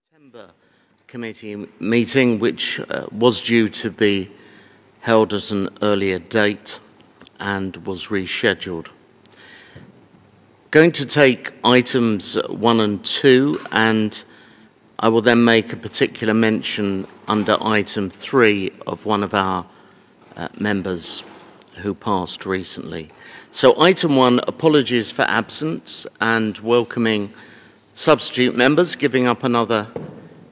September committee meeting, which was due to be held at an earlier date and was rescheduled. Going to take items 1 and 2, and I will then make a particular mention under item 3 of one of our members who passed recently. So item 1, apologies for absence and welcoming substitute members, giving up another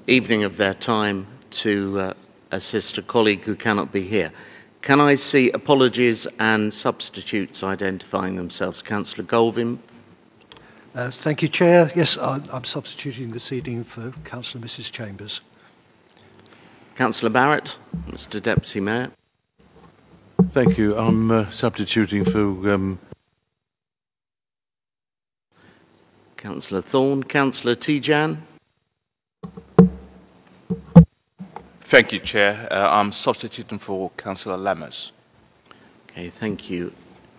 evening of their time to assist a colleague who cannot be here. Can I see apologies and substitutes identifying themselves? Councillor Golvin. Thank you, Chair. Yes, I'm substituting this evening for Councillor Mrs. Chambers. Councillor Barrett, Mr. Deputy Mayor. Thank you. I'm substituting for Councillor Thorne. Councillor Tijan. Thank you, Chair. I'm substituting for Councillor Lammers. Okay, thank you.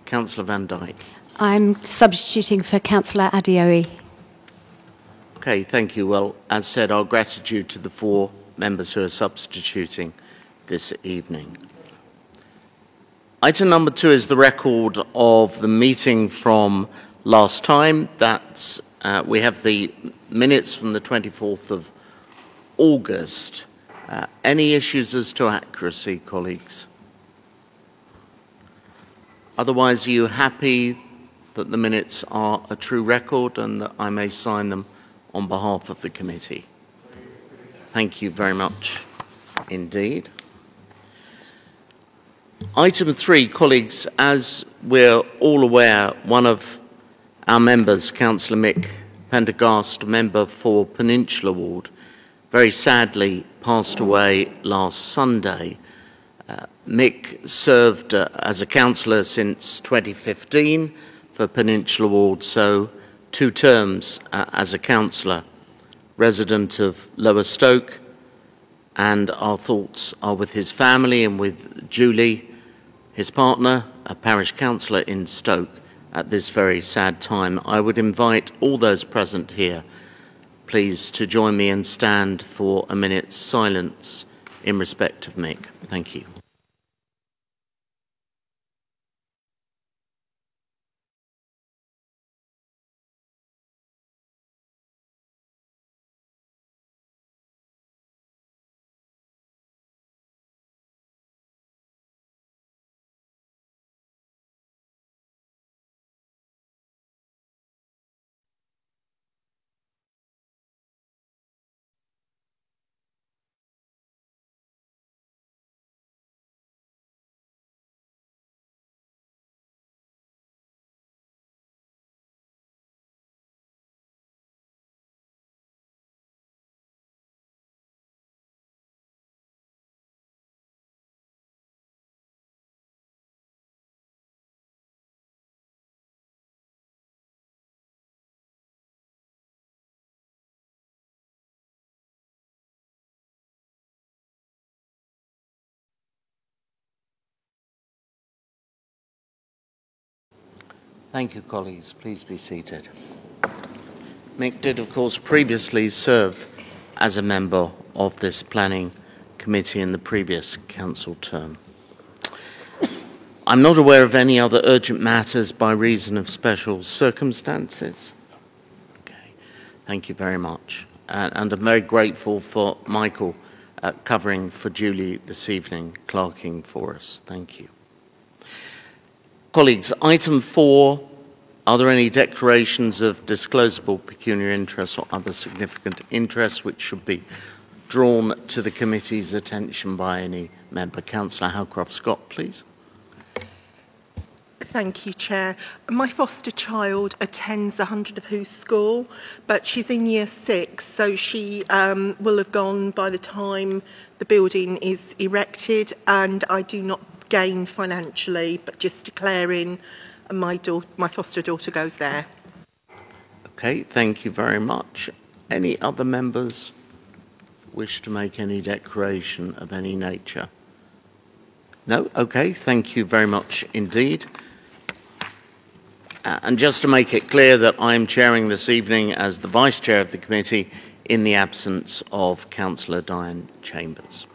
Councillor Van Dyke. I'm substituting for Councillor Adeoye. Okay, thank you. Well, as said, our gratitude to the 4 members who are substituting this evening. Item number 2 is the record of the meeting from last time. That's we have the minutes from the 24th of August. Any issues as to accuracy, colleagues? Otherwise, are you happy that the minutes are a true record and that I may sign them on behalf of the committee? Thank you very much indeed. Item 3, colleagues, as we're all aware, one of our members, Councillor Mick Pendergast, a member for Peninsula Ward, very sadly passed away last Sunday. Mick served as a councillor since 2015 for Peninsula Ward, so 2 terms as a councillor, resident of Lower Stoke, and our thoughts are with his family and with Julie, his partner, a parish councillor in Stoke, at this very sad time. I would invite all those present here, please, to join me and stand for a minute's silence in respect of Mick. Thank you. Thank you, colleagues. Please be seated. Mick did, of course, previously serve as a member of this planning committee in the previous council term. I'm not aware of any other urgent matters by reason of special circumstances. Okay, thank you very much. And I'm very grateful for Michael covering for Julie this evening, clerking for us. Thank you. Colleagues, item 4, are there any declarations of disclosable pecuniary interest or other significant interests which should be drawn to the committee's attention by any member? Councillor Howcroft-Scott, please. Thank you, Chair. My foster child attends 100 of Who's School, but she's in year 6, so she will have gone by the time the building is erected, and I do not gain financially, but just declaring my foster daughter goes there. Okay, thank you very much. Any other members wish to make any declaration of any nature? No? Okay, thank you very much indeed. And just to make it clear that I'm chairing this evening as the Vice Chair of the committee, in the absence of Councillor Diane Chambers.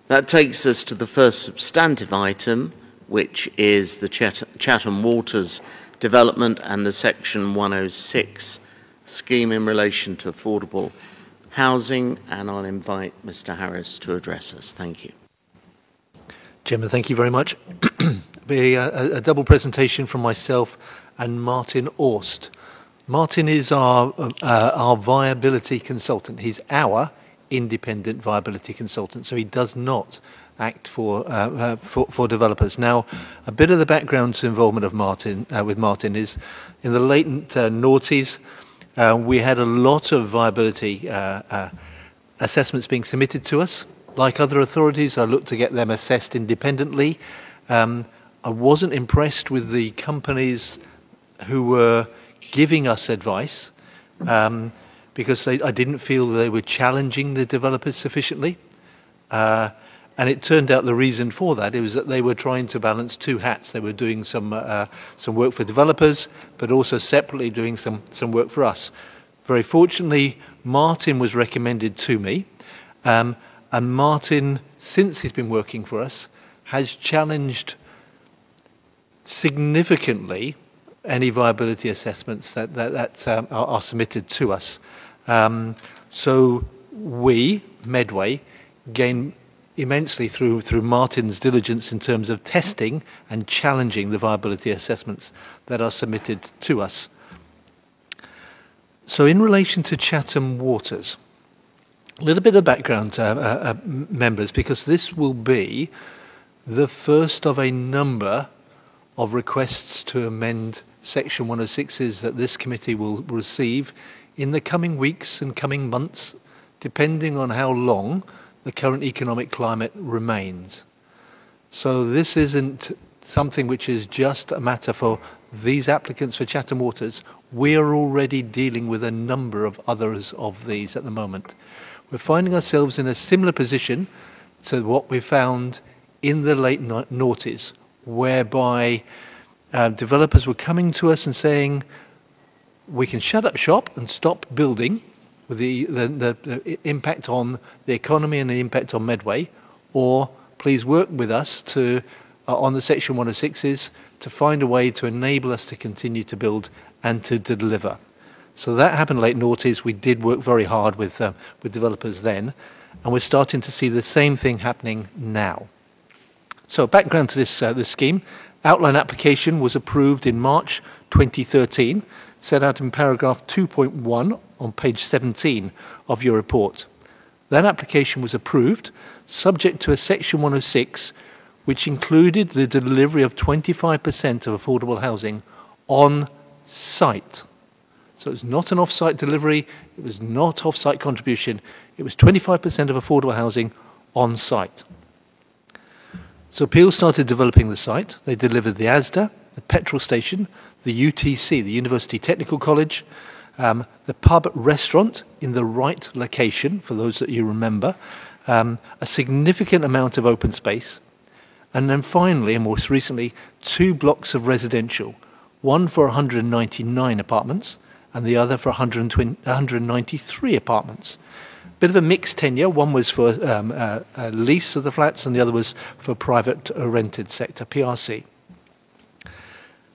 That takes us to the first substantive item, which is the Chatham Waters development and the Section 106 scheme in relation to affordable housing, and I'll invite Mr. Harris to address us. Thank you. Chairman, thank you very much. Be a double presentation from myself and Martin Orst. Martin is our viability consultant. He's our independent viability consultant, so he does not act for developers. Now, a bit of the background to involvement of Martin with Martin is in the latent noughties. We had a lot of viability assessments being submitted to us. Like other authorities, I looked to get them assessed independently. I wasn't impressed with the companies who were giving us advice because I didn't feel they were challenging the developers sufficiently. And it turned out the reason for that was that they were trying to balance two hats. They were doing some work for developers, but also separately doing some work for us. Very fortunately, Martin was recommended to me. And Martin, since he's been working for us, has challenged significantly any viability assessments that are submitted to us. So we, Medway, gain immensely through Martin's diligence in terms of testing and challenging the viability assessments that are submitted to us. So in relation to Chatham Waters, a little bit of background, members, because this will be the first of a number of requests to amend Section 106s that this committee will receive in the coming weeks and coming months, depending on how long the current economic climate remains. So this isn't something which is just a matter for these applicants for Chatham Waters. We are already dealing with a number of others of these at the moment. We're finding ourselves in a similar position to what we found in the late noughties, whereby developers were coming to us and saying, we can shut up shop and stop building with the impact on the economy and the impact on Medway, or please work with us to on the Section 106s to find a way to enable us to continue to build and to deliver. So that happened late noughties. We did work very hard with developers then, and we're starting to see the same thing happening now. So background to this scheme. Outline application was approved in March 2013, set out in paragraph 2.1 on page 17 of your report. That application was approved subject to a Section 106 which included the delivery of 25% of affordable housing on site. So it was not an off-site delivery, it was not off-site contribution, it was 25% of affordable housing on site. So Peel started developing the site. They delivered the ASDA, the petrol station, the UTC, the University Technical College, the pub restaurant in the right location, for those that you remember, a significant amount of open space, and then finally, and most recently, 2 blocks of residential, one for 199 apartments and the other for 193 apartments. Bit of a mixed tenure. One was for a lease of the flats and the other was for private rented sector, PRC.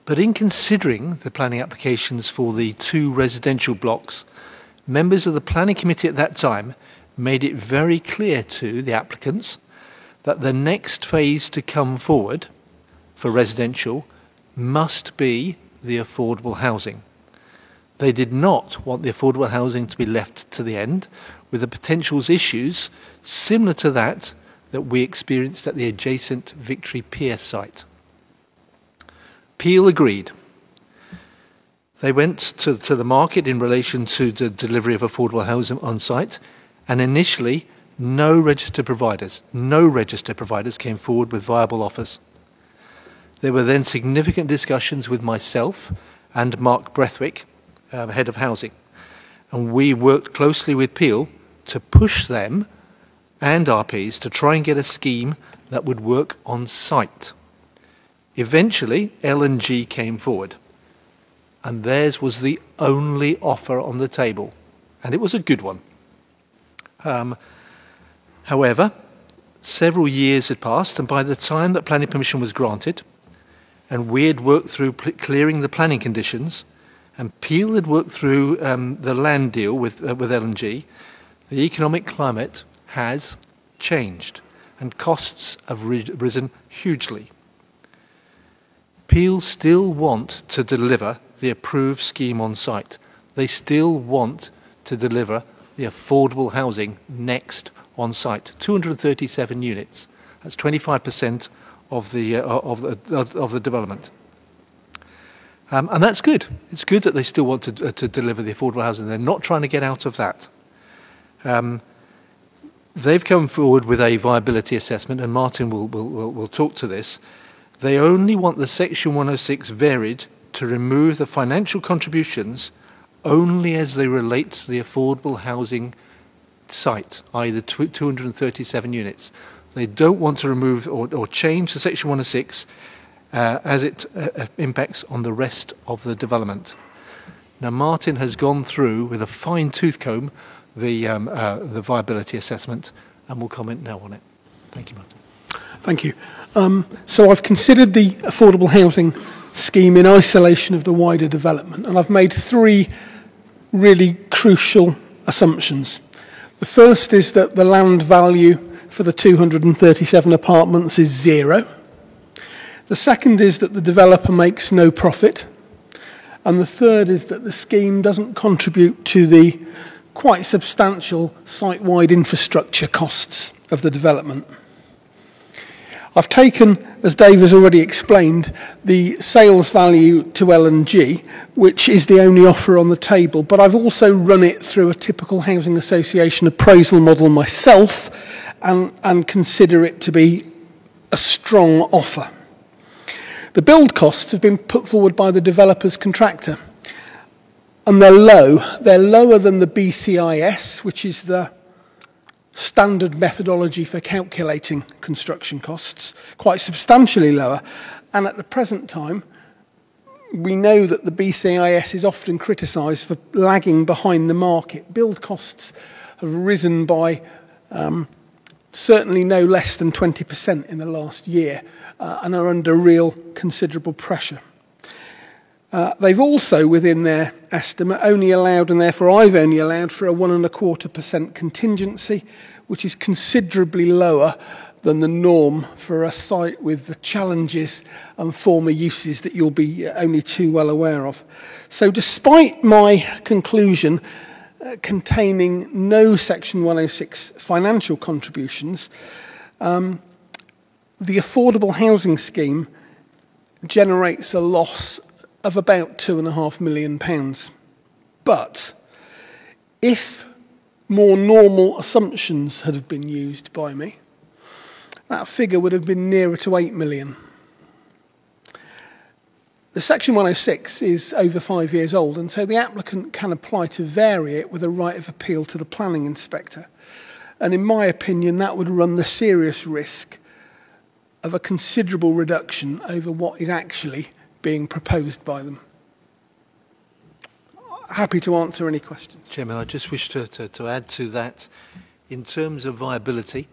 But in considering the planning applications for the 2 residential blocks, members of the planning committee at that time made it very clear to the applicants that the next phase to come forward for residential must be the affordable housing. They did not want the affordable housing to be left to the end, with the potential issues similar to that we experienced at the adjacent Victory Pier site. Peel agreed. They went to the market in relation to the delivery of affordable housing on site, and initially no registered providers came forward with viable offers. There were then significant discussions with myself and Mark Brethwick, head of housing, and we worked closely with Peel to push them and RPs to try and get a scheme that would work on site. Eventually, L&G came forward, and theirs was the only offer on the table. and it was a good one. However, several years had passed, and by the time that planning permission was granted, and we had worked through clearing the planning conditions, and Peel had worked through the land deal with L&G, the economic climate has changed, and costs have risen hugely. Peel still want to deliver the approved scheme on site. They still want to deliver the affordable housing next on site. 237 units. That's 25% of the development. And that's good. It's good that they still want to deliver the affordable housing. They're not trying to get out of that. They've come forward with a viability assessment, and Martin will talk to this. They only want the Section 106 varied to remove the financial contributions only as they relate to the affordable housing site, i.e. the 237 units. They don't want to remove or change the Section 106 as it impacts on the rest of the development. Now, Martin has gone through with a fine-tooth comb the viability assessment, and will comment now on it. Thank you, Martin. Thank you. So I've considered the affordable housing scheme in isolation of the wider development, and I've made three really crucial assumptions. The first is that the land value for the 237 apartments is zero. The second is that the developer makes no profit. And the third is that the scheme doesn't contribute to the quite substantial site-wide infrastructure costs of the development. I've taken, as Dave has already explained, the sales value to L&G, which is the only offer on the table, but I've also run it through a typical housing association appraisal model myself and consider it to be a strong offer. The build costs have been put forward by the developer's contractor, and they're low. They're lower than the BCIS, which is the standard methodology for calculating construction costs, quite substantially lower. And at the present time, we know that the BCIS is often criticised for lagging behind the market. Build costs have risen by certainly no less than 20% in the last year and are under real considerable pressure. They've also, within their estimate, only allowed, and therefore I've only allowed, for a 1.25% contingency, which is considerably lower than the norm for a site with the challenges and former uses that you'll be only too well aware of. So despite my conclusion containing no Section 106 financial contributions, the affordable housing scheme generates a loss of about £2.5 million. But if more normal assumptions had been used by me, that figure would have been nearer to 8 million. The Section 106 is over 5 years old, and so the applicant can apply to vary it with a right of appeal to the planning inspector. And in my opinion, that would run the serious risk of a considerable reduction over what is actually being proposed by them. Happy to answer any questions. Chairman, I just wish to add to that, in terms of viability,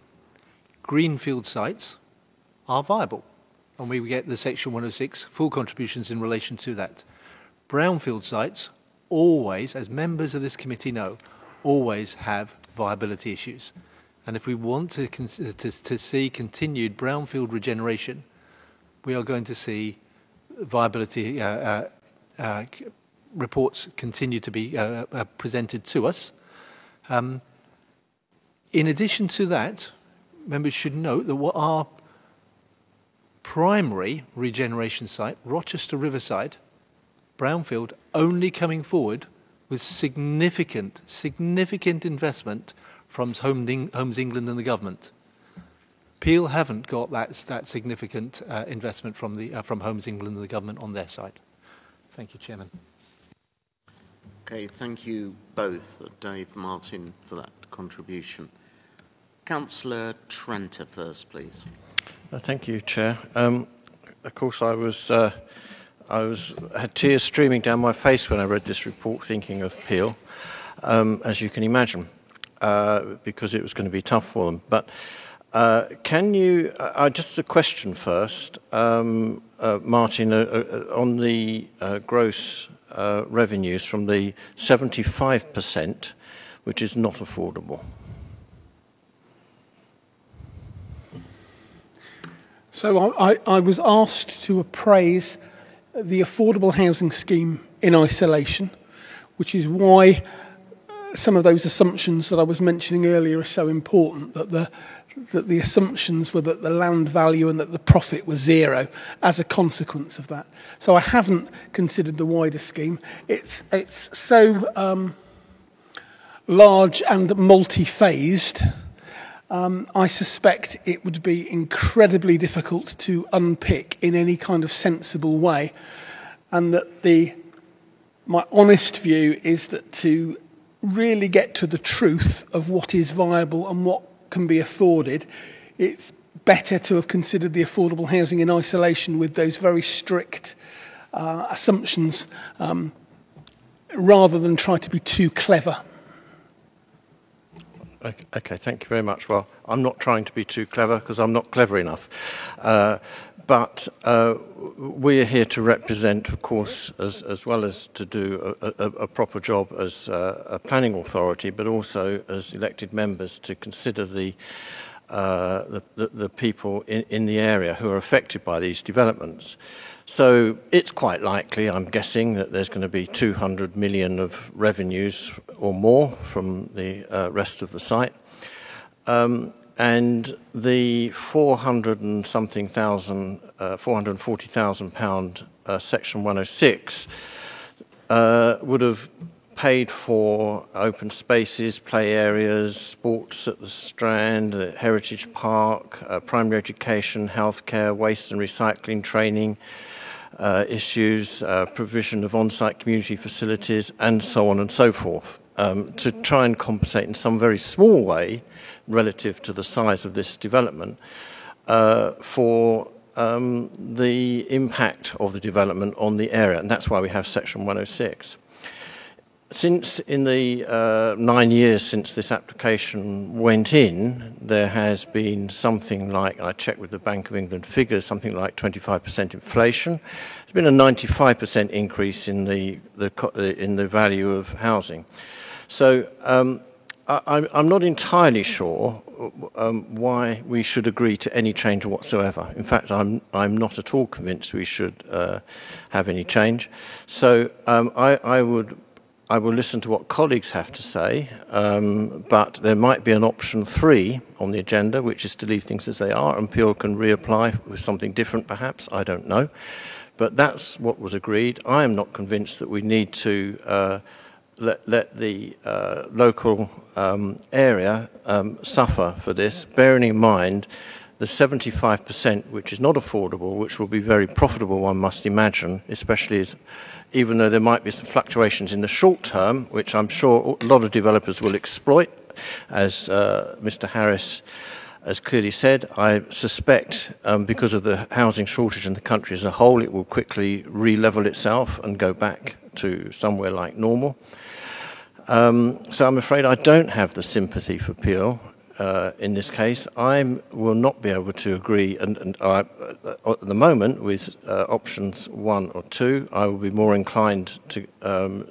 greenfield sites are viable, and we get the Section 106 full contributions in relation to that. Brownfield sites always, as members of this committee know, always have viability issues. And if we want to see continued brownfield regeneration, we are going to see viability reports continue to be presented to us. In addition to that, members should note that what our primary regeneration site, Rochester Riverside, brownfield, only coming forward with significant investment from Homes England and the government. Peel haven't got that significant investment from Homes England and the government on their side. Thank you, Chairman. Okay, thank you both, Dave, Martin, for that contribution. Councillor Tranter first, please. Thank you, Chair. Of course, I had tears streaming down my face when I read this report, thinking of Peel. as you can imagine, because it was going to be tough for them. But can you, just a question first, Martin, on the gross revenues from the 75%, which is not affordable. So I was asked to appraise the affordable housing scheme in isolation, which is why some of those assumptions that I was mentioning earlier are so important, that the assumptions were that the land value and that the profit was zero as a consequence of that. So I haven't considered the wider scheme. It's so large and multi-phased. I suspect it would be incredibly difficult to unpick in any kind of sensible way, and that my honest view is that to really get to the truth of what is viable and what can be afforded, it's better to have considered the affordable housing in isolation with those very strict assumptions rather than try to be too clever. Okay, thank you very much. Well, I'm not trying to be too clever because I'm not clever enough. But we're here to represent, of course, as well as to do a proper job as a planning authority, but also as elected members to consider the people in the area who are affected by these developments. So it's quite likely, I'm guessing, that there's going to be 200 million of revenues or more from the rest of the site. And the 440,000 pound Section 106 would have paid for open spaces, play areas, sports at the Strand, the Heritage Park, primary education, healthcare, waste and recycling training, issues, provision of on-site community facilities, and so on and so forth, to try and compensate in some very small way, relative to the size of this development, for the impact of the development on the area, and that's why we have Section 106. Since in the 9 years since this application went in, there has been something like, I checked with the Bank of England figures, something like 25% inflation. There's been a 95% increase in the value of housing. So I'm not entirely sure why we should agree to any change whatsoever. In fact, I'm not at all convinced we should have any change. So I will listen to what colleagues have to say, but there might be an option 3 on the agenda, which is to leave things as they are, and Peel can reapply with something different perhaps, I don't know. But that's what was agreed. I am not convinced that we need to let the local area suffer for this, bearing in mind the 75%, which is not affordable, which will be very profitable, one must imagine, especially as even though there might be some fluctuations in the short term, which I'm sure a lot of developers will exploit, as Mr. Harris has clearly said. I suspect because of the housing shortage in the country as a whole, it will quickly re-level itself and go back to somewhere like normal. So I'm afraid I don't have the sympathy for Peel in this case. I will not be able to agree, and at the moment, with options 1 or 2, I will be more inclined to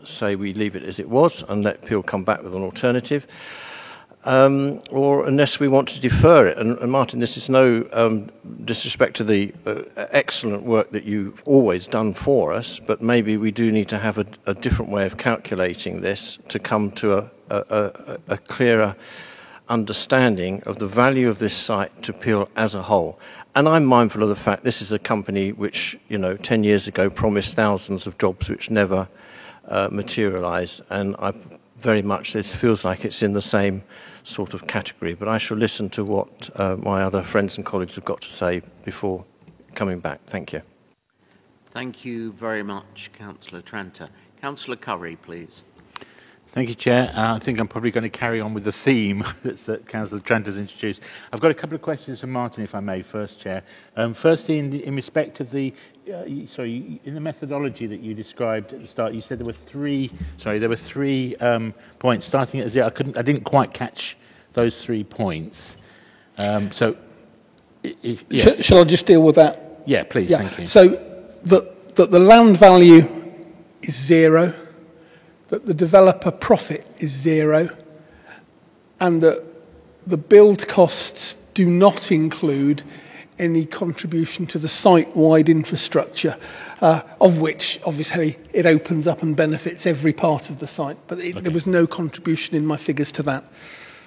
say we leave it as it was and let Peel come back with an alternative, or unless we want to defer it. And Martin, this is no disrespect to the excellent work that you've always done for us, but maybe we do need to have a different way of calculating this to come to a clearer understanding of the value of this site to Peel as a whole. And I'm mindful of the fact this is a company which, 10 years ago promised thousands of jobs which never materialised, and this feels like it's in the same sort of category. But I shall listen to what my other friends and colleagues have got to say before coming back. Thank you. Thank you very much, Councillor Tranter. Councillor Curry, please. Thank you, Chair. I think I'm probably going to carry on with the theme that Councillor Trent has introduced. I've got a couple of questions for Martin, if I may, first, Chair. Firstly, in respect of the, in the methodology that you described at the start, you said there were three points starting at zero. I didn't quite catch those 3 points. Shall I just deal with that? Yeah, please. Yeah. Thank you. So the land value is zero, that the developer profit is zero, and that the build costs do not include any contribution to the site-wide infrastructure, of which, obviously, it opens up and benefits every part of the site. But there was no contribution in my figures to that.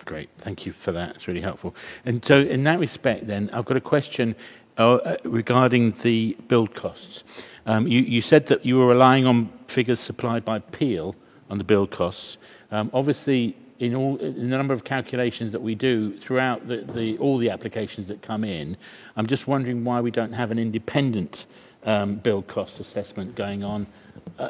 Great, thank you for that. It's really helpful. And so in that respect, then, I've got a question regarding the build costs. You said that you were relying on figures supplied by Peel on the build costs. Obviously, in the number of calculations that we do throughout all the applications that come in, I'm just wondering why we don't have an independent build cost assessment going on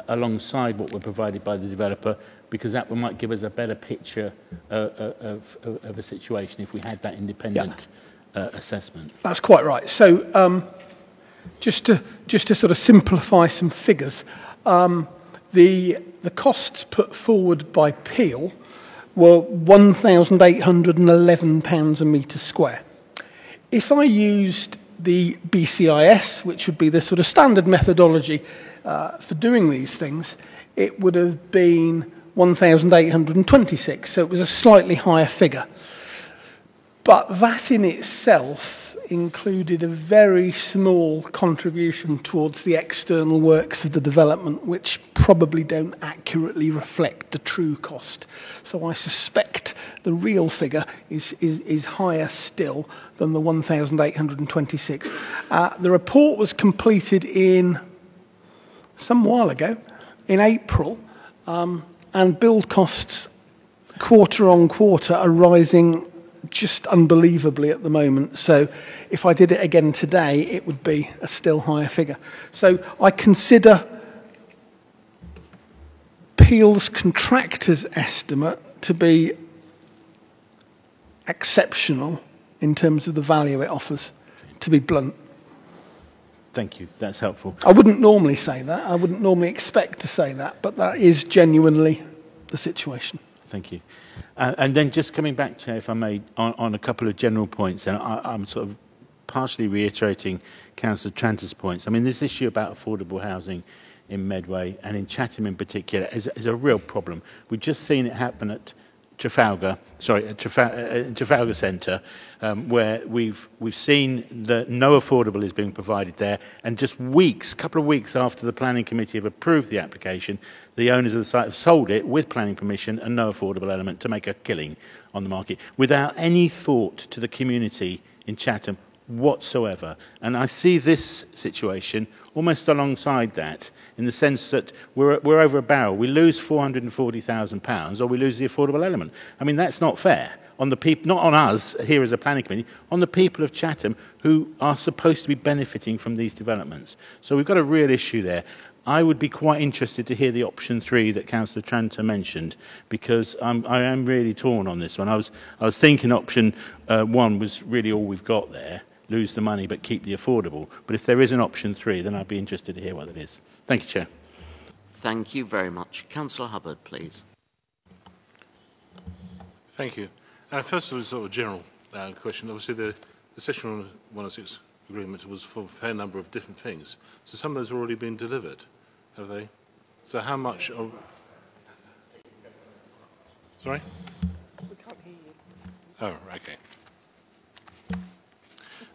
alongside what we're provided by the developer, because that might give us a better picture of a situation if we had that independent assessment. That's quite right. So just to sort of simplify some figures, the costs put forward by Peel were £1,811 a metre square. If I used the BCIS, which would be the sort of standard methodology for doing these things, it would have been 1,826, so it was a slightly higher figure. But that in itself included a very small contribution towards the external works of the development, which probably don't accurately reflect the true cost. So I suspect the real figure is higher still than the 1,826. The report was completed some while ago, in April, and build costs quarter on quarter are rising just unbelievably at the moment. So if I did it again today, it would be a still higher figure. So I consider Peel's contractor's estimate to be exceptional in terms of the value it offers, to be blunt. Thank you. That's helpful. I wouldn't normally say that. I wouldn't normally expect to say that, but that is genuinely the situation. Thank you. And then just coming back, Chair, if I may, on a couple of general points, and I'm sort of partially reiterating Councillor Tranter's points. I mean, this issue about affordable housing in Medway and in Chatham in particular is a real problem. We've just seen it happen at Trafalgar Centre, where we've seen that no affordable is being provided there, and just couple of weeks after the planning committee have approved the application, the owners of the site have sold it with planning permission and no affordable element to make a killing on the market, without any thought to the community in Chatham whatsoever. And I see this situation almost alongside that, in the sense that we're over a barrel. We lose £440,000 or we lose the affordable element. I mean, that's not fair on the people, not on us here as a planning committee, on the people of Chatham who are supposed to be benefiting from these developments. So we've got a real issue there. I would be quite interested to hear the option 3 that Councillor Tranter mentioned, because I am really torn on this one. I was thinking option 1 was really all we've got there, lose the money but keep the affordable. But if there is an option 3, then I'd be interested to hear what it is. Thank you, Chair. Thank you very much. Councillor Hubbard, please. Thank you. First of all, sort of a general question. Obviously, the Section 106 agreement was for a fair number of different things. So some of those have already been delivered, have they? So how much of... Sorry? We can't hear you. Oh, okay.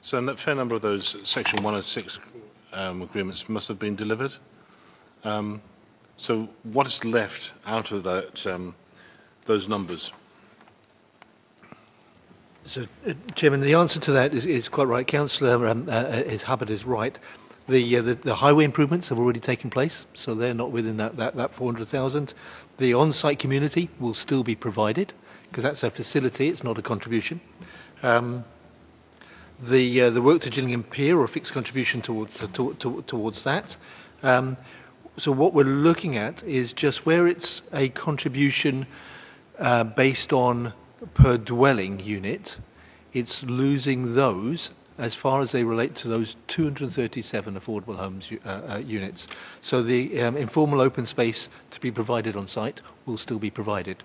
So a fair number of those Section 106 agreements must have been delivered. So what is left out of that, those numbers? So, Chairman, the answer to that is quite right. Councillor Hubbard is right. The highway improvements have already taken place, so they're not within that 400,000. The on-site community will still be provided, because that's a facility, it's not a contribution. The work to Gillingham Pier, or a fixed contribution towards that. So what we're looking at is just where it's a contribution based on per dwelling unit, it's losing those as far as they relate to those 237 affordable homes units. So the informal open space to be provided on site will still be provided.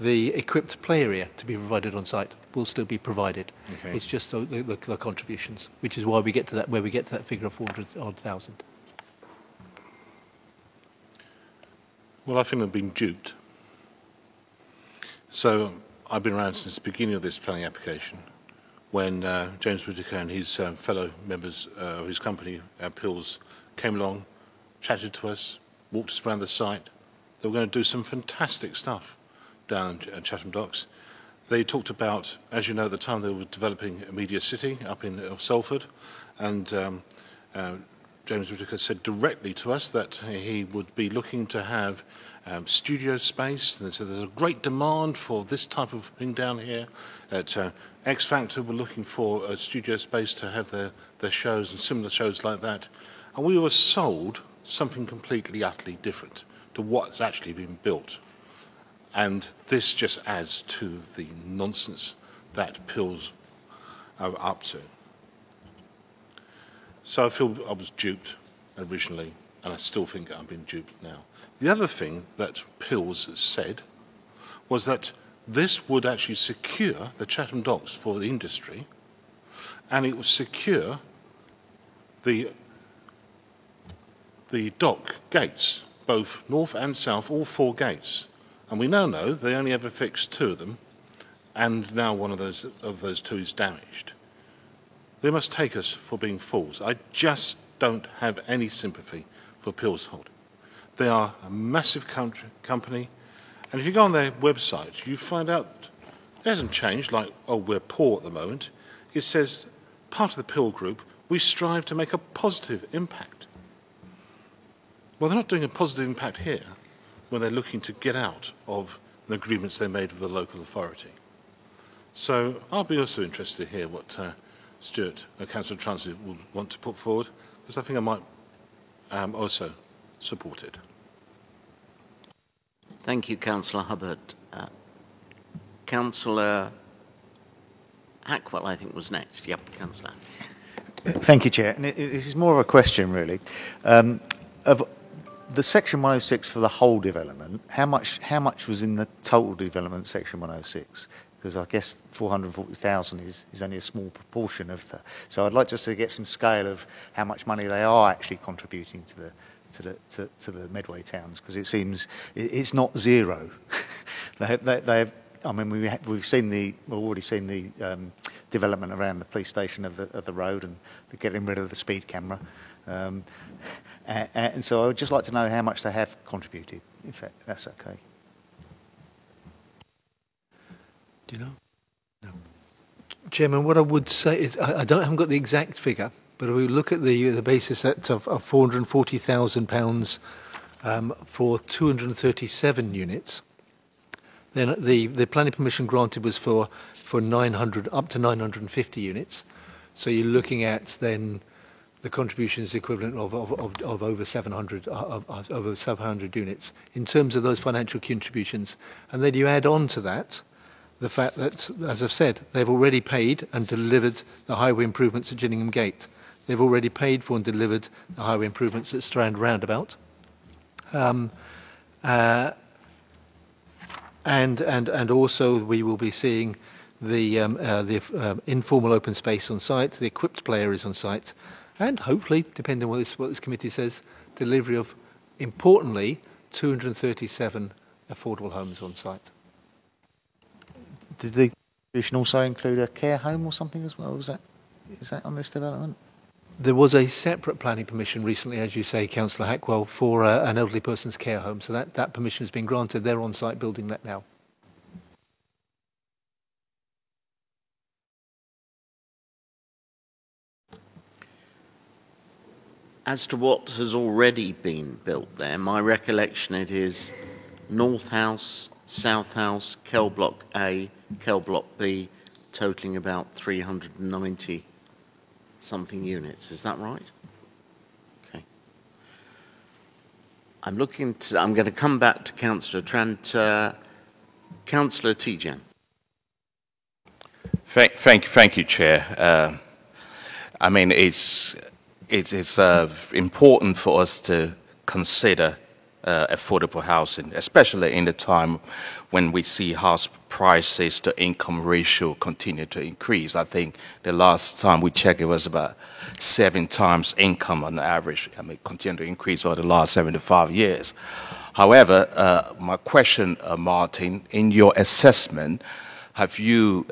The equipped play area to be provided on site will still be provided. Okay. It's just the contributions, which is why we get to that, where we get to that figure of 400,000. Well, I think I've been duped. So I've been around since the beginning of this planning application, when James Whittaker and his fellow members of his company, Pills, came along, chatted to us, walked us around the site. They were going to do some fantastic stuff down at Chatham Docks. They talked about, as you know, at the time they were developing a media city up in Salford, and James Whittaker said directly to us that he would be looking to have studio space. And so there's a great demand for this type of thing down here. At X Factor, we're looking for a studio space to have their shows and similar shows like that. And we were sold something completely, utterly different to what's actually been built. And this just adds to the nonsense that Pills are up to. So I feel I was duped originally, and I still think I've been duped now. The other thing that Pills said was that this would actually secure the Chatham Docks for the industry, and it would secure the dock gates, both north and south, all 4 gates. And we now know they only ever fixed 2 of them, and now one of those 2 is damaged. They must take us for being fools. I just don't have any sympathy for Pills Holding. They are a massive company, and if you go on their website, you find out that it hasn't changed, like, oh, we're poor at the moment. It says, part of the Pill Group, we strive to make a positive impact. Well, they're not doing a positive impact here when they're looking to get out of the agreements they made with the local authority. So I'll be also interested to hear what Stuart, Councillor Transley, would want to put forward, because I think I might also support it. Thank you, Councillor Hubbard. Councillor Hackwell, I think, was next. Yep, Councillor. Thank you, Chair. And this is more of a question, really. Of the Section 106 for the whole development, how much was in the total development Section 106? Because I guess 440,000 is only a small proportion of that. So I'd like just to get some scale of how much money they are actually contributing to the Medway towns, because it seems it's not zero. They've I mean, we've already seen the development around the police station of the road, and getting rid of the speed camera. And so I would just like to know how much they have contributed, if that's okay. Do you know? No. Chairman, what I would say is, I haven't got the exact figure, but if we look at the basis set of £440,000 for 237 units, then the planning permission granted was for 900 up to 950 units. So you're looking at then the contribution is equivalent of over 700 units in terms of those financial contributions, and then you add on to that the fact that, as I've said, they've already paid and delivered the highway improvements at Gillingham Gate. They've already paid for and delivered the highway improvements at Strand Roundabout. And also we will be seeing the informal open space on site, the equipped play areas on site, and hopefully, depending on what this committee says, delivery of, importantly, 237 affordable homes on site. Did the contribution also include a care home or something as well? Is that on this development? There was a separate planning permission recently, as you say, Councillor Hackwell, for an elderly person's care home. So that permission has been granted. They're on site building that now. As to what has already been built there, my recollection it is North House, South House, Kell Block A, Kell Block B, totalling about 390 something units. Is that right? Okay. I'm going to come back to Councillor Trent. Councillor Tijan. Thank you, Chair. I mean, it's important for us to consider affordable housing, especially in the time when we see house prices to income ratio continue to increase. I think the last time we checked, it was about 7 times income on average. I mean, continue to increase over the last 75 years. However, my question, Martin, in your assessment, have you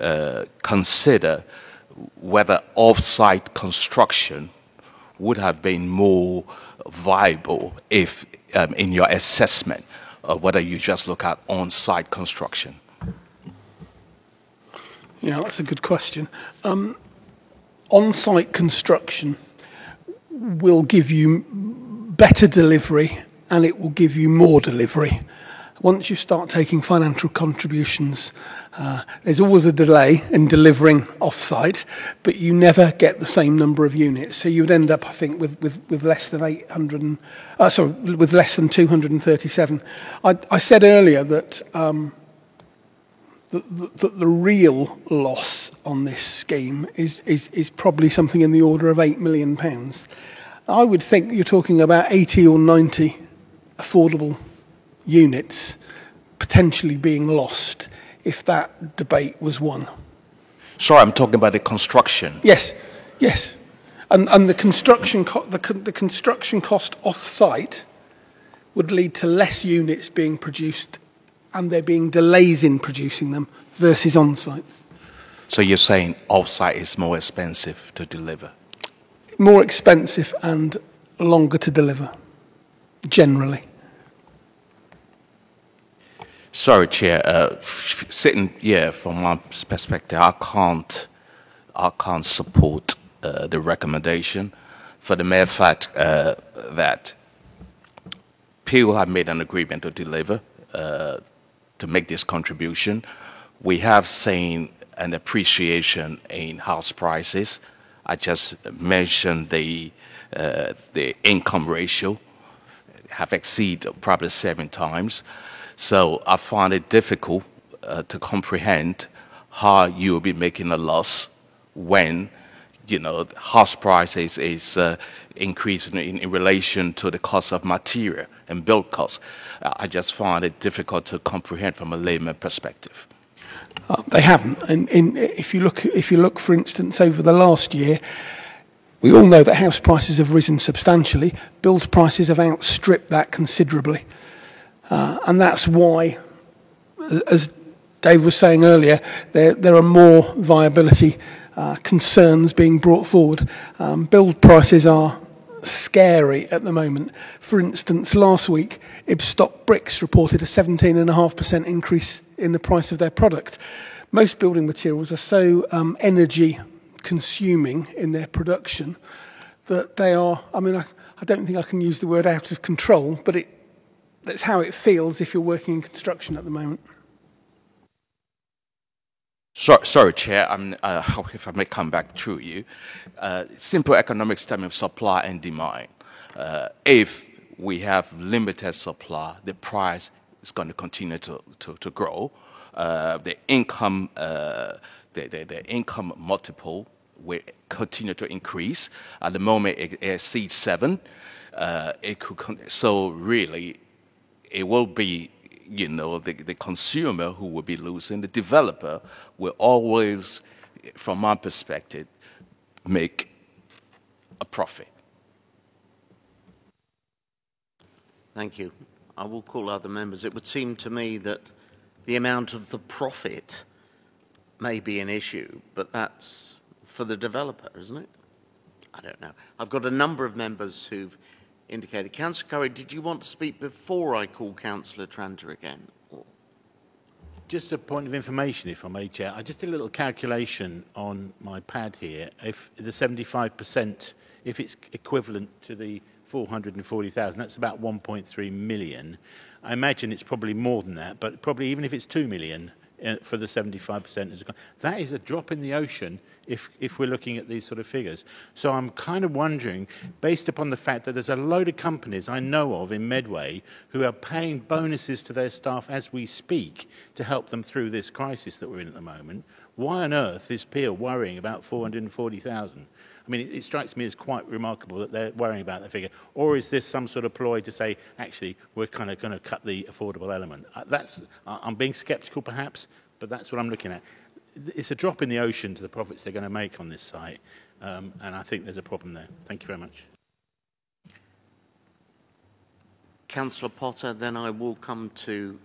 considered whether off-site construction would have been more viable if, in your assessment, whether you just look at on-site construction? Yeah, that's a good question. On-site construction will give you better delivery and it will give you more delivery. Once you start taking financial contributions, there's always a delay in delivering off-site, but you never get the same number of units. So you would end up, I think, with less than with less than 237. I said earlier that the real loss on this scheme is probably something in the order of £8 million. I would think you're talking about 80 or 90 affordable units potentially being lost if that debate was won. Sorry, I'm talking about the construction. Yes, yes. And the construction cost off-site would lead to less units being produced and there being delays in producing them versus on-site. So you're saying off-site is more expensive to deliver? More expensive and longer to deliver, generally. Sorry, Chair. Sitting here from my perspective, I can't support the recommendation for the mere fact that people have made an agreement to deliver, to make this contribution. We have seen an appreciation in house prices. I just mentioned the income ratio have exceeded probably 7 times. So I find it difficult to comprehend how you will be making a loss when, you know, house prices is increasing in relation to the cost of material and build costs. I just find it difficult to comprehend from a layman perspective. They haven't. And if you look, for instance, over the last year, we all know that house prices have risen substantially. Build prices have outstripped that considerably. And that's why, as Dave was saying earlier, there are more viability concerns being brought forward. Build prices are scary at the moment. For instance, last week, Ibstock Bricks reported a 17.5% increase in the price of their product. Most building materials are so energy consuming in their production that they are, I mean, I don't think I can use the word out of control, but that's how it feels if you're working in construction at the moment. Sorry, Chair, if I may come back through you. Simple economics term of supply and demand. If we have limited supply, the price is going to continue to grow. The income multiple will continue to increase. At the moment, it exceeds 7. So really, it will be, you know, the consumer who will be losing. The developer will always, from my perspective, make a profit. Thank you. I will call other members. It would seem to me that the amount of the profit may be an issue, but that's for the developer, isn't it? I don't know. I've got a number of members who've indicated. Councillor Curry, did you want to speak before I call Councillor Tranter again? Or? Just a point of information, if I may, Chair. I just did a little calculation on my pad here. If the 75%, if it's equivalent to the 440,000, that's about 1.3 million. I imagine it's probably more than that, but probably even if it's 2 million, for the 75%. That is a drop in the ocean if we're looking at these sort of figures. So I'm kind of wondering, based upon the fact that there's a load of companies I know of in Medway who are paying bonuses to their staff as we speak to help them through this crisis that we're in at the moment, why on earth is Peel worrying about 440,000? I mean, it strikes me as quite remarkable that they're worrying about that figure. Or is this some sort of ploy to say, actually, we're kind of going to cut the affordable element? I'm being sceptical, perhaps, but that's what I'm looking at. It's a drop in the ocean to the profits they're going to make on this site, and I think there's a problem there. Thank you very much. Councillor Potter, then I will come to...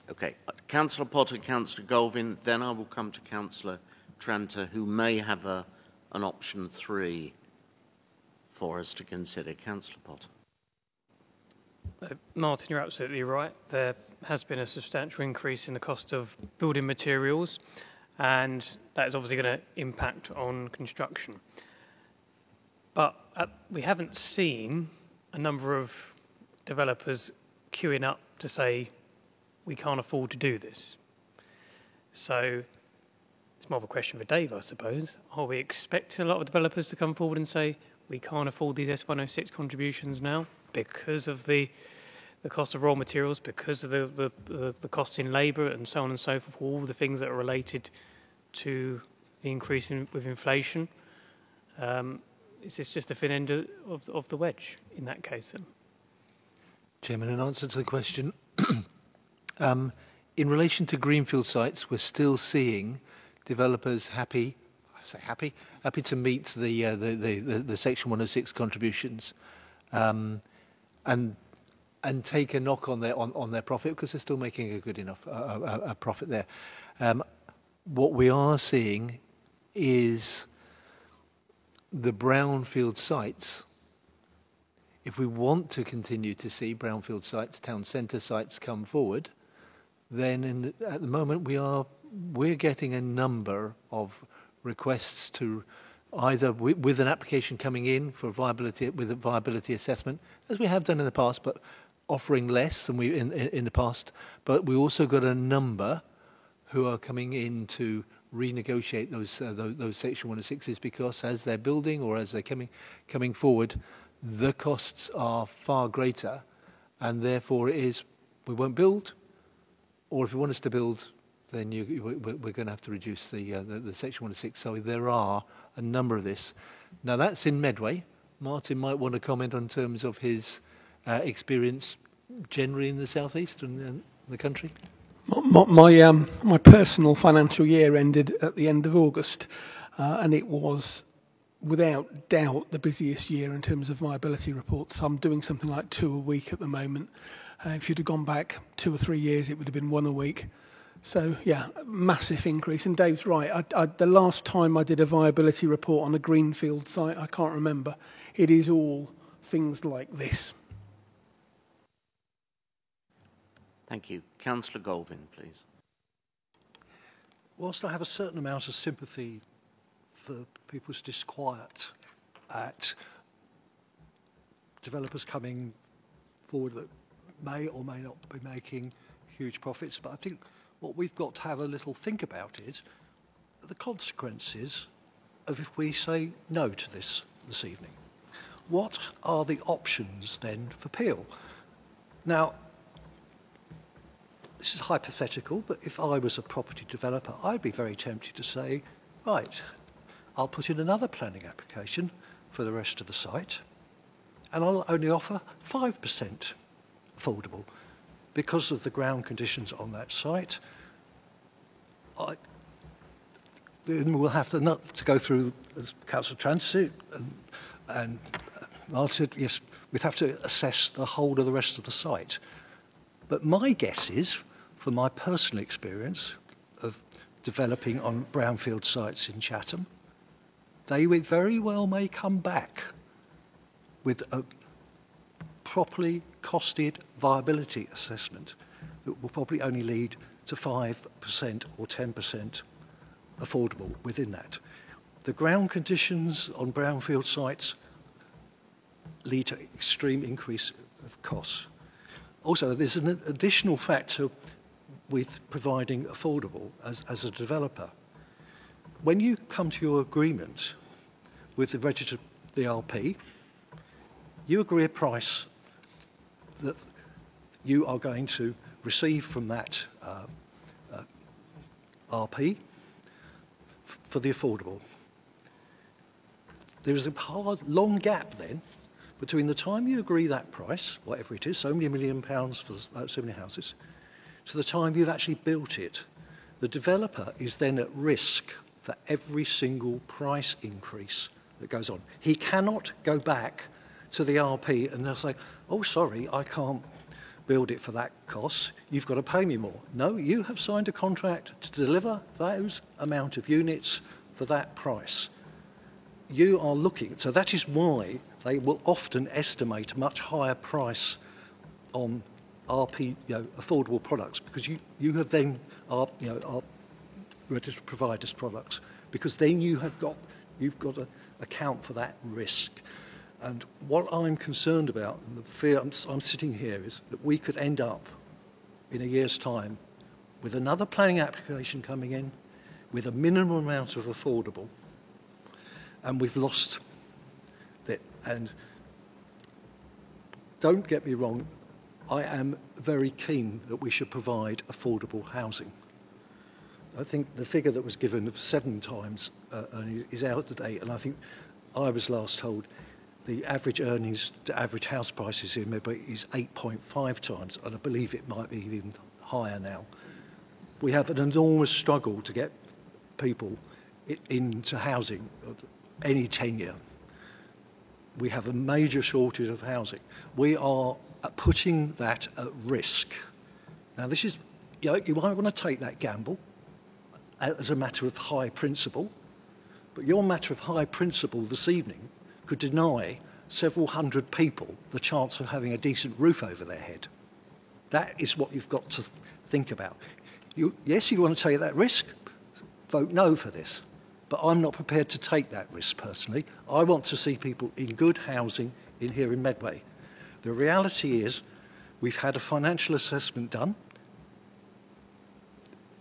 Okay, Councillor Potter, Councillor Galvin, then I will come to Councillor Tranter, who may have an option 3 for us to consider. Councillor Potter. Martin, you're absolutely right. There has been a substantial increase in the cost of building materials, and that is obviously going to impact on construction. But we haven't seen a number of developers queuing up to say, we can't afford to do this. So it's more of a question for Dave, I suppose. Are we expecting a lot of developers to come forward and say, we can't afford these S106 contributions now because of the cost of raw materials, because of the cost in labour and so on and so forth, all the things that are related to the increase with inflation? Is this just a thin end of the wedge in that case then? Chairman, in answer to the question, in relation to greenfield sites, we're still seeing developers happy to meet the Section 106 contributions, and take a knock on their profit because they're still making a good enough a profit there. What we are seeing is the brownfield sites. If we want to continue to see brownfield sites, town centre sites come forward, then at the moment we're getting a number of requests to either with an application coming in for viability with a viability assessment, as we have done in the past, but offering less than we in the past. But we also got a number who are coming in to renegotiate those Section 106s because as they're building or as they're coming forward, the costs are far greater, and therefore it is we won't build. Or if you want us to build, then we're going to have to reduce the Section 106. So there are a number of this. Now that's in Medway. Martin might want to comment on terms of his experience generally in the southeast and the country. My personal financial year ended at the end of August, and it was without doubt the busiest year in terms of viability reports. I'm doing something like 2 a week at the moment. If you'd have gone back 2 or 3 years, it would have been 1 a week. So, yeah, massive increase. And Dave's right. The last time I did a viability report on a greenfield site, I can't remember. It is all things like this. Thank you. Councillor Galvin, please. Whilst I have a certain amount of sympathy for people's disquiet at developers coming forward that may or may not be making huge profits, but I think what we've got to have a little think about is the consequences of if we say no to this evening. What are the options then for Peel? Now, this is hypothetical, but if I was a property developer, I'd be very tempted to say, right, I'll put in another planning application for the rest of the site, and I'll only offer 5% affordable because of the ground conditions on that site. Then we'll have to go through, as Councillor Tranter and Martin, yes, we'd have to assess the whole of the rest of the site. But my guess is, from my personal experience of developing on brownfield sites in Chatham, they very well may come back with a properly costed viability assessment that will probably only lead to 5% or 10% affordable within that. The ground conditions on brownfield sites lead to extreme increase of costs. Also, there's an additional factor with providing affordable as a developer. When you come to your agreement with the registered RP, you agree a price that you are going to receive from that RP for the affordable. There is a long gap then between the time you agree that price, whatever it is, so many £1 million for so many houses, to the time you've actually built it. The developer is then at risk for every single price increase that goes on. He cannot go back to the RP and they'll say, oh, sorry, I can't build it for that cost. You've got to pay me more. No, you have signed a contract to deliver those amount of units for that price. You are looking, so that is why they will often estimate a much higher price on RP, affordable products, because you have then our registered providers products, because then you've got to account for that risk. And what I'm concerned about, and the fear I'm sitting here, is that we could end up in a year's time with another planning application coming in with a minimum amount of affordable, and we've lost it. And don't get me wrong, I am very keen that we should provide affordable housing. I think the figure that was given of 7 times is out of date, and I think I was last told the average earnings to average house prices in Medway is 8.5 times, and I believe it might be even higher now. We have an enormous struggle to get people into housing of any tenure. We have a major shortage of housing. We are putting that at risk. Now, this is, you might want to take that gamble as a matter of high principle, but your matter of high principle this evening could deny several hundred people the chance of having a decent roof over their head. That is what you've got to think about. Yes, you want to take that risk, vote no for this. But I'm not prepared to take that risk personally. I want to see people in good housing here in Medway. The reality is we've had a financial assessment done.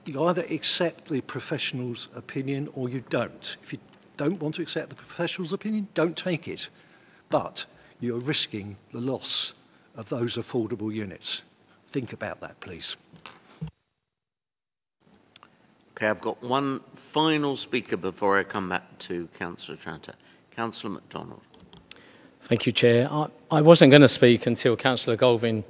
You either accept the professional's opinion or you don't. If you don't want to accept the professional's opinion, don't take it. But you're risking the loss of those affordable units. Think about that, please. Okay, I've got one final speaker before I come back to Councillor Tranter. Councillor MacDonald. Thank you, Chair. I wasn't going to speak until Councillor Galvin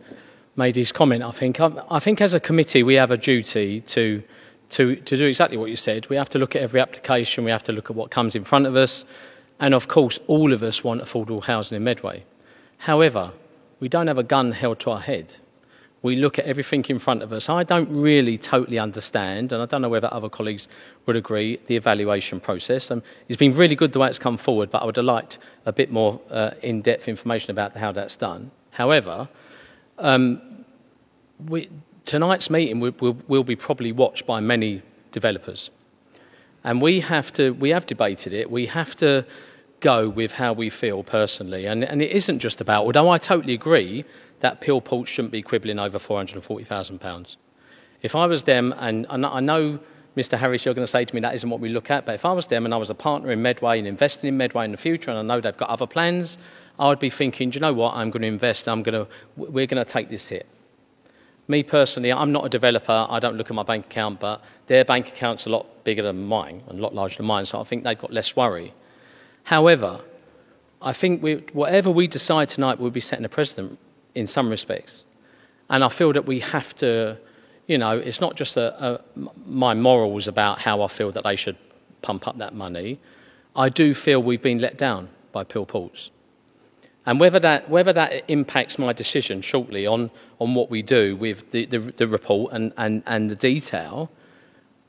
made his comment, I think. I think as a committee we have a duty to do exactly what you said. We have to look at every application, we have to look at what comes in front of us, and of course all of us want affordable housing in Medway. However, we don't have a gun held to our head. We look at everything in front of us. I don't really totally understand, and I don't know whether other colleagues would agree, the evaluation process. It's been really good the way it's come forward, but I would have liked a bit more in-depth information about how that's done. However, tonight's meeting will be probably watched by many developers. And we have debated it, we have to go with how we feel personally. And it isn't just about, although I totally agree that Peel Port shouldn't be quibbling over £440,000. If I was them, and I know, Mr Harris, you're going to say to me that isn't what we look at, but if I was them and I was a partner in Medway and investing in Medway in the future, and I know they've got other plans, I would be thinking, do you know what, I'm going to invest, we're going to take this hit. Me personally, I'm not a developer, I don't look at my bank account, but their bank account's a lot bigger than mine, and a lot larger than mine, so I think they've got less worry. However, I think whatever we decide tonight, we'll be setting a precedent in some respects. And I feel that we have to, it's not just my morals about how I feel that they should pump up that money. I do feel we've been let down by Peel Ports. And whether that impacts my decision shortly on what we do with the report and the detail,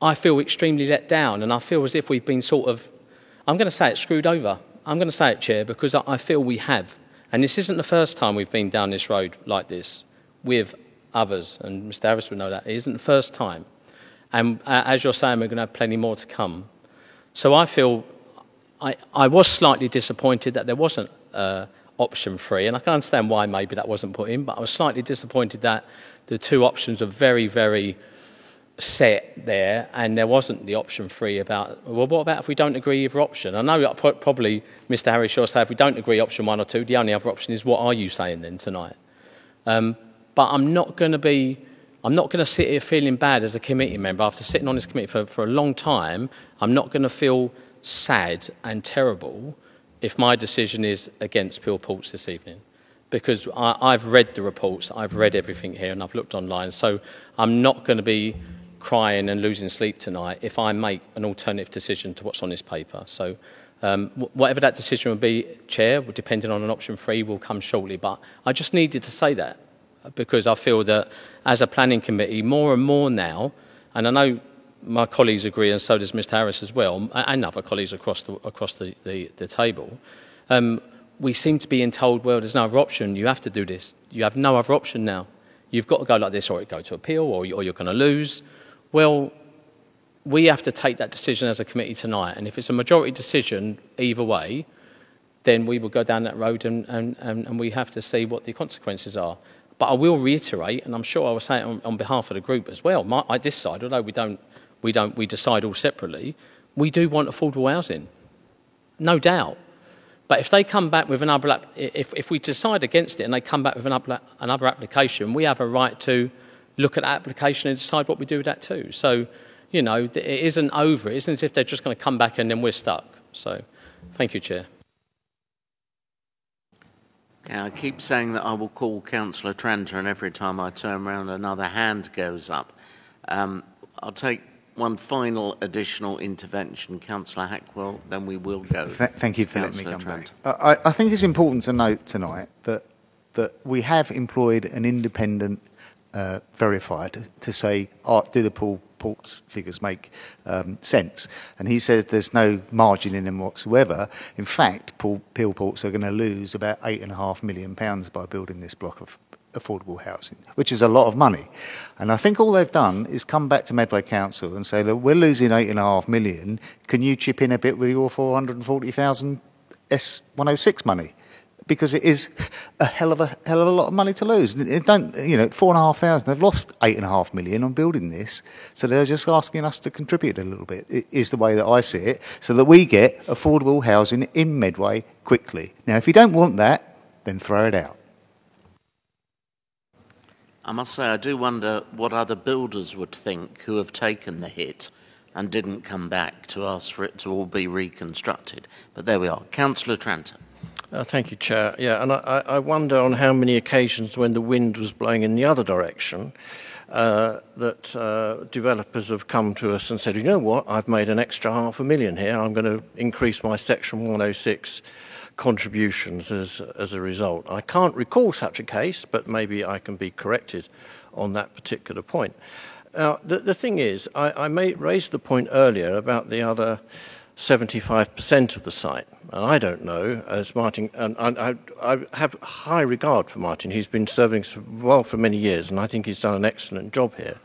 I feel extremely let down, and I feel as if we've been sort of, I'm going to say it, screwed over. I'm going to say it, Chair, because I feel we have. And this isn't the first time we've been down this road like this with others, and Mr Harris would know that. It isn't the first time. And as you're saying, we're going to have plenty more to come. So I feel I was slightly disappointed that there wasn't option 3, and I can understand why maybe that wasn't put in, but I was slightly disappointed that the 2 options are very, very set there, and there wasn't the option 3 about, well, what about if we don't agree either option? I know probably Mr. Harris will say if we don't agree option 1 or 2, the only other option is what are you saying then tonight? But I'm not going to sit here feeling bad as a committee member after sitting on this committee for a long time. I'm not going to feel sad and terrible if my decision is against Peel Ports this evening, because I've read the reports, I've read everything here, and I've looked online. So I'm not going to be crying and losing sleep tonight if I make an alternative decision to what's on this paper. So whatever that decision will be, Chair, depending on an option 3, will come shortly. But I just needed to say that because I feel that as a planning committee, more and more now, and I know my colleagues agree, and so does Mr. Harris as well, and other colleagues across the table, we seem to be told, well, there's no other option, you have to do this. You have no other option now. You've got to go like this, or it go to appeal, or you're going to lose. Well, we have to take that decision as a committee tonight, and if it's a majority decision either way, then we will go down that road, and we have to see what the consequences are. But I will reiterate, and I'm sure I will say it on behalf of the group as well, this side, although we decide all separately, we do want affordable housing, no doubt. But if they come back with another, if we decide against it and they come back with another application, we have a right to look at that application and decide what we do with that too. So, you know, it isn't over. It isn't as if they're just going to come back and then we're stuck. So, thank you, Chair. Yeah, I keep saying that I will call Councillor Tranter, and every time I turn around, another hand goes up. I'll take one final additional intervention, Councillor Hackwell, then we will go. Thank you for letting me come back. I think it's important to note tonight that we have employed an independent verified to say, do the Ports figures make sense? And he said there's no margin in them whatsoever. In fact, Peel Ports are going to lose about £8.5 million by building this block of affordable housing, which is a lot of money. And I think all they've done is come back to Medway Council and say, look, we're losing £8.5 million. Can you chip in a bit with your 440,000 S106 money? Because it is a hell of a lot of money to lose. It don't, you know, 4,500. They've lost £8.5 million on building this, so they're just asking us to contribute a little bit. It is the way that I see it, so that we get affordable housing in Medway quickly. Now, if you don't want that, then throw it out. I must say, I do wonder what other builders would think who have taken the hit and didn't come back to ask for it to all be reconstructed. But there we are. Councillor Tranter. Thank you, Chair. Yeah, and I wonder on how many occasions when the wind was blowing in the other direction that developers have come to us and said, you know what, I've made an extra £500,000 here, I'm going to increase my Section 106 contributions as a result. I can't recall such a case, but maybe I can be corrected on that particular point. Now, the thing is, I raised the point earlier about the other 75% of the site. And I don't know, as Martin, and I have high regard for Martin. He's been serving well for many years, and I think he's done an excellent job here.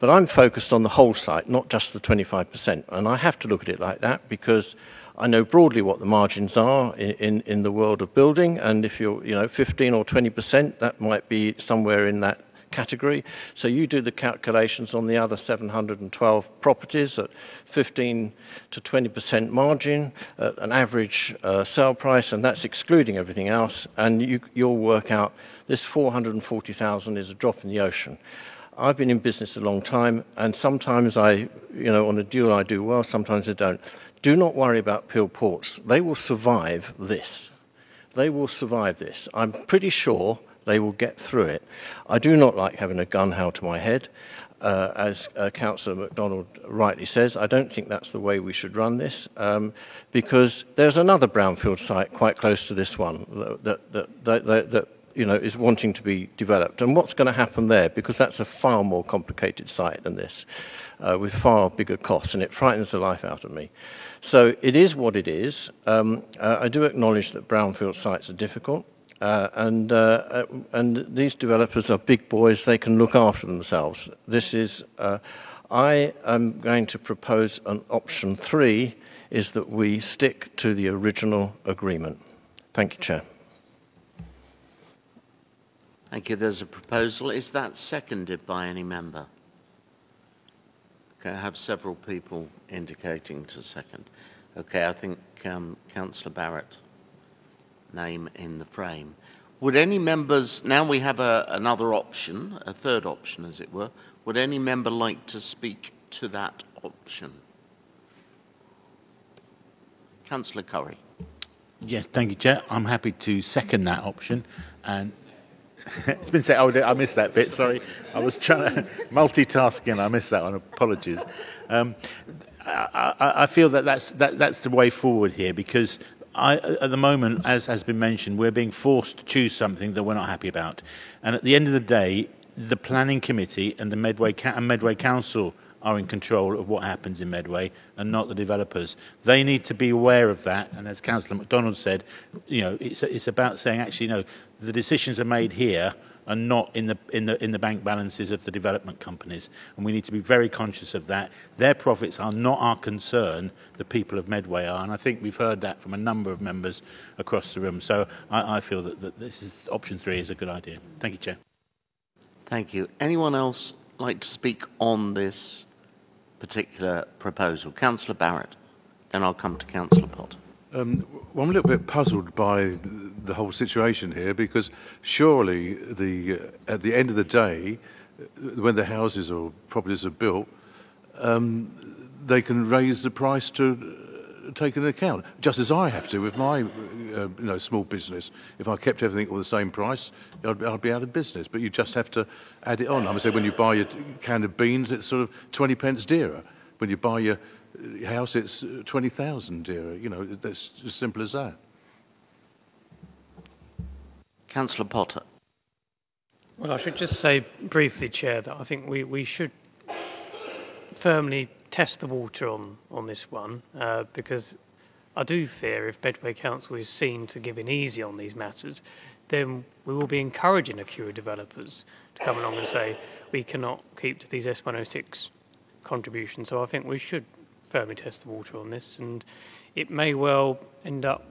But I'm focused on the whole site, not just the 25%. And I have to look at it like that because I know broadly what the margins are in the world of building. And if you're, 15 or 20%, that might be somewhere in that category. So you do the calculations on the other 712 properties at 15 to 20% margin, at an average sale price, and that's excluding everything else, and you'll work out this 440,000 is a drop in the ocean. I've been in business a long time, and sometimes on a deal I do well, sometimes I don't. Do not worry about Peel Ports. They will survive this. They will survive this. I'm pretty sure they will get through it. I do not like having a gun held to my head. As Councillor MacDonald rightly says, I don't think that's the way we should run this, because there's another brownfield site quite close to this one that is wanting to be developed. And what's going to happen there? Because that's a far more complicated site than this, with far bigger costs, and it frightens the life out of me. So it is what it is. I do acknowledge that brownfield sites are difficult. And these developers are big boys, they can look after themselves. I am going to propose an option 3 is that we stick to the original agreement. Thank you, Chair. Thank you. There's a proposal. Is that seconded by any member? Okay, I have several people indicating to second. Okay, I think Councillor Barrett, name in the frame. Would any members, now we have another option, a third option as it were, would any member like to speak to that option? Councillor Curry. Yes, thank you, Chair. I'm happy to second that option. And it's been said, I missed that bit, sorry. I was trying to multitasking, I missed that one, apologies. I feel that that's the way forward here, because at the moment, as has been mentioned, we're being forced to choose something that we're not happy about. And at the end of the day, the Planning Committee and the Medway Council are in control of what happens in Medway and not the developers. They need to be aware of that. And as Councillor MacDonald said, you know, it's about saying, actually, no, the decisions are made here and not in the bank balances of the development companies. And we need to be very conscious of that. Their profits are not our concern, the people of Medway are. And I think we've heard that from a number of members across the room. So I feel that this is, option 3 is a good idea. Thank you, Chair. Thank you. Anyone else like to speak on this particular proposal? Councillor Barrett, then I'll come to Councillor Potter. Well, I'm a little bit puzzled by the whole situation here, because surely at the end of the day, when the houses or properties are built, they can raise the price to take into account, just as I have to with my small business. If I kept everything all the same price, I'd be out of business. But you just have to add it on. I'm going to say when you buy your can of beans, it's sort of 20 pence dearer. When you buy your house, it's 20,000 dearer. You know, that's as simple as that. Councillor Potter. Well, I should just say briefly, Chair, that I think we should firmly test the water on this one, because I do fear if Medway Council is seen to give in easy on these matters, then we will be encouraging Acura developers to come along and say we cannot keep to these S106 contributions. So I think we should firmly test the water on this, and it may well end up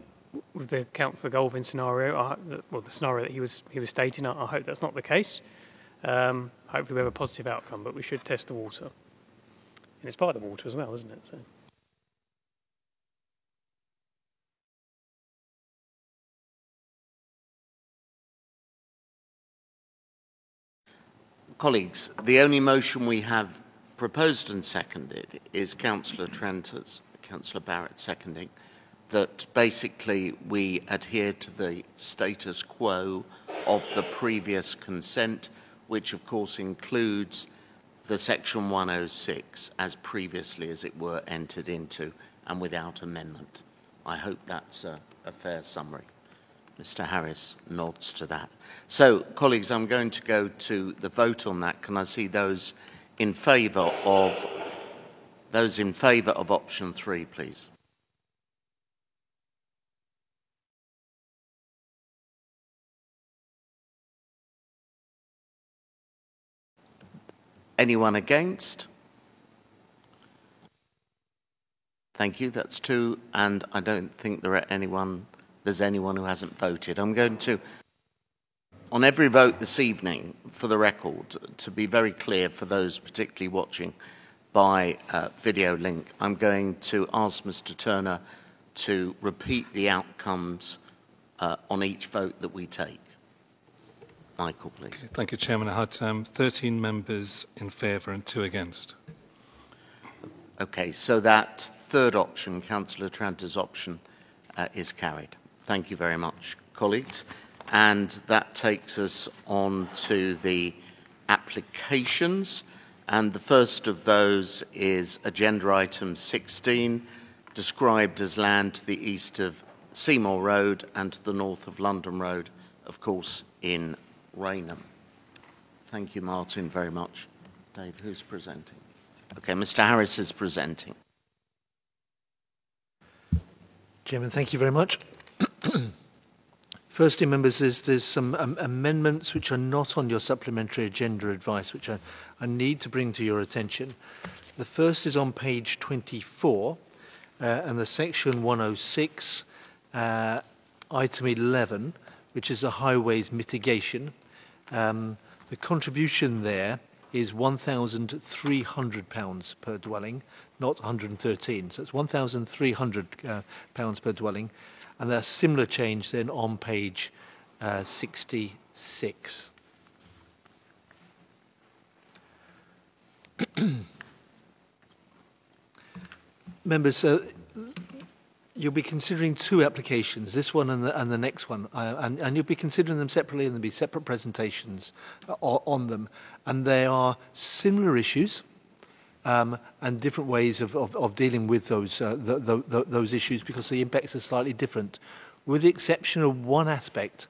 with the Councillor Golding scenario, well, the scenario that he was stating. I hope that's not the case. Hopefully we have a positive outcome, but we should test the water. And it's part of the water as well, isn't it? So. Colleagues, the only motion we have proposed and seconded is Councillor Trenter's, Councillor Barrett seconding, that basically we adhere to the status quo of the previous consent, which of course includes the Section 106 as previously as it were entered into and without amendment. I hope that's a fair summary. Mr. Harris nods to that. So, colleagues, I'm going to go to the vote on that. Can I see those in favour of option 3, please? Anyone against? Thank you. That's 2, and I don't think there's anyone who hasn't voted. I'm going to, on every vote this evening, for the record, to be very clear for those particularly watching by video link, I'm going to ask Mr. Turner to repeat the outcomes on each vote that we take. Michael, please. Okay, thank you, Chairman. I had 13 members in favour and 2 against. Okay, so that third option, Councillor Tranter's option, is carried. Thank you very much, colleagues. And that takes us on to the applications. And the first of those is agenda item 16, described as land to the east of Seymour Road and to the north of London Road, of course, in Raynham. Thank you, Martin, very much. Dave, who's presenting? Okay, Mr. Harris is presenting. Chairman, thank you very much. Firstly, members, there's some amendments which are not on your supplementary agenda advice, which I need to bring to your attention. The first is on page 24, and the section 106, item 11, which is a highways mitigation. The contribution there is £1,300 per dwelling, not 113. So it's £1,300 per dwelling. And there's similar change then on page 66. Members, you'll be considering two applications, this one and the next one, and you'll be considering them separately, and there'll be separate presentations on them. And they are similar issues and different ways of dealing with those issues, because the impacts are slightly different, with the exception of one aspect,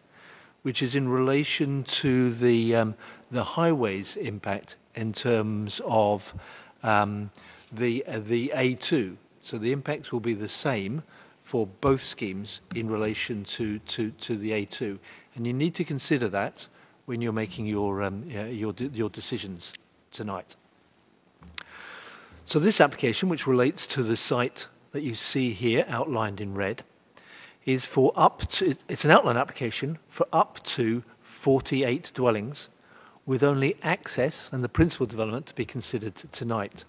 which is in relation to the highways impact in terms of the A2. So the impacts will be the same for both schemes in relation to the A2, and you need to consider that when you're making your decisions tonight. So this application, which relates to the site that you see here outlined in red, is for it's an outline application for up to 48 dwellings, with only access and the principal development to be considered tonight.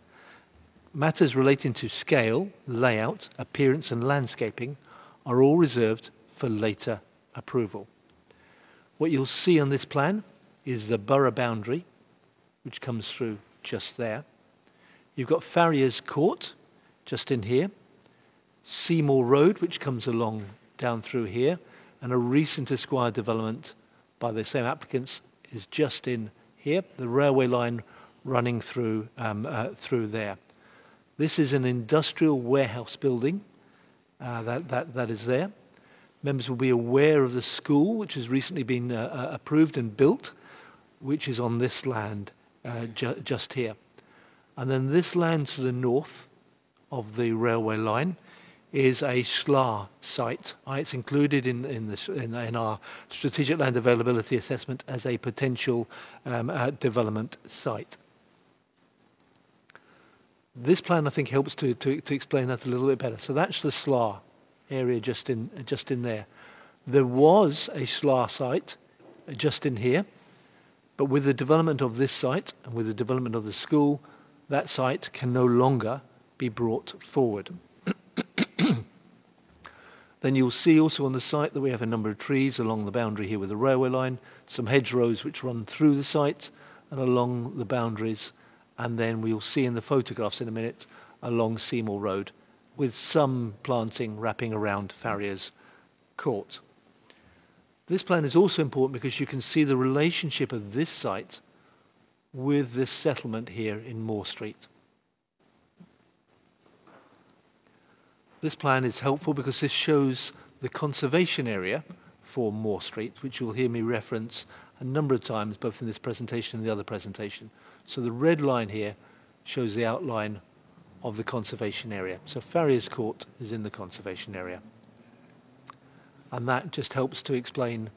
Matters relating to scale, layout, appearance and landscaping are all reserved for later approval. What you'll see on this plan is the borough boundary, which comes through just there. You've got Farriers Court, just in here, Seymour Road, which comes along down through here, and a recent Esquire development by the same applicants is just in here, the railway line running through there. This is an industrial warehouse building that is there. Members will be aware of the school, which has recently been approved and built, which is on this land just here. And then this land to the north of the railway line is a SLAR site. It's included in our strategic land availability assessment as a potential development site. This plan, I think, helps to explain that a little bit better. So that's the SLAR area just in there. There was a SLAR site just in here, but with the development of this site and with the development of the school, that site can no longer be brought forward. Then you'll see also on the site that we have a number of trees along the boundary here with the railway line, some hedgerows which run through the site and along the boundaries, and then we'll see in the photographs in a minute along Seymour Road, with some planting wrapping around Farriers Court. This plan is also important because you can see the relationship of this site with this settlement here in Moore Street. This plan is helpful because this shows the conservation area for Moore Street, which you'll hear me reference a number of times, both in this presentation and the other presentation. So the red line here shows the outline of the conservation area. So Farriers Court is in the conservation area. And that just helps to explain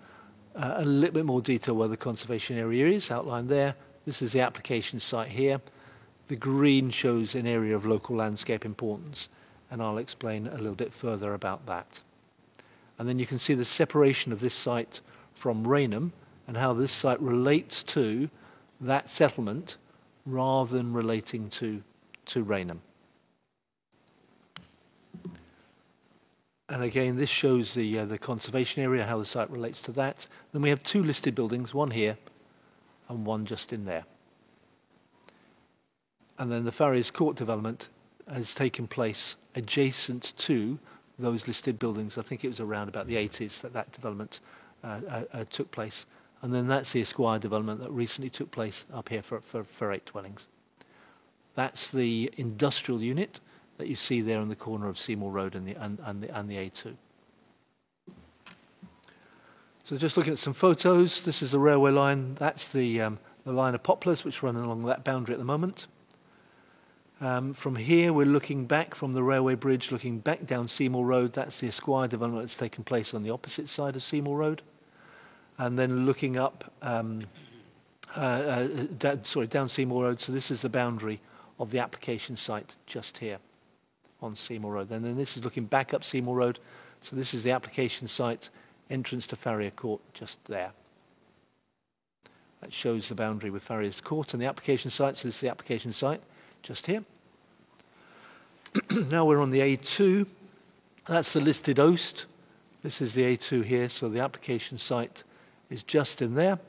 a little bit more detail where the conservation area is, outlined there. This is the application site here. The green shows an area of local landscape importance, and I'll explain a little bit further about that. And then you can see the separation of this site from Rainham and how this site relates to that settlement rather than relating to Rainham. And again, this shows the conservation area, how the site relates to that. Then we have two listed buildings, one here and one just in there. And then the Farriers Court development has taken place adjacent to those listed buildings. I think it was around about the 80s that development took place. And then that's the Esquire development that recently took place up here for 8 dwellings. That's the industrial unit that you see there on the corner of Seymour Road and the A2. So just looking at some photos, this is the railway line. That's the line of poplars which run along that boundary at the moment. From here, we're looking back from the railway bridge, looking back down Seymour Road. That's the Esquire development that's taken place on the opposite side of Seymour Road. And then looking up, down Seymour Road. So this is the boundary of the application site just here on Seymour Road. And then this is looking back up Seymour Road. So this is the application site, entrance to Farrier Court just there. That shows the boundary with Farriers Court and the application site. So this is the application site, just here. Now we're on the A2. That's the listed OST. This is the A2 here, so the application site is just in there.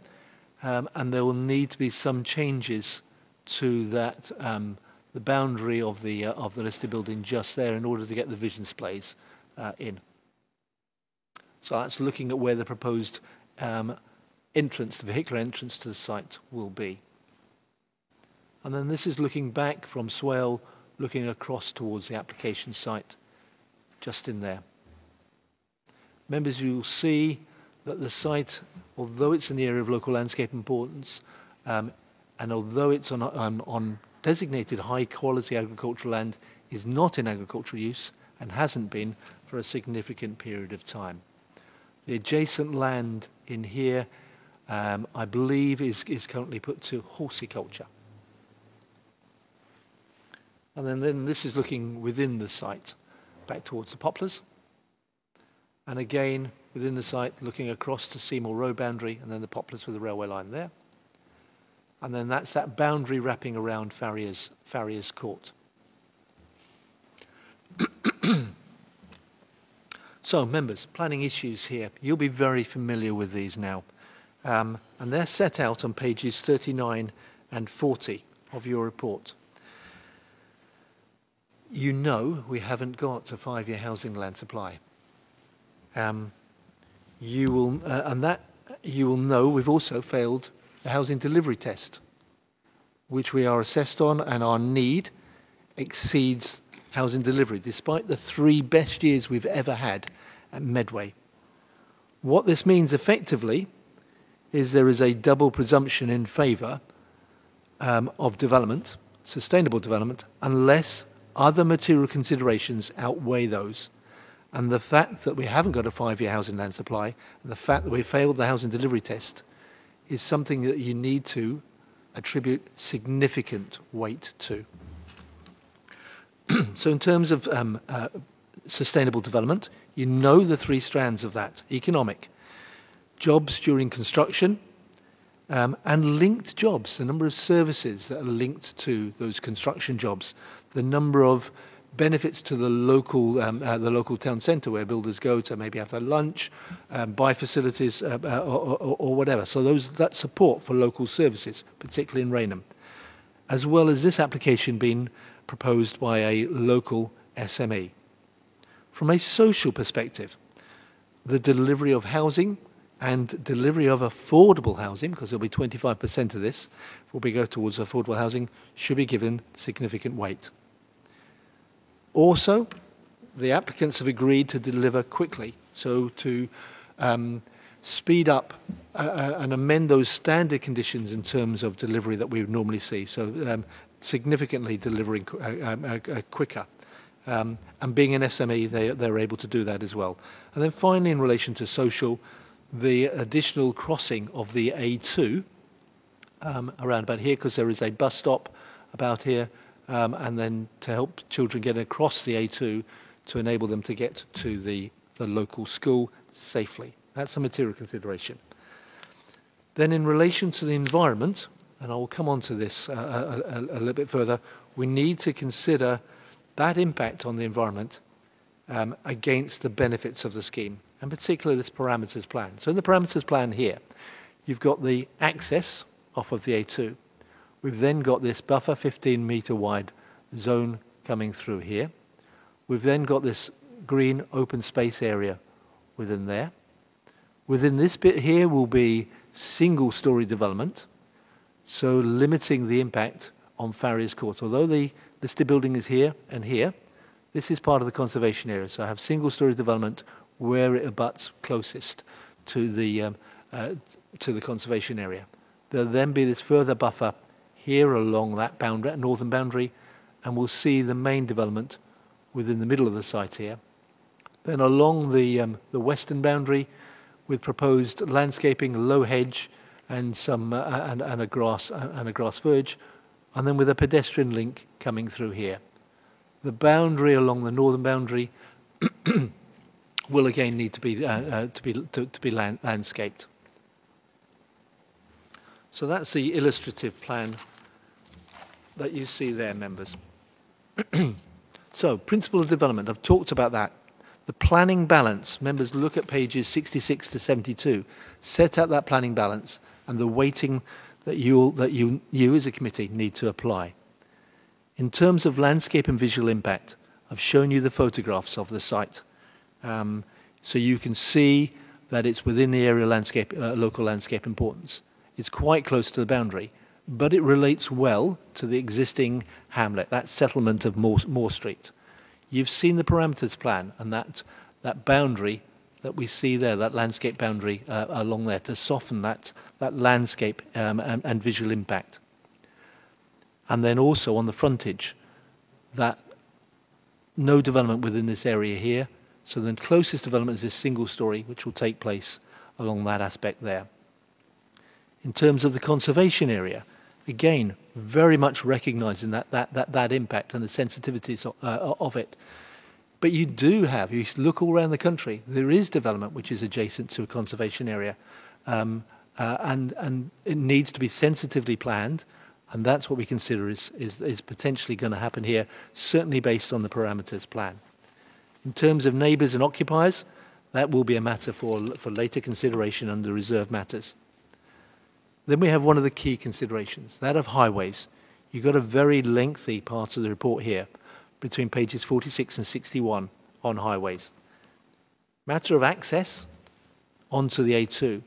And there will need to be some changes to that, the boundary of the listed building just there in order to get the vision displays in. So that's looking at where the proposed entrance, the vehicular entrance to the site will be. And then this is looking back from Swale, looking across towards the application site, just in there. Members, you'll see that the site, although it's in the area of local landscape importance, and although it's on designated high-quality agricultural land, is not in agricultural use and hasn't been for a significant period of time. The adjacent land in here, I believe, is currently put to horticulture. And then this is looking within the site, back towards the poplars. And again, within the site, looking across to Seymour Road boundary, and then the poplars with the railway line there. And then that's that boundary wrapping around Farriers Court. So, members, planning issues here. You'll be very familiar with these now. And they're set out on pages 39 and 40 of your report. You know we haven't got a 5-year housing land supply. You will know we've also failed the housing delivery test, which we are assessed on, and our need exceeds housing delivery, despite the 3 best years we've ever had at Medway. What this means effectively is there is a double presumption in favour of development, sustainable development, unless other material considerations outweigh those. And the fact that we haven't got a 5-year housing land supply, and the fact that we failed the housing delivery test, is something that you need to attribute significant weight to. So in terms of sustainable development, you know the 3 strands of that: economic, jobs during construction, and linked jobs, the number of services that are linked to those construction jobs, the number of benefits to the local town centre where builders go to maybe have their lunch, buy facilities or whatever. So that support for local services, particularly in Rainham, as well as this application being proposed by a local SME. From a social perspective, the delivery of housing and delivery of affordable housing, because there'll be 25% of this will be go towards affordable housing, should be given significant weight. Also, the applicants have agreed to deliver quickly, so to speed up and amend those standard conditions in terms of delivery that we would normally see, so significantly delivering quicker. And being an SME, they're able to do that as well. And then finally, in relation to social, the additional crossing of the A2 around about here, because there is a bus stop about here, and then to help children get across the A2 to enable them to get to the local school safely. That's a material consideration. Then in relation to the environment, and I will come on to this a little bit further, we need to consider that impact on the environment against the benefits of the scheme, and particularly this parameters plan. So in the parameters plan here, you've got the access off of the A2. We've then got this buffer 15-metre wide zone coming through here. We've then got this green open space area within there. Within this bit here will be single-storey development, so limiting the impact on Farriers Court. Although the listed building is here and here, this is part of the conservation area, so I have single-storey development where it abuts closest to the conservation area. There'll then be this further buffer here along that boundary, northern boundary, and we'll see the main development within the middle of the site here. Then along the western boundary, with proposed landscaping, low hedge, and some and a grass verge, and then with a pedestrian link coming through here. The boundary along the northern boundary will again need to be landscaped. So that's the illustrative plan that you see there, members. So, principle of development, I've talked about that. The planning balance, members, look at pages 66 to 72. Set out that planning balance and the weighting that you as a committee need to apply. In terms of landscape and visual impact, I've shown you the photographs of the site. So you can see that it's within the area landscape, local landscape importance. It's quite close to the boundary, but it relates well to the existing hamlet, that settlement of Moore Street. You've seen the parameters plan and that boundary that we see there, that landscape boundary along there, to soften that landscape and visual impact. And then also on the frontage, that no development within this area here. So the closest development is this single story, which will take place along that aspect there. In terms of the conservation area, again, very much recognizing that impact and the sensitivities of it. But you do have, you look all around the country, there is development which is adjacent to a conservation area. And it needs to be sensitively planned. And that's what we consider is potentially going to happen here, certainly based on the parameters plan. In terms of neighbours and occupiers, that will be a matter for later consideration under reserve matters. Then we have one of the key considerations, that of highways. You've got a very lengthy part of the report here, between pages 46 and 61 on highways. Matter of access onto the A2,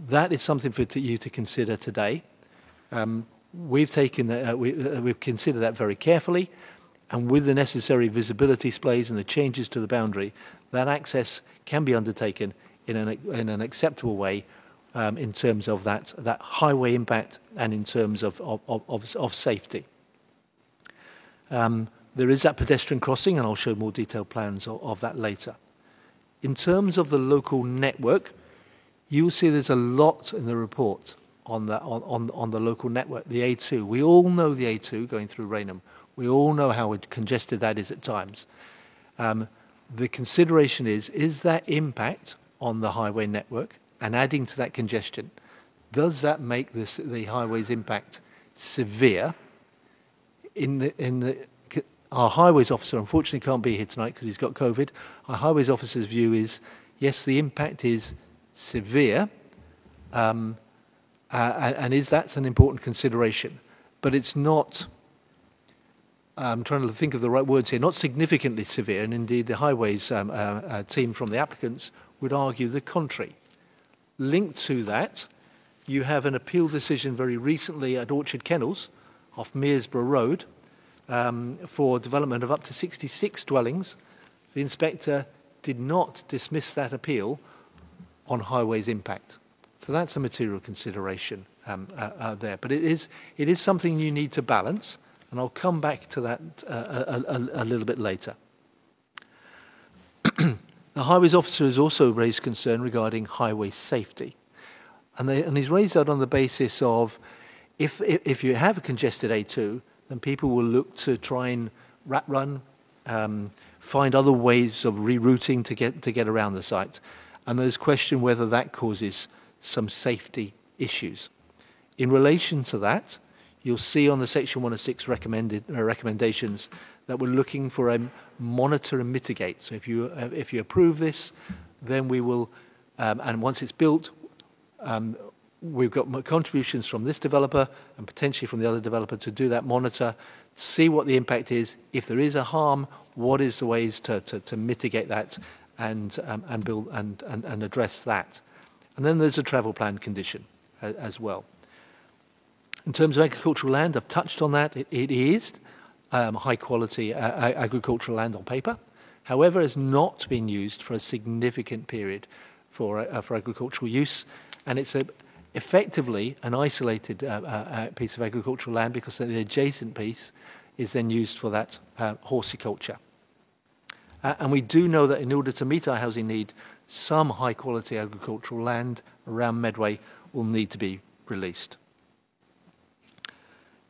that is something for you to consider today. We've considered that very carefully, and with the necessary visibility displays and the changes to the boundary, that access can be undertaken in an acceptable way in terms of that highway impact and in terms of safety. There is that pedestrian crossing, and I'll show more detailed plans of that later. In terms of the local network, you will see there's a lot in the report on the local network, the A2. We all know the A2 going through Rainham. We all know how congested that is at times. The consideration is that impact on the highway network and adding to that congestion, does that make the highway's impact severe? Our highways officer unfortunately can't be here tonight because he's got COVID. Our highways officer's view is, yes, the impact is severe, and that's an important consideration, but it's not, I'm trying to think of the right words here, not significantly severe, and indeed the highways team from the applicants would argue the contrary. Linked to that, you have an appeal decision very recently at Orchard Kennels off Mearsborough Road for development of up to 66 dwellings. The inspector did not dismiss that appeal on highways impact. So that's a material consideration there. But it is something you need to balance, and I'll come back to that a little bit later. The highways officer has also raised concern regarding highway safety. And he's raised that on the basis of if you have a congested A2, then people will look to try and rat run, find other ways of rerouting to get around the site. And there's question whether that causes some safety issues. In relation to that, you'll see on the Section 106 recommendations that we're looking for a monitor and mitigate. So if you approve this, then we will, and once it's built, we've got contributions from this developer and potentially from the other developer to do that monitor, see what the impact is. If there is a harm, what is the ways to mitigate that and build and address that. And then there's a travel plan condition as well. In terms of agricultural land, I've touched on that. It is high quality agricultural land on paper. However, it's not been used for a significant period for agricultural use, and it's effectively an isolated piece of agricultural land because the adjacent piece is then used for that horticulture. And we do know that in order to meet our housing need, some high quality agricultural land around Medway will need to be released.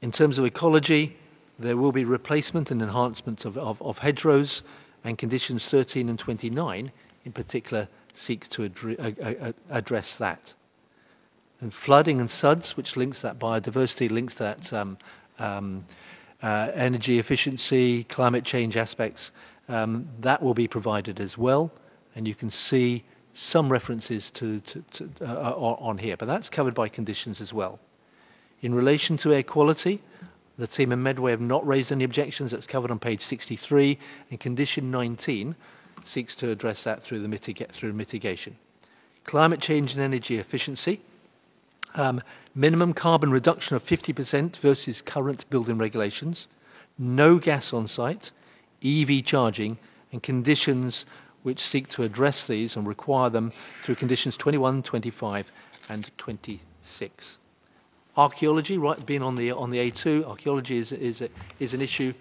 In terms of ecology, there will be replacement and enhancement of hedgerows, and conditions 13 and 29 in particular seek to address that. And flooding and SUDS, which links that biodiversity, links that energy efficiency, climate change aspects, that will be provided as well. And you can see some references on here, but that's covered by conditions as well. In relation to air quality, the team in Medway have not raised any objections. That's covered on page 63, and condition 19 seeks to address that through mitigation. Climate change and energy efficiency. Minimum carbon reduction of 50% versus current building regulations. No gas on site, EV charging, and conditions which seek to address these and require them through conditions 21, 25, and 26. Archaeology, right, being on the A2, archaeology is an issue,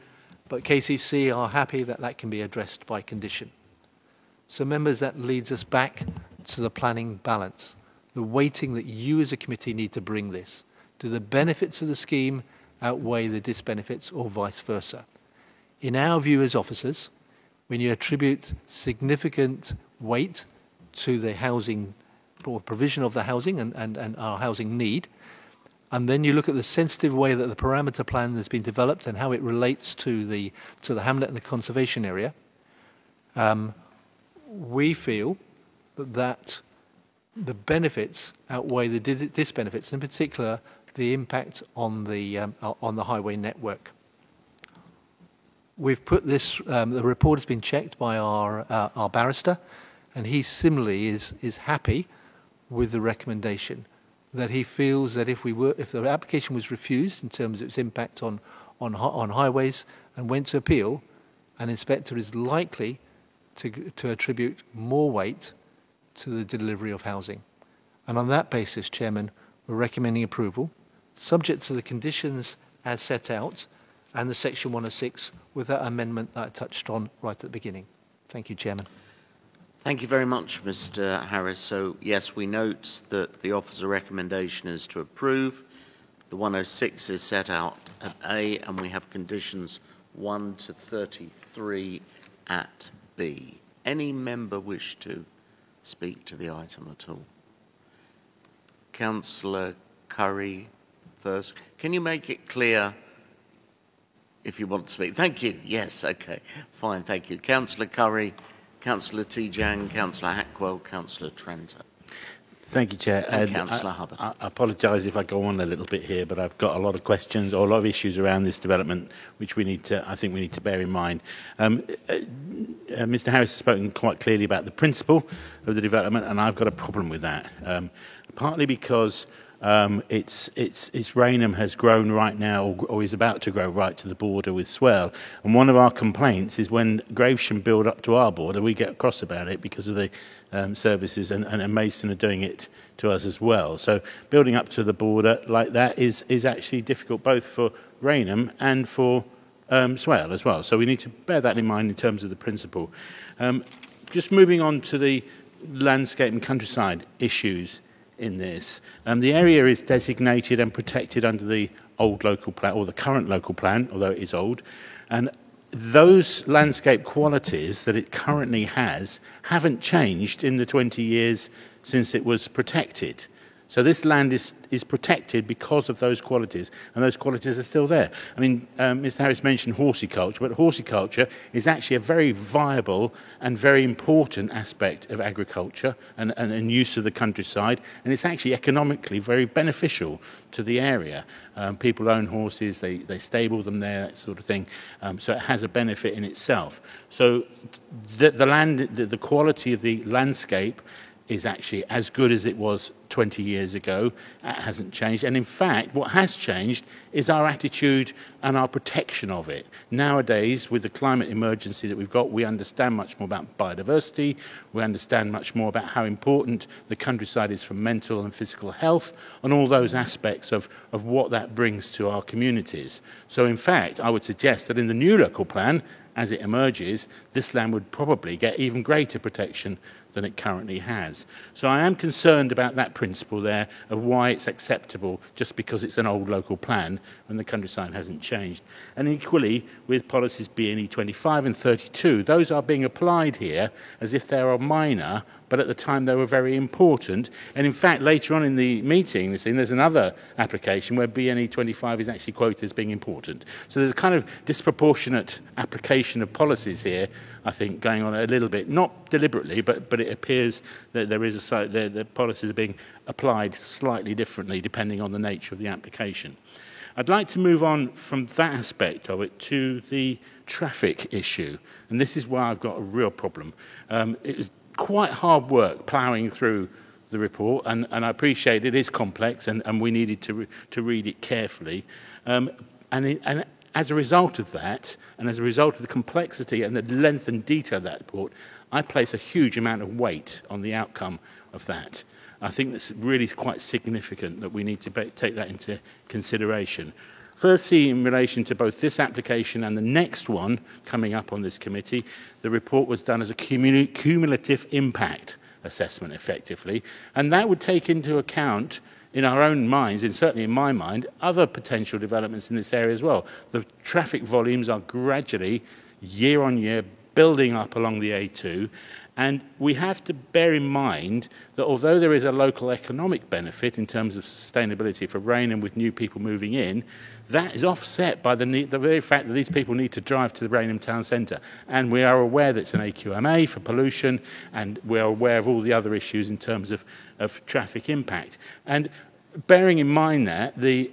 but KCC are happy that that can be addressed by condition. So members, that leads us back to the planning balance, the weighting that you as a committee need to bring this. Do the benefits of the scheme outweigh the disbenefits or vice versa? In our view as officers, when you attribute significant weight to the housing or provision of the housing and our housing need, and then you look at the sensitive way that the parameter plan has been developed and how it relates to the hamlet and the conservation area, we feel that the benefits outweigh the disbenefits, in particular the impact on the highway network. We've put this. The report has been checked by our barrister, and he similarly is happy with the recommendation. That he feels that if the application was refused in terms of its impact on highways and went to appeal, an inspector is likely to attribute more weight to the delivery of housing. And on that basis, Chairman, we're recommending approval, subject to the conditions as set out and the Section 106 with that amendment that I touched on right at the beginning. Thank you, Chairman. Thank you very much, Mr. Harris. So, yes, we note that the officer recommendation is to approve. The 106 is set out at A, and we have conditions 1 to 33 at B. Any member wish to speak to the item at all? Councillor Curry first. Can you make it clear if you want to speak? Thank you. Yes, okay. Fine, thank you. Councillor Curry, Councillor Tijang, Councillor Hackwell, Councillor Trenter. Thank you, Chair. And Councillor Hubbard. I apologise if I go on a little bit here, but I've got a lot of questions or a lot of issues around this development, which I think we need to bear in mind. Mr. Harris has spoken quite clearly about the principle of the development, and I've got a problem with that. Partly because its Rainham has grown right now, or is about to grow right to the border with Swale. And one of our complaints is when Gravesham build up to our border, we get cross about it because of the services, and Mason are doing it to us as well. So building up to the border like that is actually difficult both for Rainham and for Swale as well. So we need to bear that in mind in terms of the principle. Just moving on to the landscape and countryside issues in this. The area is designated and protected under the old local plan, or the current local plan, although it is old. And those landscape qualities that it currently has haven't changed in the 20 years since it was protected. So this land is protected because of those qualities, and those qualities are still there. I mean, Mr. Harris mentioned horticulture, but horticulture is actually a very viable and very important aspect of agriculture and use of the countryside, and it's actually economically very beneficial to the area. People own horses, they stable them there, that sort of thing, so it has a benefit in itself. So the quality of the landscape is actually as good as it was 20 years ago. It hasn't changed. And in fact, what has changed is our attitude and our protection of it. Nowadays, with the climate emergency that we've got, we understand much more about biodiversity. We understand much more about how important the countryside is for mental and physical health and all those aspects of what that brings to our communities. So in fact, I would suggest that in the new local plan, as it emerges, this land would probably get even greater protection than it currently has. So I am concerned about that principle there of why it's acceptable just because it's an old local plan when the countryside hasn't changed. And equally with policies BNE 25 and 32, those are being applied here as if they are minor, but at the time they were very important. And in fact, later on in the meeting, there's another application where BNE 25 is actually quoted as being important. So there's a kind of disproportionate application of policies here, I think, going on a little bit, not deliberately, but it appears that there is the policies are being applied slightly differently depending on the nature of the application. I'd like to move on from that aspect of it to the traffic issue, and this is where I've got a real problem. It was quite hard work ploughing through the report, and I appreciate it is complex, and we needed to read it carefully. And as a result of that, and as a result of the complexity and the length and detail of that report, I place a huge amount of weight on the outcome of that. I think that's really quite significant that we need to take that into consideration. Firstly, in relation to both this application and the next one coming up on this committee, the report was done as a cumulative impact assessment, effectively, and that would take into account, in our own minds, and certainly in my mind, other potential developments in this area as well. The traffic volumes are gradually, year on year, building up along the A2, and we have to bear in mind that although there is a local economic benefit in terms of sustainability for Rainham with new people moving in, that is offset by the very fact that these people need to drive to the Rainham town centre. And we are aware that it's an AQMA for pollution, and we are aware of all the other issues in terms of traffic impact. And bearing in mind that the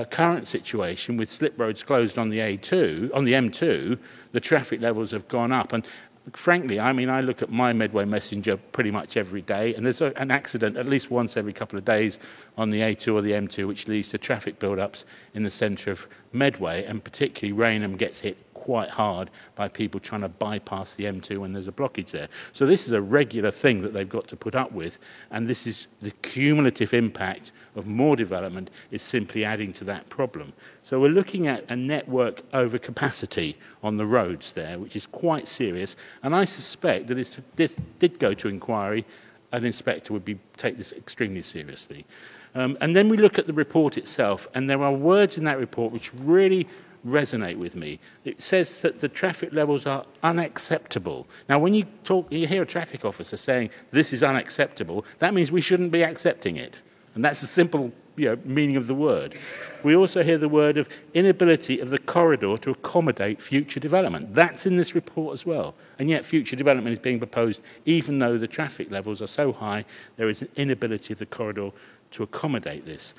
current situation with slip roads closed on the A2, on the M2, the traffic levels have gone up. And frankly, I mean, I look at my Medway Messenger pretty much every day, and there's an accident at least once every couple of days on the A2 or the M2, which leads to traffic build-ups in the centre of Medway, and particularly Rainham gets hit quite hard by people trying to bypass the M2 when there's a blockage there. So this is a regular thing that they've got to put up with, and this is the cumulative impact of more development is simply adding to that problem. So we're looking at a network overcapacity on the roads there, which is quite serious, and I suspect that if this did go to inquiry, an inspector would take this extremely seriously. And then we look at the report itself, and there are words in that report which really resonate with me. It says that the traffic levels are unacceptable. Now, when you hear a traffic officer saying this is unacceptable, that means we shouldn't be accepting it. And that's the simple meaning of the word. We also hear the word of inability of the corridor to accommodate future development. That's in this report as well. And yet future development is being proposed even though the traffic levels are so high, there is an inability of the corridor to accommodate this.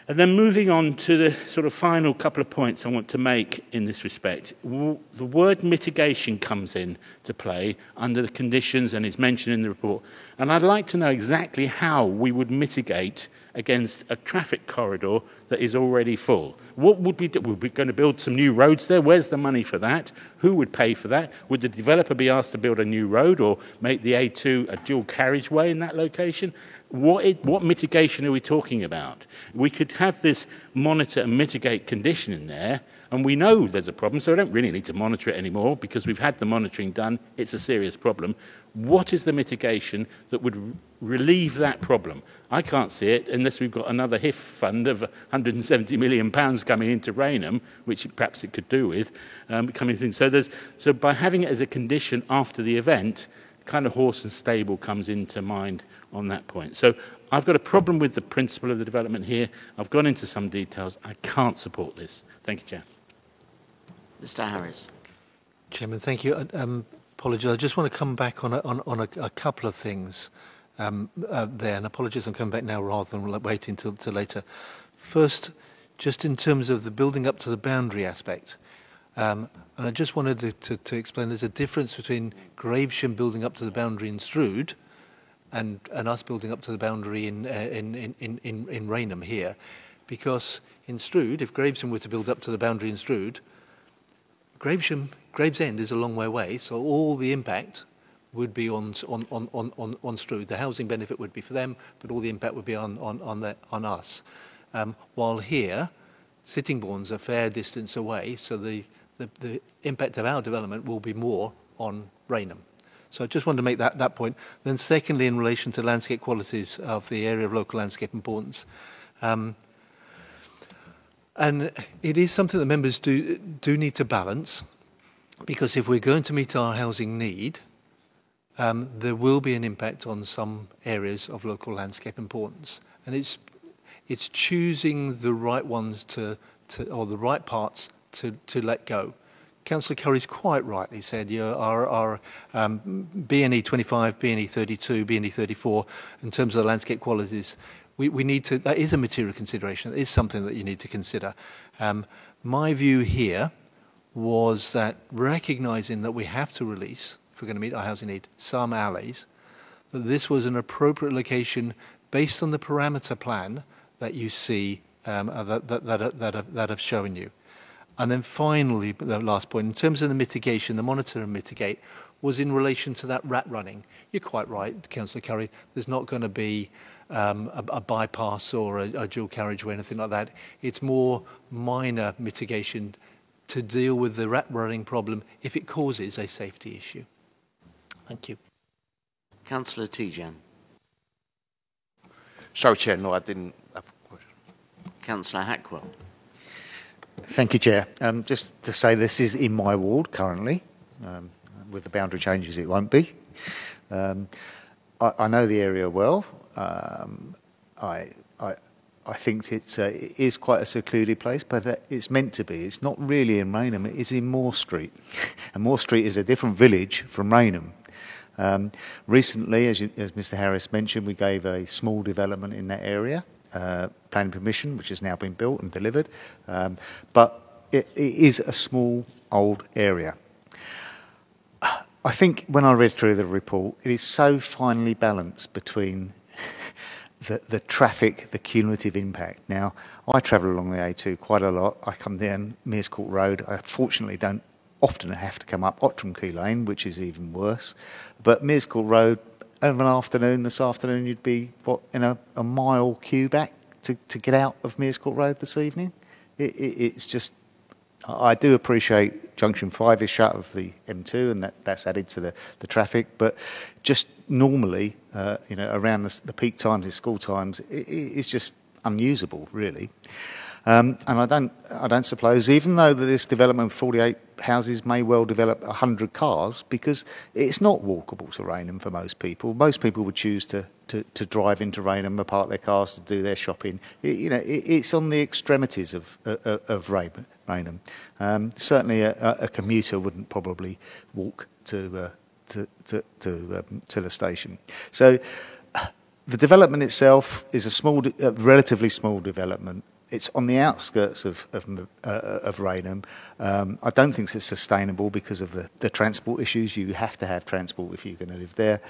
And then moving on to the sort of final couple of points I want to make in this respect. The word mitigation comes in to play under the conditions and is mentioned in the report. And I'd like to know exactly how we would mitigate against a traffic corridor that is already full. What would we do? Would we going to build some new roads there? Where's the money for that? Who would pay for that? Would the developer be asked to build a new road or make the A2 a dual carriageway in that location? What mitigation are we talking about? We could have this monitor and mitigate condition in there, and we know there's a problem, so we don't really need to monitor it anymore because we've had the monitoring done. It's a serious problem. What is the mitigation that would relieve that problem? I can't see it unless we've got another HIF fund of £170 million coming into Rainham, which perhaps it could do with, coming in. So by having it as a condition after the event, kind of horse and stable comes into mind on that point. So I've got a problem with the principle of the development here. I've gone into some details. I can't support this. Thank you, Chair. Mr. Harris. Chairman, thank you. Apologies. I just want to come back on a couple of things there, and apologies, I'm coming back now rather than waiting till later. First, just in terms of the building up to the boundary aspect, and I just wanted to explain there's a difference between Gravesham building up to the boundary in Strood and us building up to the boundary in Rainham here, because in Strood, if Gravesham were to build up to the boundary in Strood, Gravesend is a long way away, so all the impact would be on Strood. The housing benefit would be for them, but all the impact would be on us. While here, Sittingbourne's a fair distance away, so the impact of our development will be more on Rainham. So I just wanted to make that point. Then secondly, in relation to landscape qualities of the area of local landscape importance, and it is something that members do need to balance, because if we're going to meet our housing need, there will be an impact on some areas of local landscape importance. And it's choosing the right ones or the right parts to let go. Councillor Curry's quite rightly said our BNE 25, BNE 32, BNE 34, in terms of the landscape qualities, we need to, that is a material consideration. It is something that you need to consider. My view here was that recognising that we have to release, if we're going to meet our housing need, some alleys, that this was an appropriate location based on the parameter plan that you see that I've shown you. And then finally, the last point, in terms of the mitigation, the monitor and mitigate, was in relation to that rat running. You're quite right, Councillor Curry, there's not going to be a bypass or a dual carriageway, anything like that. It's more minor mitigation to deal with the rat running problem if it causes a safety issue. Thank you. Councillor Tijan. Sorry, Chair, no, I didn't have a question. Councillor Hackwell. Thank you, Chair. Just to say this is in my ward currently. With the boundary changes, it won't be. I know the area well. I think it is quite a secluded place, but it's meant to be. It's not really in Rainham, it is in Moore Street. And Moore Street is a different village from Rainham. Recently, as Mr Harris mentioned, we gave a small development in that area, planning permission, which has now been built and delivered. But it is a small, old area. I think when I read through the report, it is so finely balanced between the traffic, the cumulative impact. Now, I travel along the A2 quite a lot. I come down Mears Court Road. I fortunately don't often have to come up Ottram Key Lane, which is even worse. But Mears Court Road, over an afternoon, this afternoon, you'd be, in a mile queue back to get out of Mears Court Road this evening. It's just, I do appreciate Junction 5 is shut of the M2 and that's added to the traffic, but just normally, around the peak times, the school times, it's just unusable, really. And I don't suppose, even though this development of 48 houses may well develop 100 cars, because it's not walkable to Rainham for most people. Most people would choose to drive into Rainham, park their cars to do their shopping. It's on the extremities of Rainham. Certainly, a commuter wouldn't probably walk to the station. So, the development itself is a relatively small development. It's on the outskirts of Rainham. I don't think it's sustainable because of the transport issues. You have to have transport if you're going to live there.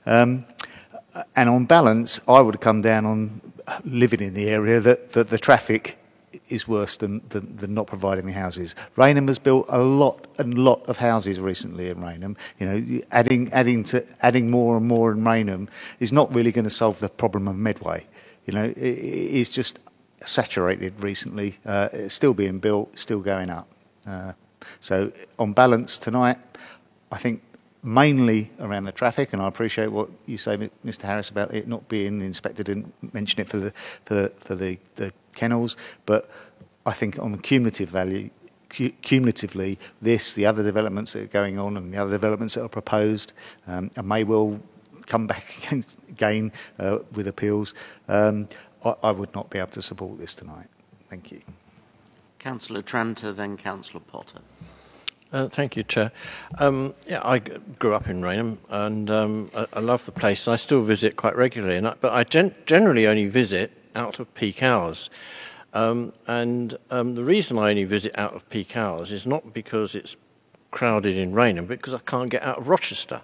And on balance, I would come down on living in the area that the traffic is worse than not providing the houses. Rainham has built a lot of houses recently in Rainham. Adding more and more in Rainham is not really going to solve the problem of Medway. It is just saturated recently. It's still being built, still going up. So on balance tonight, I think mainly around the traffic, and I appreciate what you say, Mr Harris, about it not being, the inspector didn't mention it for the kennels, but I think on the cumulative value, cumulatively, the other developments that are going on and the other developments that are proposed and may well come back again with appeals, I would not be able to support this tonight. Thank you. Councillor Tranter, then Councillor Potter. Thank you, Chair. I grew up in Rainham and I love the place. I still visit quite regularly, but I generally only visit out of peak hours. The reason I only visit out of peak hours is not because it's crowded in Rainham, but because I can't get out of Rochester.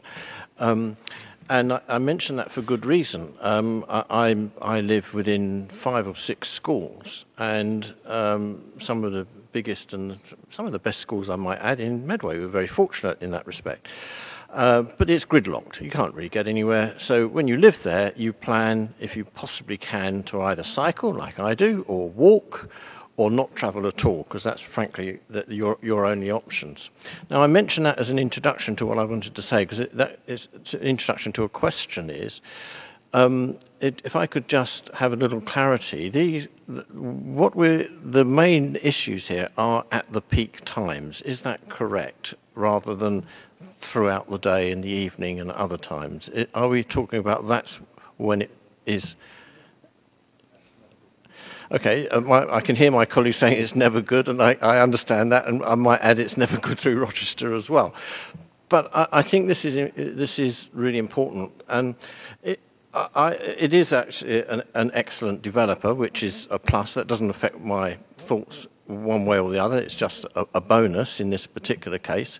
And I mention that for good reason. I live within 5 or 6 schools, and some of the biggest and some of the best schools, I might add, in Medway. We're very fortunate in that respect. But it's gridlocked. You can't really get anywhere. So when you live there, you plan, if you possibly can, to either cycle, like I do, or walk, or not travel at all, because that's frankly your only options. Now, I mention that as an introduction to what I wanted to say, because that is an introduction to a question is, if I could just have a little clarity, the main issues here are at the peak times. Is that correct? Rather than throughout the day, in the evening and other times? Are we talking about that's when it is? Okay, I can hear my colleagues saying it's never good, and I understand that, and I might add it's never good through Rochester as well. But I think this is really important, and it is actually an excellent developer, which is a plus. That doesn't affect my thoughts one way or the other. It's just a bonus in this particular case.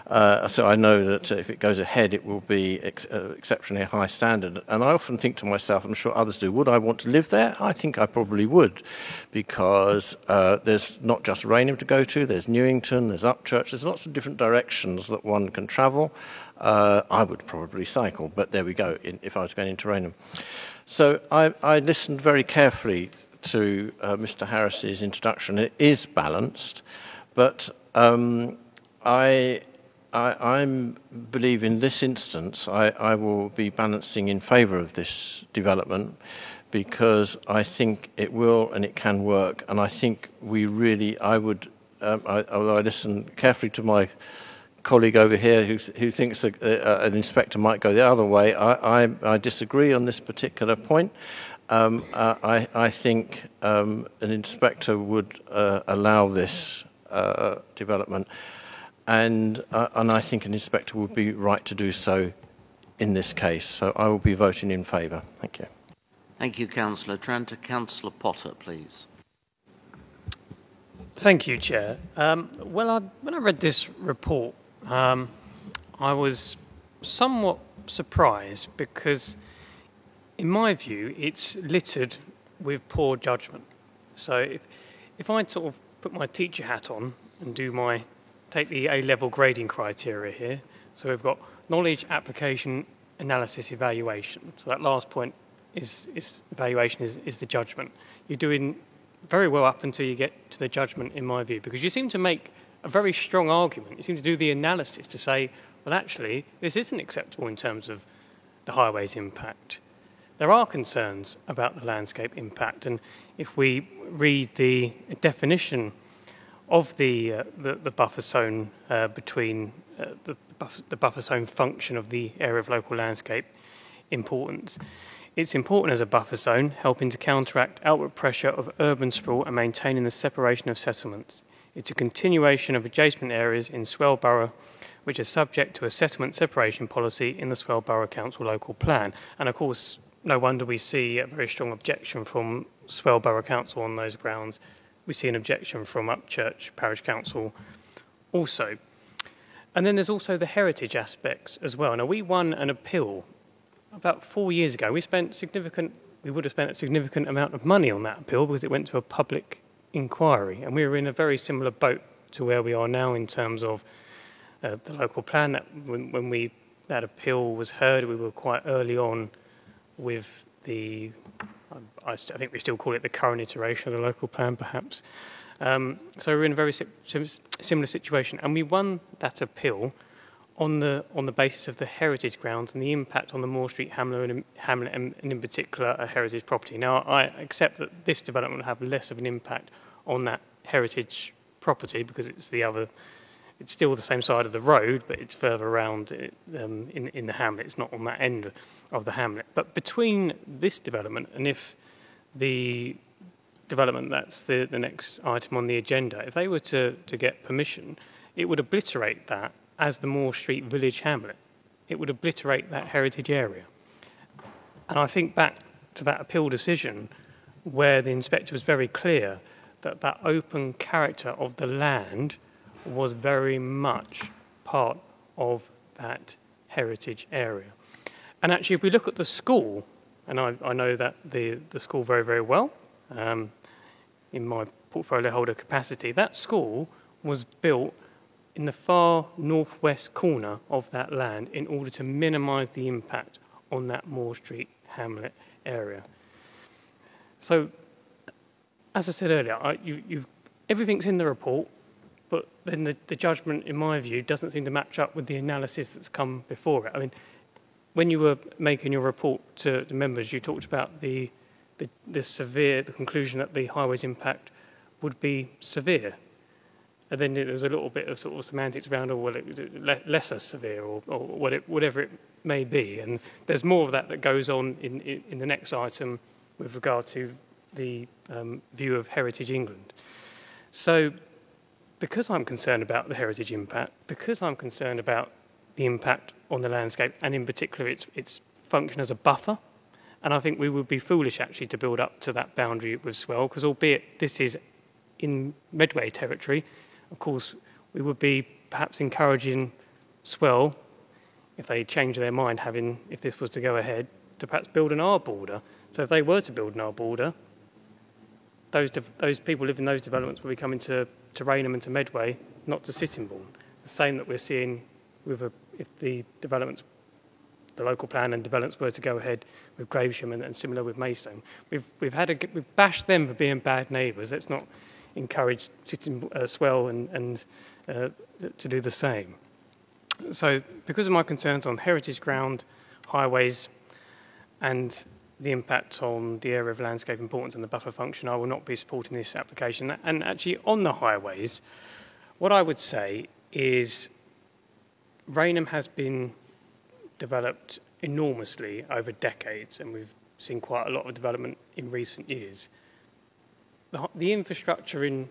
So I know that if it goes ahead, it will be exceptionally high standard. And I often think to myself, I'm sure others do, would I want to live there? I think I probably would, because there's not just Rainham to go to, there's Newington, there's Upchurch, there's lots of different directions that one can travel. I would probably cycle, but there we go, if I was going into Rainham. So I listened very carefully to Mr. Harris's introduction. It is balanced, but I believe in this instance I will be balancing in favour of this development, because I think it will and it can work, and I think although I listen carefully to my colleague over here who thinks that an inspector might go the other way, I disagree on this particular point. I think an inspector would allow this development, and I think an inspector would be right to do so in this case. So I will be voting in favour. Thank you. Thank you, Councillor Tranter. Councillor Potter, please. Thank you, Chair. When I read this report, I was somewhat surprised, because in my view, it's littered with poor judgment. So if I sort of put my teacher hat on and take the A-level grading criteria here, so we've got knowledge, application, analysis, evaluation. So that last point is evaluation is the judgment. You're doing very well up until you get to the judgment, in my view, because you seem to make a very strong argument. You seem to do the analysis to say, well, actually, this isn't acceptable in terms of the highway's impact. There are concerns about the landscape impact, and if we read the definition of the buffer zone between the buffer zone function of the area of local landscape importance, it's important as a buffer zone, helping to counteract outward pressure of urban sprawl and maintaining the separation of settlements. It's a continuation of adjacent areas in Swell Borough, which are subject to a settlement separation policy in the Swell Borough Council local plan. And of course, no wonder we see a very strong objection from Swell Borough Council on those grounds. We see an objection from Upchurch Parish Council also. And then there's also the heritage aspects as well. Now, we won an appeal about 4 years ago. We would have spent a significant amount of money on that appeal, because it went to a public inquiry. And we were in a very similar boat to where we are now in terms of the local plan. That when that appeal was heard, we were quite early on with I think we still call it the current iteration of the local plan, perhaps. So we're in a very similar situation, and we won that appeal on the basis of the heritage grounds and the impact on the Moore Street hamlet and in particular a heritage property. Now, I accept that this development will have less of an impact on that heritage property, because it's still the same side of the road, but it's further around in the hamlet. It's not on that end of the hamlet. But between this development and if the development that's the next item on the agenda, if they were to get permission, it would obliterate that as the Moore Street Village Hamlet. It would obliterate that heritage area. And I think back to that appeal decision where the inspector was very clear that that open character of the land was very much part of that heritage area. And actually, if we look at the school, and I know that the school very, very well, in my portfolio holder capacity, that school was built in the far northwest corner of that land in order to minimise the impact on that Moore Street Hamlet area. So as I said earlier, everything's in the report, but then the judgment, in my view, doesn't seem to match up with the analysis that's come before it. I mean, when you were making your report to the members, you talked about the conclusion that the highways impact would be severe. And then there was a little bit of sort of semantics around, lesser severe, or whatever it may be. And there's more of that goes on in the next item with regard to the view of Heritage England. So, because I'm concerned about the heritage impact, because I'm concerned about the impact on the landscape, and in particular its function as a buffer, and I think we would be foolish actually to build up to that boundary with Swell, because albeit this is in Medway territory, of course we would be perhaps encouraging Swell, if they change their mind, if this was to go ahead, to perhaps build an R border. So if they were to build an R border, those people living in those developments will be coming to Rainham and to Medway, not to Sittingbourne. The same that we're seeing with if the local plan and developments were to go ahead with Gravesham and similar with Maidstone. We've bashed them for being bad neighbours. Let's not encourage Swell and to do the same. So, because of my concerns on heritage ground, highways, and the impact on the area of landscape importance and the buffer function, I will not be supporting this application. And actually, on the highways, what I would say is Rainham has been developed enormously over decades, and we've seen quite a lot of development in recent years. The infrastructure in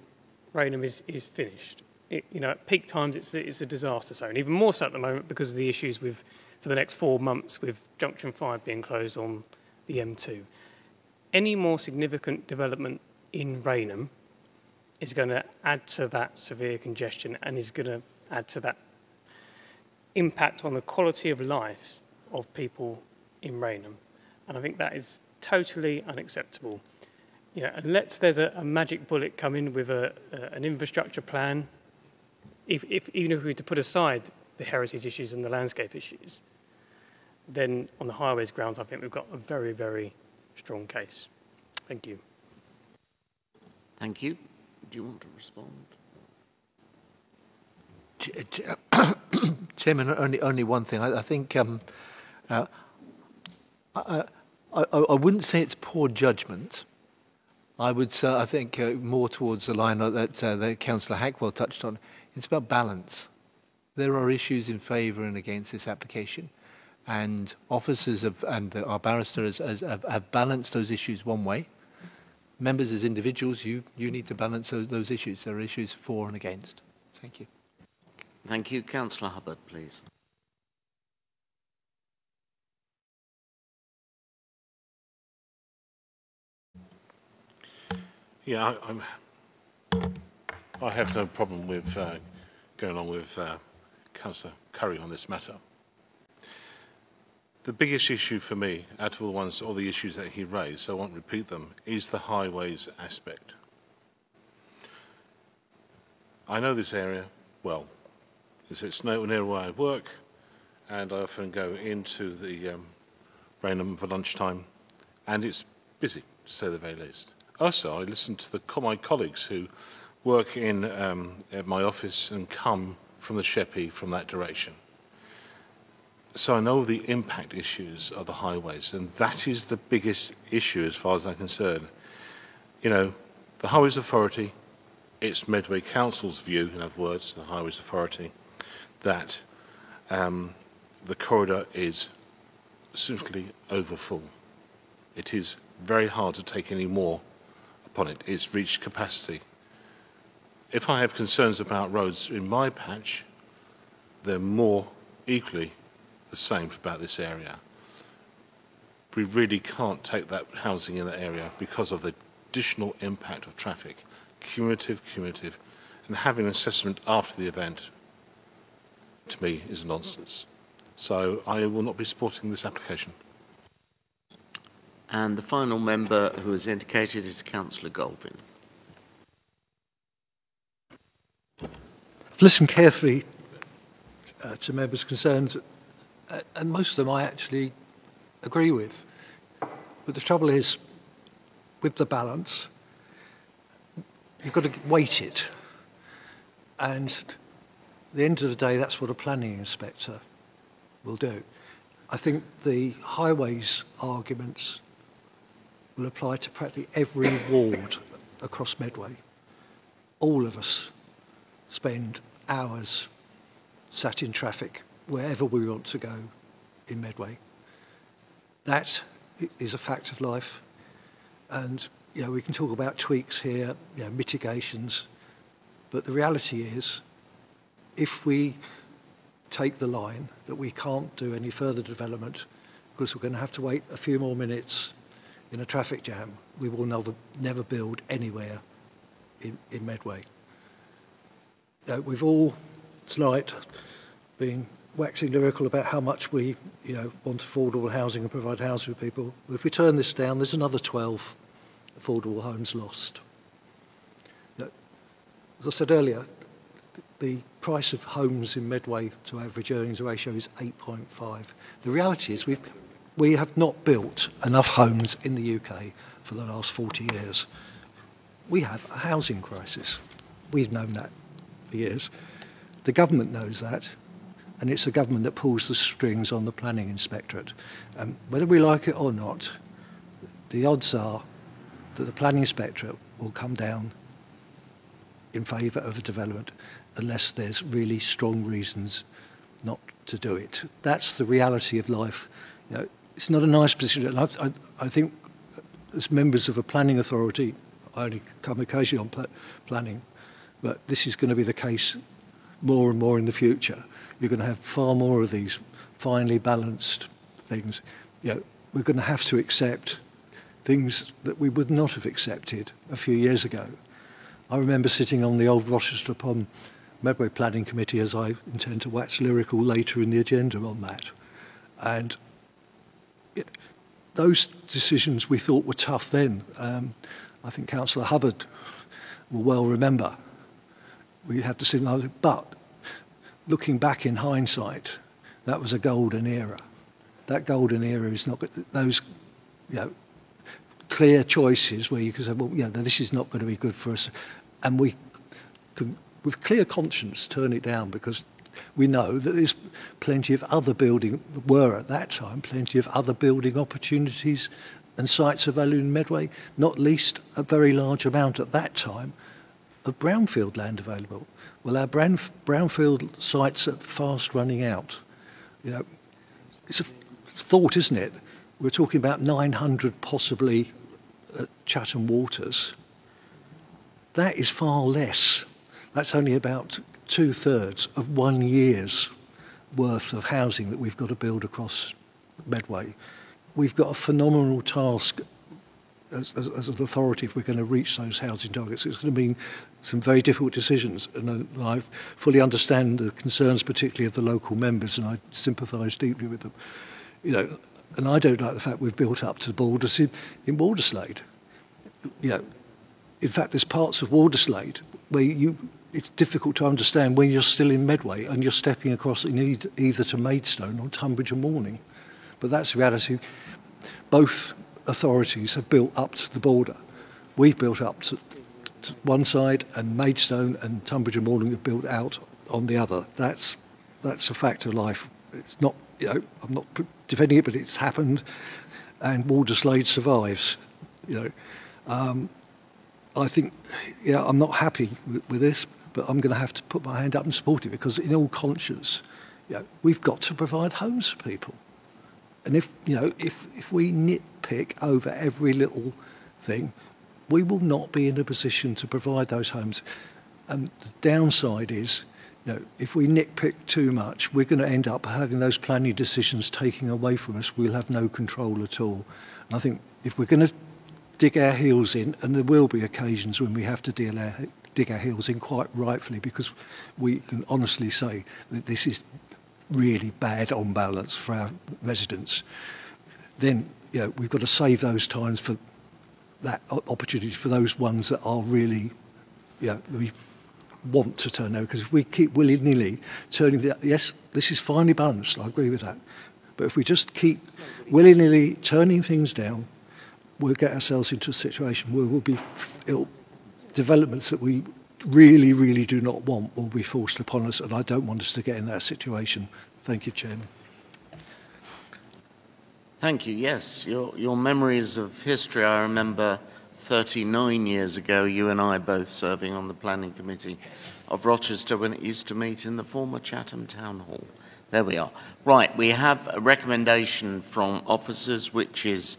Rainham is finished. At peak times, it's a disaster zone, even more so at the moment because of the issues for the next 4 months with Junction 5 being closed on the M2. Any more significant development in Rainham is going to add to that severe congestion and is going to add to that impact on the quality of life of people in Rainham. And I think that is totally unacceptable. Unless there's a magic bullet come in with an infrastructure plan, even if we were to put aside the heritage issues and the landscape issues, then on the highways grounds, I think we've got a very, very strong case. Thank you. Thank you. Do you want to respond? Chairman, only one thing. I think I wouldn't say it's poor judgment. I would I think more towards the line that Councillor Hackwell touched on. It's about balance. There are issues in favour and against this application, and officers and our barristers have balanced those issues one way. Members as individuals, you need to balance those issues. There are issues for and against. Thank you. Thank you. Councillor Hubbard, please. Yeah, I have no problem with going on with Councillor Curry on this matter. The biggest issue for me, out of all the issues that he raised, so I won't repeat them, is the highways aspect. I know this area well. It's near where I work, and I often go into the Rainham for lunchtime, and it's busy, to say the very least. Also, I listen to my colleagues who work at my office and come from the Sheppey from that direction. So I know the impact issues of the highways, and that is the biggest issue as far as I'm concerned. The Highways Authority, it's Medway Council's view, in other words, the Highways Authority, that the corridor is simply overfull. It is very hard to take any more upon it. It's reached capacity. If I have concerns about roads in my patch, they're more equally the same about this area. We really can't take that housing in that area because of the additional impact of traffic, cumulative, and having an assessment after the event, to me, is nonsense. So I will not be supporting this application. And the final member who has indicated is Councillor Golding. I've listened carefully to members' concerns, and most of them I actually agree with. But the trouble is, with the balance, you've got to weight it. And at the end of the day, that's what a planning inspector will do. I think the highways arguments will apply to practically every ward across Medway. All of us spend hours sat in traffic wherever we want to go in Medway. That is a fact of life. And we can talk about tweaks here, mitigations, but the reality is, if we take the line that we can't do any further development because we're going to have to wait a few more minutes in a traffic jam, we will never build anywhere in Medway. We've all tonight been waxing lyrical about how much we want affordable housing and provide housing for people. If we turn this down, there's another 12 affordable homes lost. As I said earlier, the price of homes in Medway to average earnings ratio is 8.5. The reality is we have not built enough homes in the UK for the last 40 years. We have a housing crisis. We've known that for years. The government knows that, and it's the government that pulls the strings on the planning inspectorate. Whether we like it or not, the odds are that the planning inspectorate will come down in favour of a development unless there's really strong reasons not to do it. That's the reality of life. It's not a nice position. I think as members of a planning authority, I only come occasionally on planning, but this is going to be the case more and more in the future. You're going to have far more of these finely balanced things. We're going to have to accept things that we would not have accepted a few years ago. I remember sitting on the old Rochester upon Medway Planning Committee, as I intend to wax lyrical later in the agenda on that. And those decisions we thought were tough then. I think Councillor Hubbard will well remember. We had to sit and but looking back in hindsight, that was a golden era. That golden era is not those, clear choices where you can say, well, this is not going to be good for us, and we can, with clear conscience, turn it down because we know that there's plenty of other plenty of other building opportunities and sites of value in Medway, not least a very large amount at that time of brownfield land available. Well, our brownfield sites are fast running out. It's a thought, isn't it? We're talking about 900 possibly at Chatham Waters. That is far less. That's only about 2/3 of 1 year's worth of housing that we've got to build across Medway. We've got a phenomenal task as an authority if we're going to reach those housing targets. It's going to mean some very difficult decisions, and I fully understand the concerns, particularly of the local members, and I sympathise deeply with them. And I don't like the fact we've built up to the borders in Walderslade. In fact, there's parts of Walderslade where it's difficult to understand when you're still in Medway and you're stepping across either to Maidstone or Tunbridge and Morning. But that's the reality. Both authorities have built up to the border. We've built up to one side, and Maidstone and Tunbridge and Morning have built out on the other. That's a fact of life. It's not, I'm not defending it, but it's happened, and Walderslade survives. I think, I'm not happy with this, but I'm going to have to put my hand up and support it because, in all conscience, we've got to provide homes for people. And if we nitpick over every little thing, we will not be in a position to provide those homes. And the downside is, if we nitpick too much, we're going to end up having those planning decisions taken away from us. We'll have no control at all. And I think if we're going to dig our heels in, and there will be occasions when we have to dig our heels in, quite rightfully, because we can honestly say that this is really bad on balance for our residents, then we've got to save those times for that opportunity for those ones that are really, we want to turn over. Because if we keep willy-nilly turning, yes, this is finely balanced, I agree with that, but if we just keep willy-nilly turning things down, we'll get ourselves into a situation where developments that we really, really do not want will be forced upon us, and I don't want us to get in that situation. Thank you, Chairman. Thank you. Yes, your memories of history. I remember 39 years ago, you and I both serving on the Planning Committee of Rochester when it used to meet in the former Chatham Town Hall. There we are. Right, we have a recommendation from officers, which is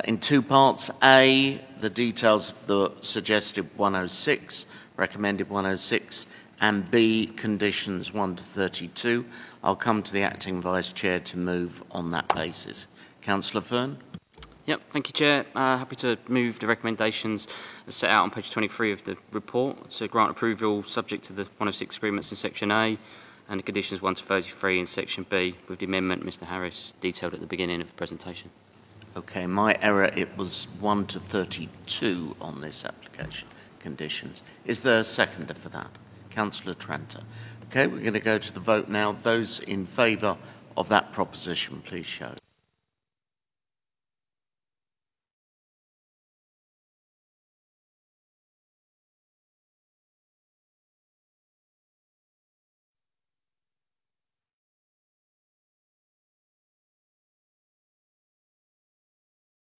in two parts. A, the details of the suggested 106, recommended 106, and B, conditions 1 to 32. I'll come to the Acting Vice Chair to move on that basis. Councillor Fern. Yep, thank you, Chair. Happy to move the recommendations as set out on page 23 of the report to grant approval subject to the 106 agreements in Section A and the conditions 1 to 33 in Section B, with the amendment Mr Harris detailed at the beginning of the presentation. Okay, my error, it was 1 to 32 on this application, conditions. Is there a seconder for that? Councillor Tranter. Okay, we're going to go to the vote now. Those in favour of that proposition, please show.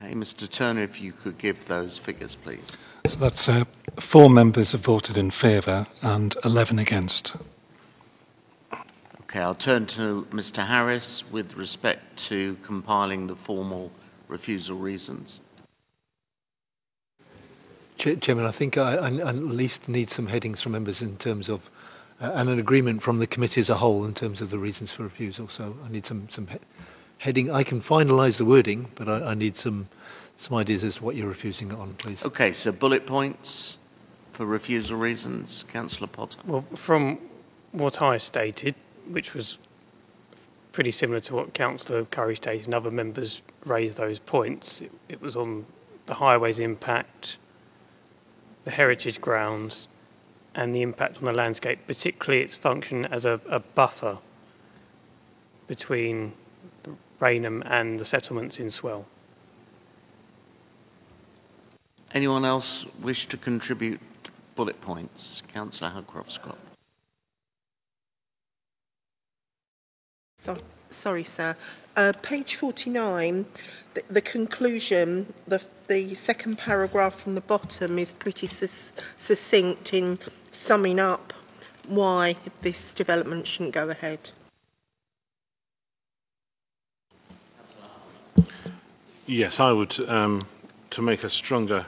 Okay, Mr Turner, if you could give those figures, please. So that's 4 members have voted in favour and 11 against. Okay, I'll turn to Mr Harris with respect to compiling the formal refusal reasons. Chairman, I think I at least need some headings from members in terms of, and an agreement from the committee as a whole in terms of the reasons for refusal. So I need some heading. I can finalise the wording, but I need some ideas as to what you're refusing it on, please. Okay, so bullet points for refusal reasons. Councillor Potter. Well, from what I stated, which was pretty similar to what Councillor Curry stated and other members raised those points, it was on the highways impact, the heritage grounds, and the impact on the landscape, particularly its function as a buffer between Rainham and the settlements in Swell. Anyone else wish to contribute bullet points? Councillor Howcroft-Scott. Sorry, sir. Page 49, the conclusion, the second paragraph from the bottom is pretty succinct in summing up why this development shouldn't go ahead. Yes, I would, to make a stronger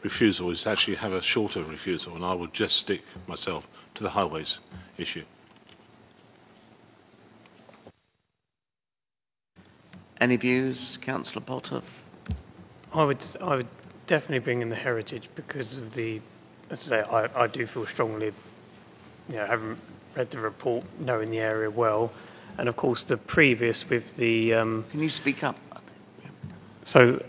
refusal, is to actually have a shorter refusal, and I would just stick myself to the highways issue. Any views, Councillor Potter? I would definitely bring in the heritage because of the, as I say, I do feel strongly, having read the report, knowing the area well, and of course the previous with the... Can you speak up? So,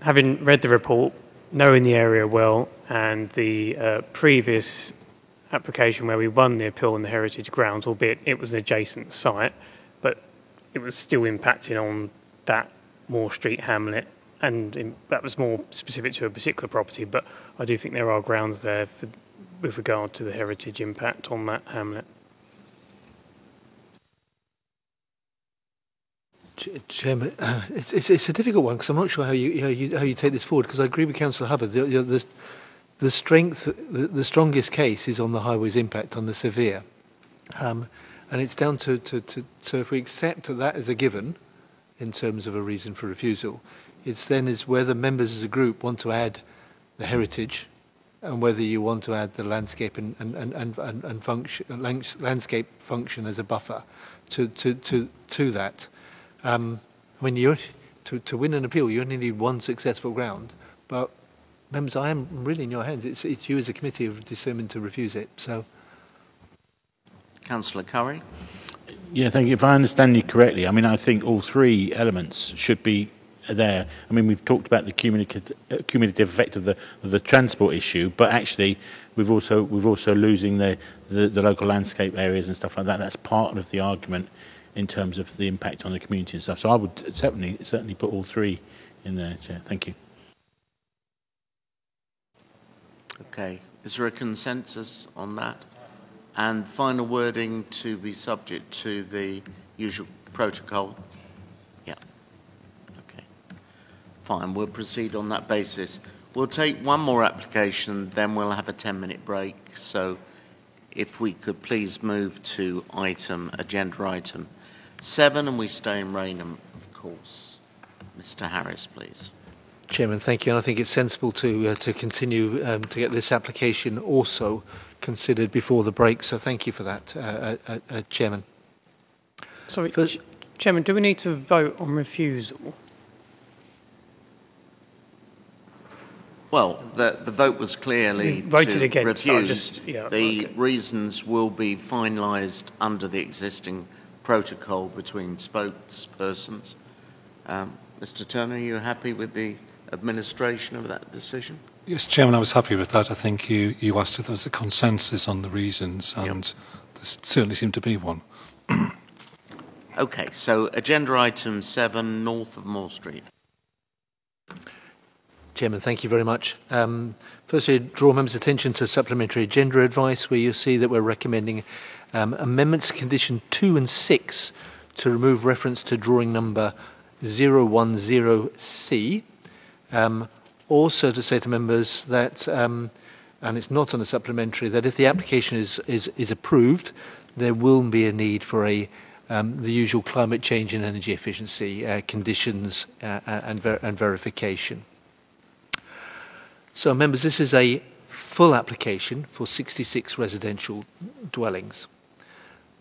having read the report, knowing the area well, and the previous application where we won the appeal on the heritage grounds, albeit it was an adjacent site, but it was still impacting on that Moore Street hamlet, and that was more specific to a particular property, but I do think there are grounds there with regard to the heritage impact on that hamlet. Chairman, it's a difficult one because I'm not sure how you take this forward, because I agree with Councillor Hubbard. The strongest case is on the highways impact on the severe. And it's down to so if we accept that as a given in terms of a reason for refusal, it's then is whether members as a group want to add the heritage and whether you want to add the landscape and function, landscape function as a buffer to that. I mean, to win an appeal, you only need one successful ground, but members, I am really in your hands. It's you as a committee who have determined to refuse it. So. Councillor Curry. Yeah, thank you. If I understand you correctly, I mean, I think all three elements should be there. I mean, we've talked about the cumulative effect of the transport issue, but actually, we've also losing the local landscape areas and stuff like that. That's part of the argument in terms of the impact on the community and stuff. So I would certainly put all three in there, Chair. Thank you. Okay. Is there a consensus on that? And final wording to be subject to the usual protocol? Yeah. Okay. Fine. We'll proceed on that basis. We'll take one more application, then we'll have a 10-minute break. So if we could please move to agenda item 7, and we stay in Rainham, of course. Mr. Harris, please. Chairman, thank you. And I think it's sensible to continue to get this application also considered before the break. So thank you for that, Chairman. Sorry, Chairman, do we need to vote on refusal? Well, the vote was clearly voted to against. refuse. The reasons will be finalised under the existing protocol between spokespersons. Mr. Turner, are you happy with the administration of that decision? Yes, Chairman, I was happy with that. I think you asked if there was a consensus on the reasons, and there certainly seemed to be one. Okay, so agenda item 7, north of Moore Street. Chairman, thank you very much. Firstly, draw members' attention to supplementary agenda advice, where you see that we're recommending amendments to condition 2 and 6 to remove reference to drawing number 010C. Also to say to members that, and it's not on a supplementary, that if the application is approved, there will be a need for the usual climate change and energy efficiency conditions and verification. So, members, this is a full application for 66 residential dwellings.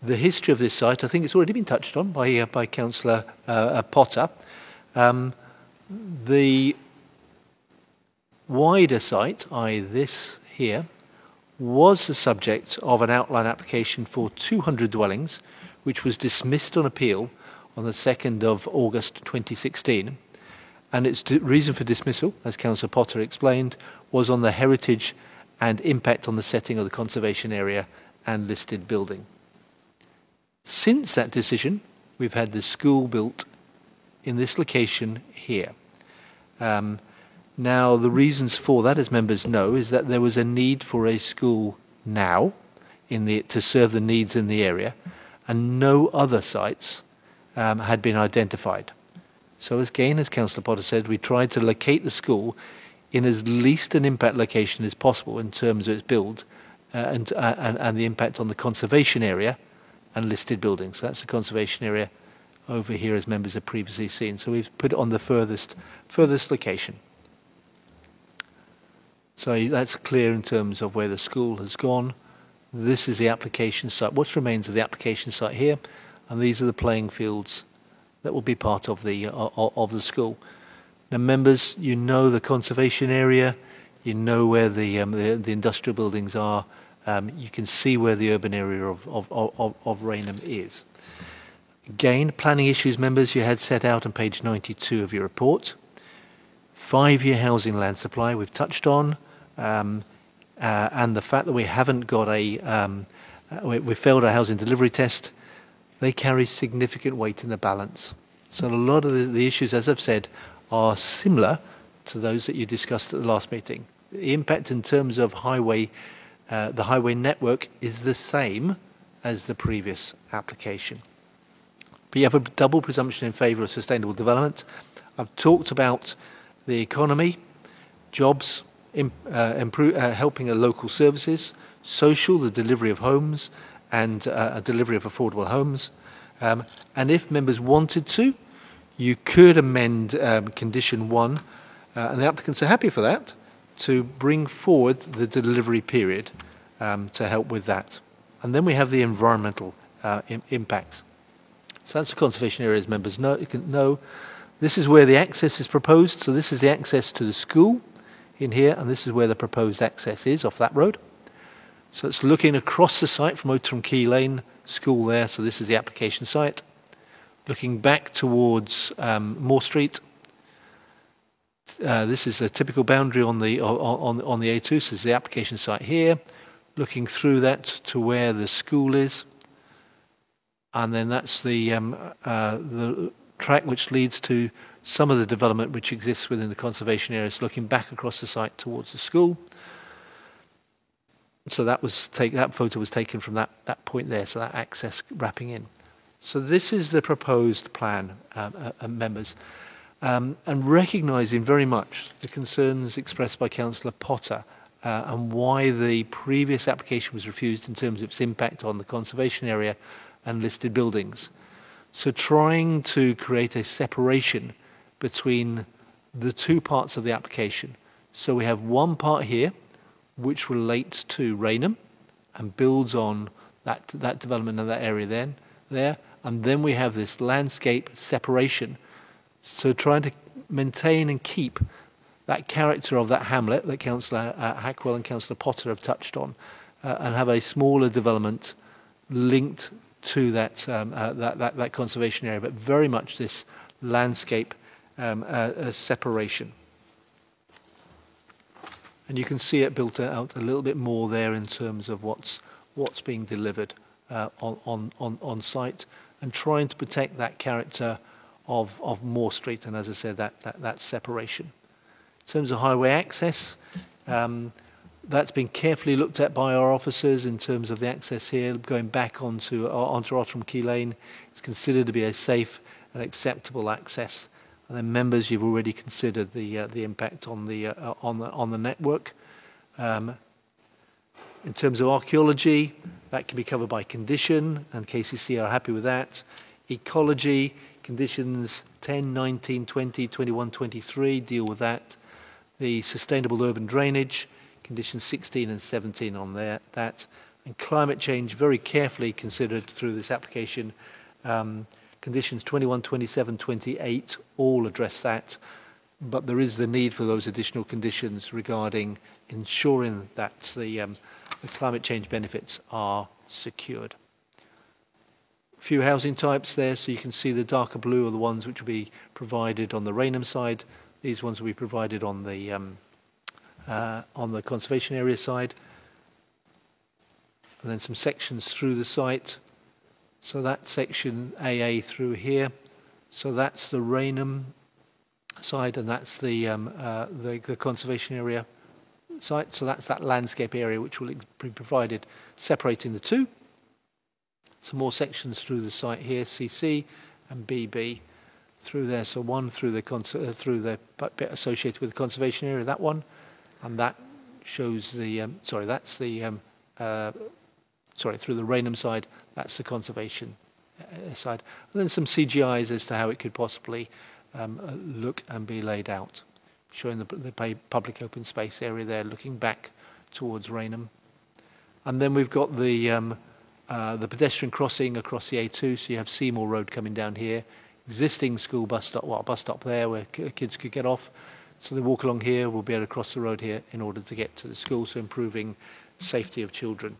The history of this site, I think it's already been touched on by Councillor Potter. The wider site, i.e. this here, was the subject of an outline application for 200 dwellings, which was dismissed on appeal on the 2nd of August 2016. And its reason for dismissal, as Councillor Potter explained, was on the heritage and impact on the setting of the conservation area and listed building. Since that decision, we've had the school built in this location here. Now, the reasons for that, as members know, is that there was a need for a school now to serve the needs in the area, and no other sites had been identified. So again, as Councillor Potter said, we tried to locate the school in as least an impact location as possible in terms of its build and the impact on the conservation area and listed buildings. So that's the conservation area over here, as members have previously seen. So we've put it on the furthest location. So that's clear in terms of where the school has gone. This is the application site. What remains of the application site here, and these are the playing fields that will be part of the school. Now, members, you know the conservation area, you know where the industrial buildings are. You can see where the urban area of Rainham is. Again, planning issues, members, you had set out on page 92 of your report. 5-year housing land supply we've touched on, and the fact that we haven't got we failed our housing delivery test. They carry significant weight in the balance. So a lot of the issues, as I've said, are similar to those that you discussed at the last meeting. The impact in terms of the highway network is the same as the previous application. But you have a double presumption in favour of sustainable development. I've talked about the economy, jobs, helping local services, social, the delivery of homes, and a delivery of affordable homes. And if members wanted to, you could amend condition 1, and the applicants are happy for that, to bring forward the delivery period to help with that. And then we have the environmental impacts. So that's the conservation area, as members know. This is where the access is proposed. So this is the access to the school in here, and this is where the proposed access is off that road. So it's looking across the site from Outram Key Lane School there. So this is the application site. Looking back towards Moore Street. This is a typical boundary on the A2. So this is the application site here. Looking through that to where the school is, and then that's the track which leads to some of the development which exists within the conservation areas. Looking back across the site towards the school. So that photo was taken from that point there, so that access wrapping in. So this is the proposed plan, members, and recognising very much the concerns expressed by Councillor Potter and why the previous application was refused in terms of its impact on the conservation area and listed buildings. So trying to create a separation between the two parts of the application. So we have one part here which relates to Rainham and builds on that development in that area there. And then we have this landscape separation. So trying to maintain and keep that character of that hamlet that Councillor Hackwell and Councillor Potter have touched on, and have a smaller development linked to that conservation area, but very much this landscape separation. And you can see it built out a little bit more there in terms of what's being delivered on site, and trying to protect that character of Moore Street, and as I said, that separation. In terms of highway access, that's been carefully looked at by our officers in terms of the access here, going back onto Ottram Key Lane. It's considered to be a safe and acceptable access. And then members, you've already considered the impact on the network. In terms of archaeology, that can be covered by condition, and KCC are happy with that. Ecology, conditions 10, 19, 20, 21, 23 deal with that. The sustainable urban drainage, conditions 16 and 17 on that. And climate change, very carefully considered through this application. Conditions 21, 27, 28 all address that, but there is the need for those additional conditions regarding ensuring that the climate change benefits are secured. A few housing types there, so you can see the darker blue are the ones which will be provided on the Rainham side. These ones will be provided on the conservation area side. And then some sections through the site. So that section AA through here. So that's the Rainham side, and that's the conservation area site. So that's that landscape area which will be provided, separating the two. Some more sections through the site here, CC and BB through there. So one through the bit associated with the conservation area, that one, and that shows the through the Rainham side. That's the conservation side. And then some CGIs as to how it could possibly look and be laid out, showing the public open space area there, looking back towards Rainham. And then we've got the pedestrian crossing across the A2, so you have Seymour Road coming down here, existing school bus stop there where kids could get off. So they walk along here, we'll be able to cross the road here in order to get to the school, so improving safety of children.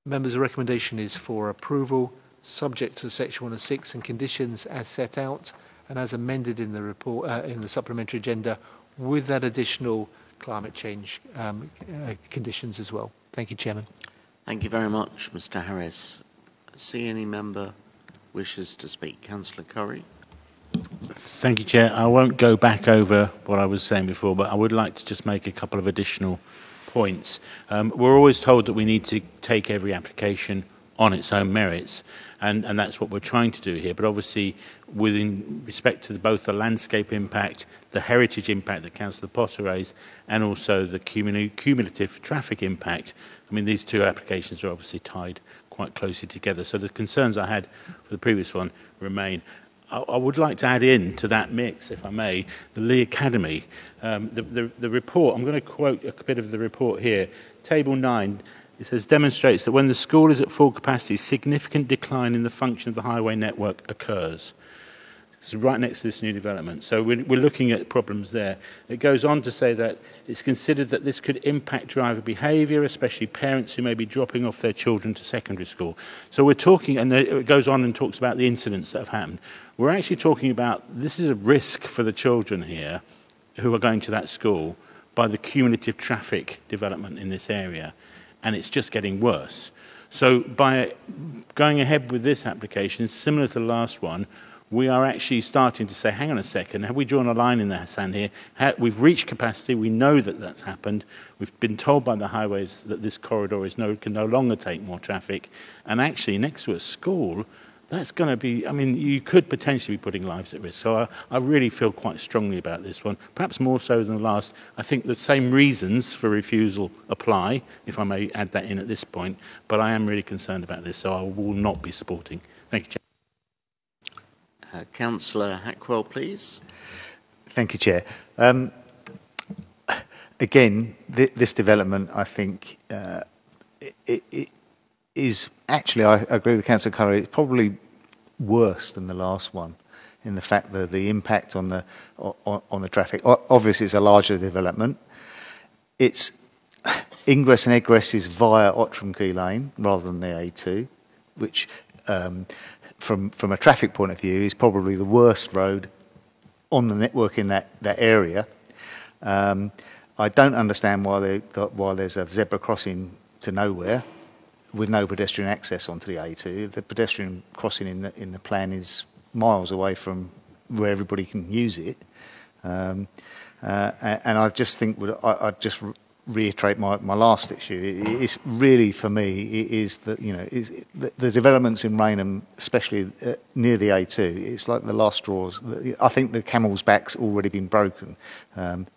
Members' recommendation is for approval, subject to Section 106 and conditions as set out and as amended in the report, in the supplementary agenda, with that additional climate change conditions as well. Thank you, Chairman. Thank you very much, Mr. Harris. See any member wishes to speak? Councillor Curry. Thank you, Chair. I won't go back over what I was saying before, but I would like to just make a couple of additional points. We're always told that we need to take every application on its own merits, and that's what we're trying to do here. But obviously, within respect to both the landscape impact, the heritage impact that Councillor Potter raised, and also the cumulative traffic impact, I mean, these two applications are obviously tied quite closely together. So the concerns I had for the previous one remain. I would like to add in to that mix, if I may, the Lee Academy. The report, I'm going to quote a bit of the report here. Table 9, it says, demonstrates that when the school is at full capacity, significant decline in the function of the highway network occurs. This is right next to this new development. So we're looking at problems there. It goes on to say that it's considered that this could impact driver behaviour, especially parents who may be dropping off their children to secondary school. So we're talking, and it goes on and talks about the incidents that have happened. We're actually talking about, this is a risk for the children here who are going to that school by the cumulative traffic development in this area, and it's just getting worse. So by going ahead with this application, similar to the last one, we are actually starting to say, hang on a second, have we drawn a line in the sand here? We've reached capacity, we know that that's happened, we've been told by the highways that this corridor can no longer take more traffic, and actually next to a school, that's going to be, I mean, you could potentially be putting lives at risk. So I really feel quite strongly about this one, perhaps more so than the last. I think the same reasons for refusal apply, if I may add that in at this point, but I am really concerned about this, so I will not be supporting. Thank you, Chair. Councillor Hackwell, please. Thank you, Chair. Again, this development, I think, it is actually, I agree with Councillor Curry, it's probably worse than the last one in the fact that the impact on the traffic. Obviously, it's a larger development. Its ingress and egress is via Ottram Key Lane rather than the A2, which from a traffic point of view is probably the worst road on the network in that area. I don't understand why there's a zebra crossing to nowhere with no pedestrian access onto the A2. The pedestrian crossing in the plan is miles away from where everybody can use it. And I just think I'd just reiterate my last issue. It's really, for me, it is that, you know, the developments in Rainham, especially near the A2, it's like the last straws. I think the camel's back's already been broken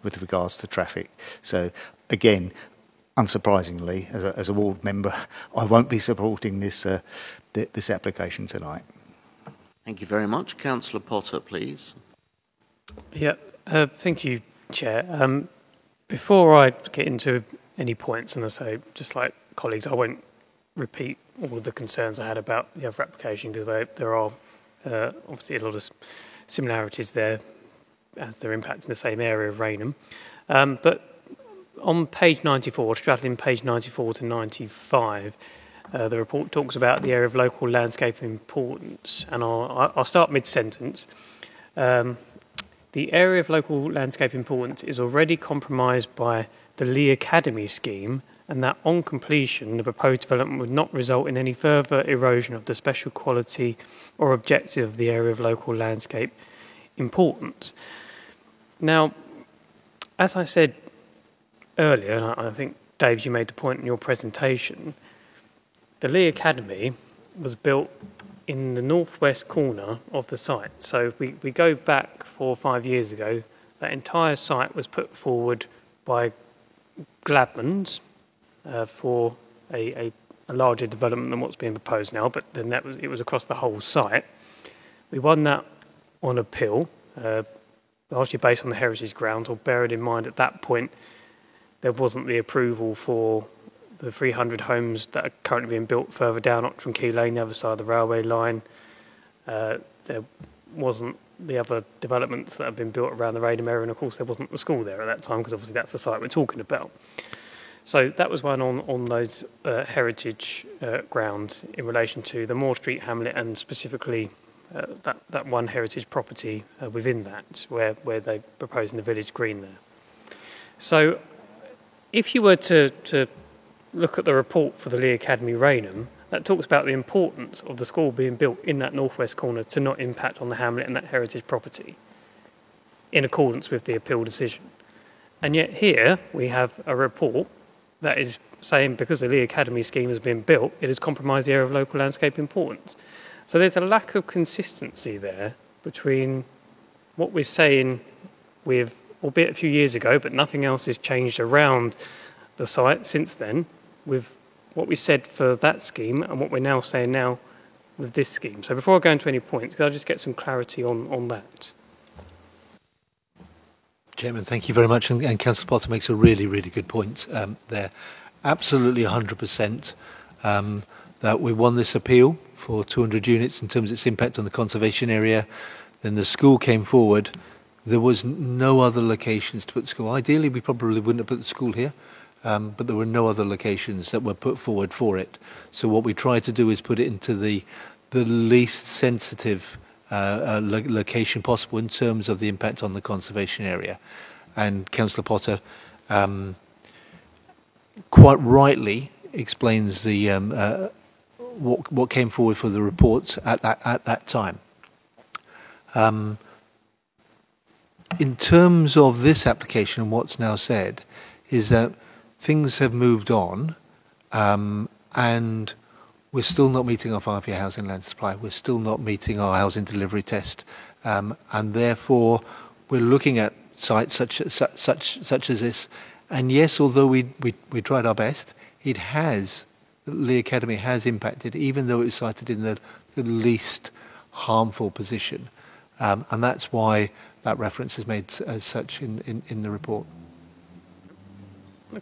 with regards to traffic. So again, unsurprisingly, as a ward member, I won't be supporting this application tonight. Thank you very much. Councillor Potter, please. Yeah, thank you, Chair. Before I get into any points, and I say, just like colleagues, I won't repeat all of the concerns I had about the other application, because there are obviously a lot of similarities there as they're impacting the same area of Rainham. But on page 94, straddling page 94 to 95, the report talks about the area of local landscape importance, and I'll start mid-sentence. The area of local landscape importance is already compromised by the Lee Academy scheme, and that on completion, the proposed development would not result in any further erosion of the special quality or objective of the area of local landscape importance. Now, as I said earlier, and I think, Dave, you made the point in your presentation, the Lee Academy was built in the northwest corner of the site. So we go back 4 or 5 years ago, that entire site was put forward by Gladman's for a larger development than what's being proposed now, but then it was across the whole site. We won that on appeal, largely based on the heritage grounds, or bearing in mind at that point there wasn't the approval for the 300 homes that are currently being built further down Ottram Key Lane, the other side of the railway line. There wasn't the other developments that have been built around the Rainham area, and of course there wasn't the school there at that time, because obviously that's the site we're talking about. So that was one on those heritage grounds in relation to the Moore Street hamlet, and specifically that one heritage property within that, where they're proposing the village green there. So if you were to look at the report for the Lee Academy Rainham, that talks about the importance of the school being built in that northwest corner to not impact on the hamlet and that heritage property in accordance with the appeal decision. And yet here we have a report that is saying because the Lee Academy scheme has been built, it has compromised the area of local landscape importance. So there's a lack of consistency there between what we're saying with, albeit a few years ago, but nothing else has changed around the site since then, with what we said for that scheme and what we're now saying now with this scheme. So before I go into any points, could I just get some clarity on that? Chairman, thank you very much. And Councillor Potter makes a really, really good point there. Absolutely 100% that we won this appeal for 200 units in terms of its impact on the conservation area. Then the school came forward. There was no other locations to put the school. Ideally, we probably wouldn't have put the school here. But there were no other locations that were put forward for it. So what we tried to do is put it into the least sensitive location possible in terms of the impact on the conservation area. And Councillor Potter quite rightly explains the what came forward for the report at that time. In terms of this application and what's now said, is that things have moved on, and we're still not meeting our 5-year housing land supply. We're still not meeting our housing delivery test, and therefore we're looking at sites such as this. And yes, although we tried our best, Lee Academy has impacted, even though it was cited in the least harmful position, and that's why that reference is made as such in the report.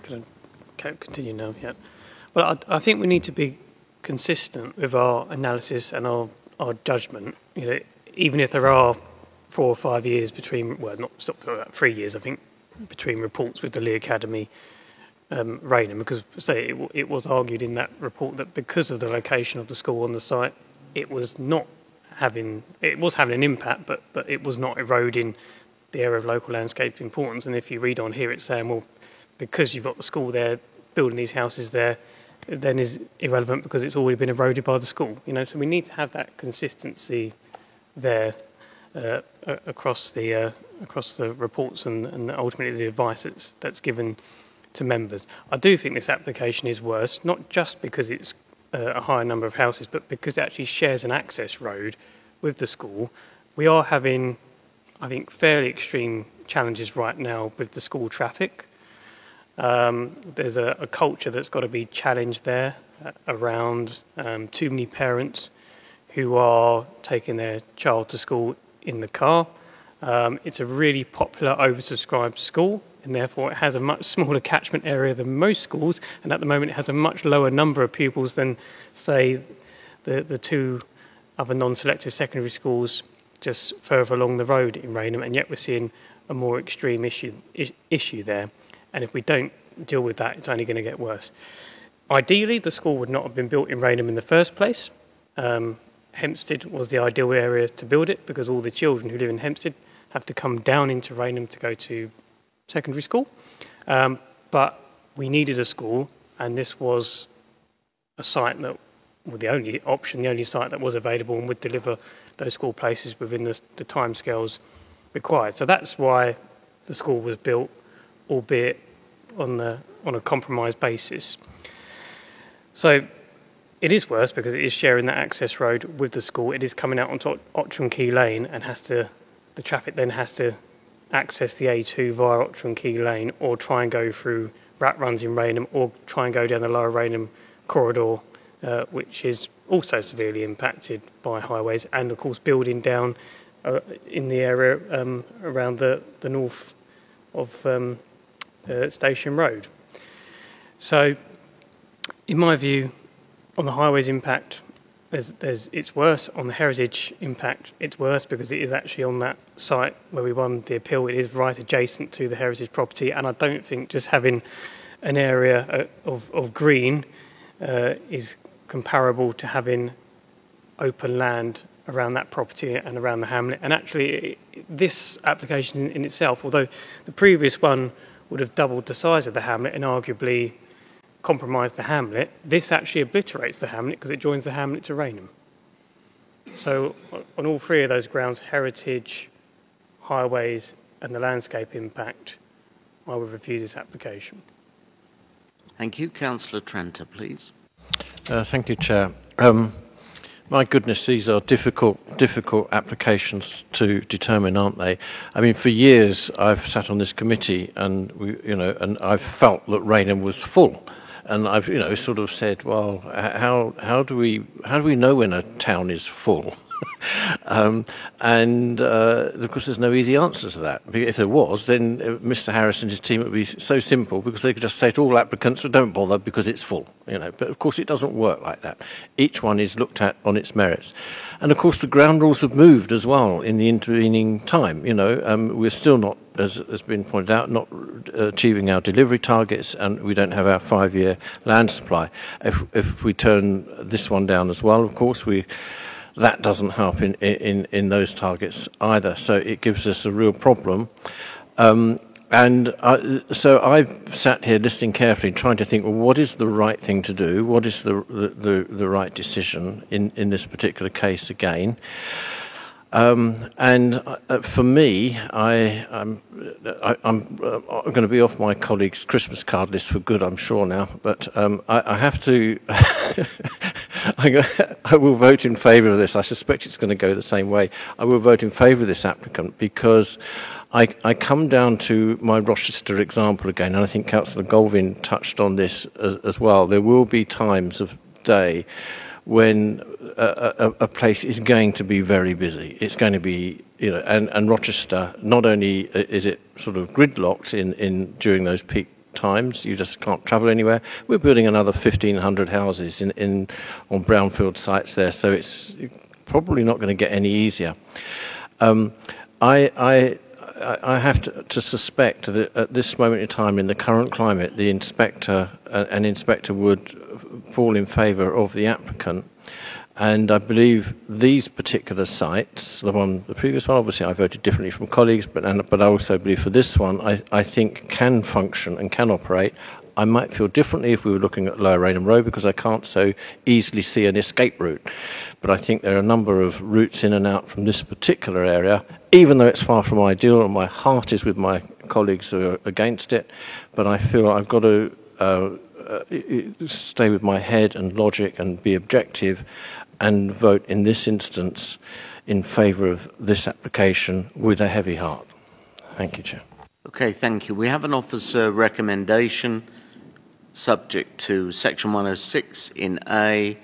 Can I continue now? Yeah. Well, I think we need to be consistent with our analysis and our judgment. You know, even if there are 4 or 5 years between, well, not 3 years, I think, between reports with the Lee Academy, Rainham, because say it was argued in that report that because of the location of the school on the site, it was having an impact, but it was not eroding the area of local landscape importance. And if you read on here, it's saying, well, because you've got the school there, building these houses there, then is irrelevant because it's already been eroded by the school. You know, so we need to have that consistency there across the reports and ultimately the advice that's given to members. I do think this application is worse, not just because it's a higher number of houses, but because it actually shares an access road with the school. We are having, I think, fairly extreme challenges right now with the school traffic. There's a culture that's got to be challenged there around too many parents who are taking their child to school in the car. It's a really popular, oversubscribed school, and therefore it has a much smaller catchment area than most schools, and at the moment it has a much lower number of pupils than, say, the 2 other non-selective secondary schools just further along the road in Rainham, and yet we're seeing a more extreme issue there. And if we don't deal with that, it's only going to get worse. Ideally, the school would not have been built in Rainham in the first place. Hempstead was the ideal area to build it because all the children who live in Hempstead have to come down into Rainham to go to secondary school. But we needed a school, and this was a site that, well, the only option, the only site that was available and would deliver those school places within the timescales required. So that's why the school was built, albeit on a compromised basis. So it is worse because it is sharing that access road with the school. It is coming out onto Ottram Key Lane and the traffic then has to access the A2 via Ottram Key Lane or try and go through rat runs in Rainham or try and go down the Lower Rainham corridor, which is also severely impacted by highways and, of course, building down in the area around the north of Station Road. So, in my view, on the highways impact, it's worse. On the heritage impact, it's worse because it is actually on that site where we won the appeal. It is right adjacent to the heritage property, and I don't think just having an area of green is comparable to having open land around that property and around the hamlet. And actually, this application in itself, although the previous one would have doubled the size of the hamlet and arguably compromised the hamlet, this actually obliterates the hamlet because it joins the hamlet to Rainham. So on all 3 of those grounds, heritage, highways and the landscape impact, I would review this application. Thank you. Councillor Tranter, please. Thank you, Chair. My goodness, these are difficult applications to determine, aren't they? I mean, for years I've sat on this committee, and and I've felt that Rainham was full, and I've sort of said, well, how do we know when a town is full? And of course, there's no easy answer to that. If there was, then Mr. Harris and his team would be so simple because they could just say to all applicants, well, don't bother because it's full. But of course, it doesn't work like that. Each one is looked at on its merits, and of course, the ground rules have moved as well in the intervening time. We're still not, as has been pointed out, not achieving our delivery targets, and we don't have our 5-year land supply. If we turn this one down as well, of course, that doesn't help in those targets either. So it gives us a real problem. So I've sat here listening carefully, trying to think, well, what is the right thing to do? What is the right decision in this particular case again? For me, I'm going to be off my colleagues' Christmas card list for good, I'm sure now. But I have to. I will vote in favour of this. I suspect it's going to go the same way. I will vote in favour of this applicant because I come down to my Rochester example again, and I think Councillor Galvin touched on this as well. There will be times of day when a place is going to be very busy. It's going to be, and Rochester, not only is it sort of gridlocked in during those peak times, you just can't travel anywhere. We're building another 1,500 houses on brownfield sites there, so it's probably not going to get any easier. I have to suspect that at this moment in time, in the current climate, an inspector would fall in favour of the applicant. And I believe these particular sites, the previous one, obviously I voted differently from colleagues, but I also believe for this one, I think can function and can operate. I might feel differently if we were looking at Lower Rainham Road because I can't so easily see an escape route. But I think there are a number of routes in and out from this particular area, even though it's far from ideal and my heart is with my colleagues who are against it. But I feel I've got to stay with my head and logic and be objective and vote in this instance in favour of this application with a heavy heart. Thank you, Chair. Okay, thank you. We have an officer recommendation subject to Section 106 in A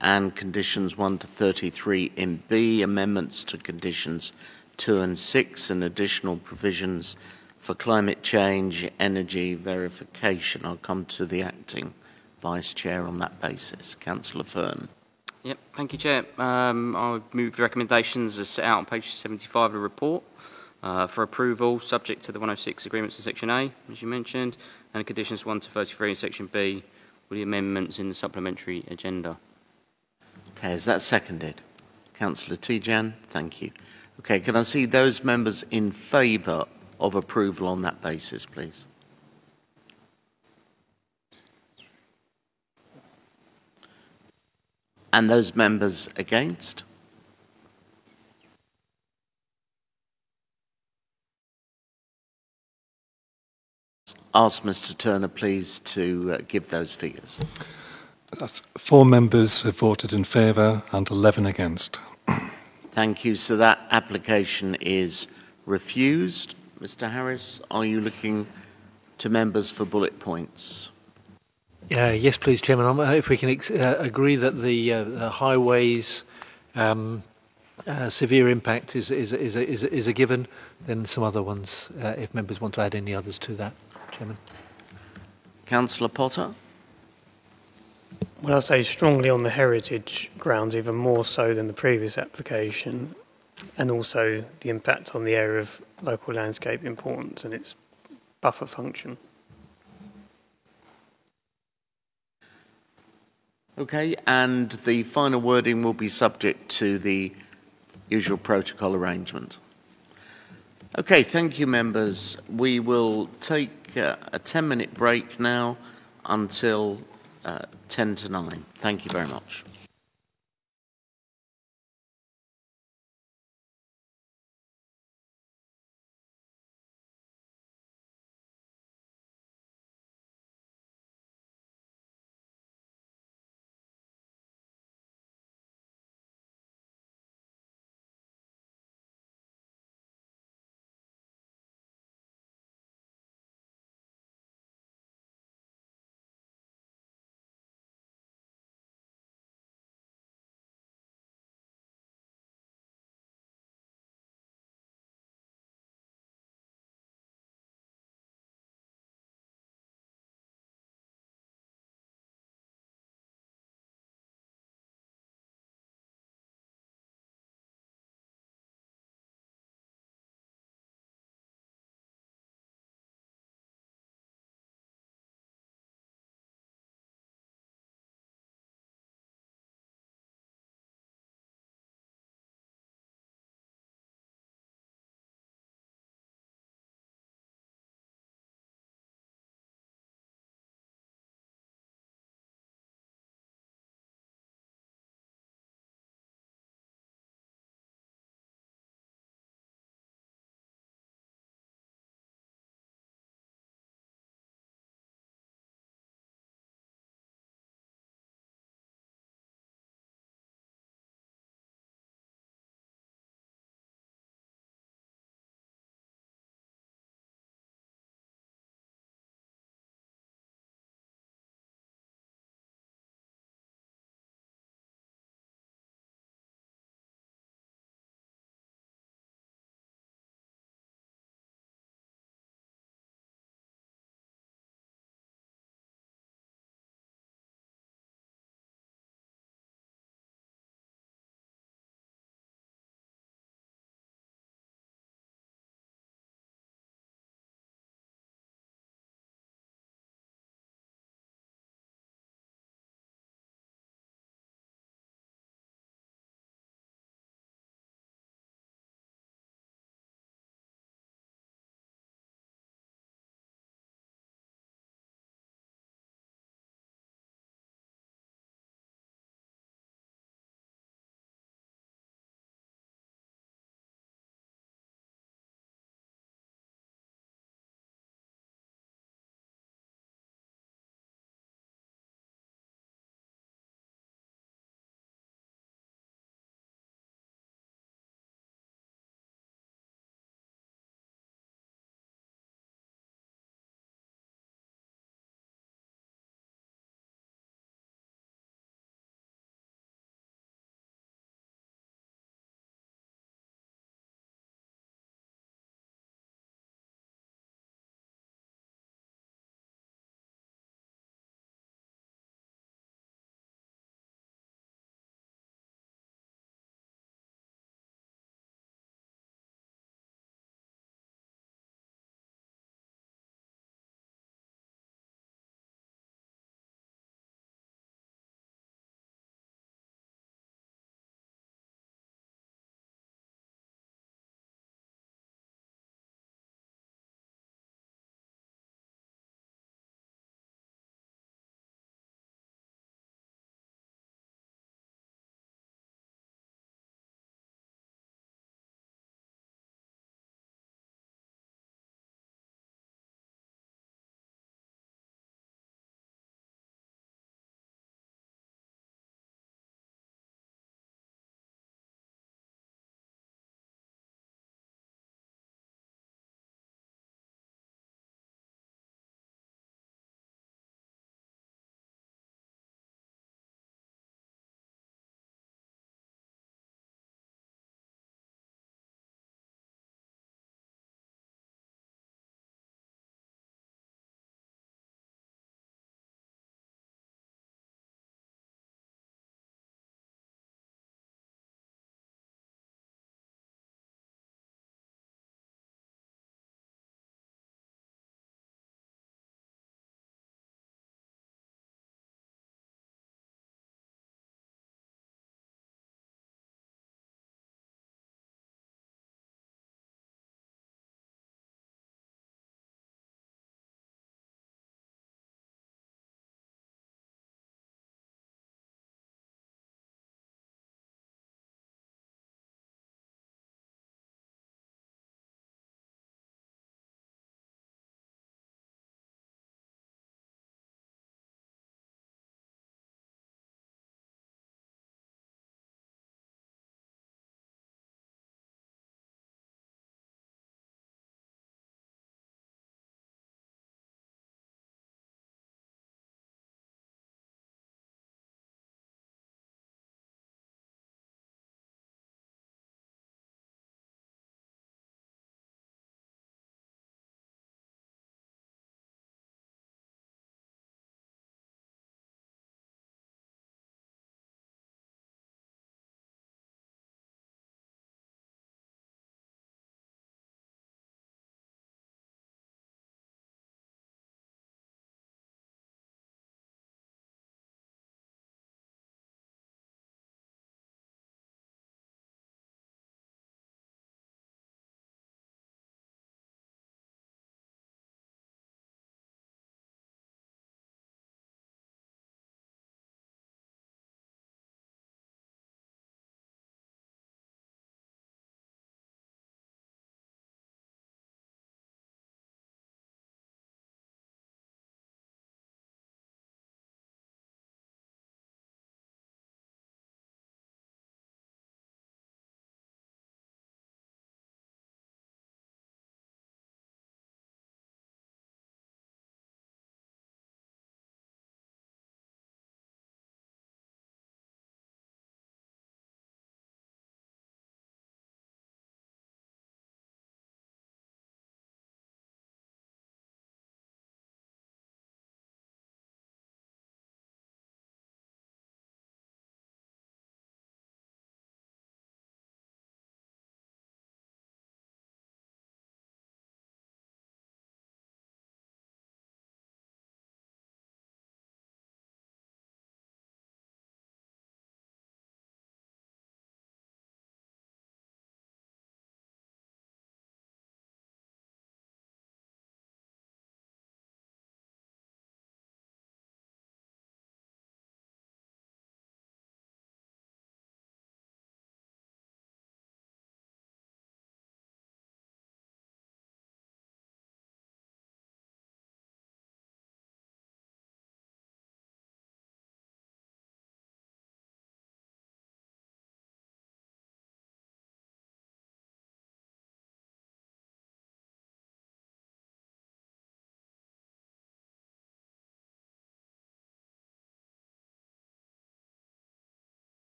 and conditions 1 to 33 in B, amendments to conditions 2 and 6 and additional provisions for climate change energy verification. I'll come to the acting Vice Chair on that basis. Councillor Fern. Yep, thank you, Chair. I move the recommendations as set out on page 75 of the report for approval, subject to the 106 agreements in Section A, as you mentioned, and conditions 1 to 33 in Section B, with the amendments in the supplementary agenda. Okay, is that seconded? Councillor Tijan, thank you. Okay, can I see those members in favour of approval on that basis, please? And those members against? Ask Mr Turner, please, to give those figures. That's 4 members have voted in favour and 11 against. Thank you. So that application is refused. Mr Harris, are you looking to members for bullet points? Yes, please, Chairman. If we can agree that the highways severe impact is a given, then some other ones, if members want to add any others to that, Chairman. Councillor Potter? Well, I'll say strongly on the heritage grounds, even more so than the previous application, and also the impact on the area of local landscape importance and its buffer function. Okay, and the final wording will be subject to the usual protocol arrangement. Okay, thank you, members. We will take a 10-minute break now until 10 to 9. Thank you very much.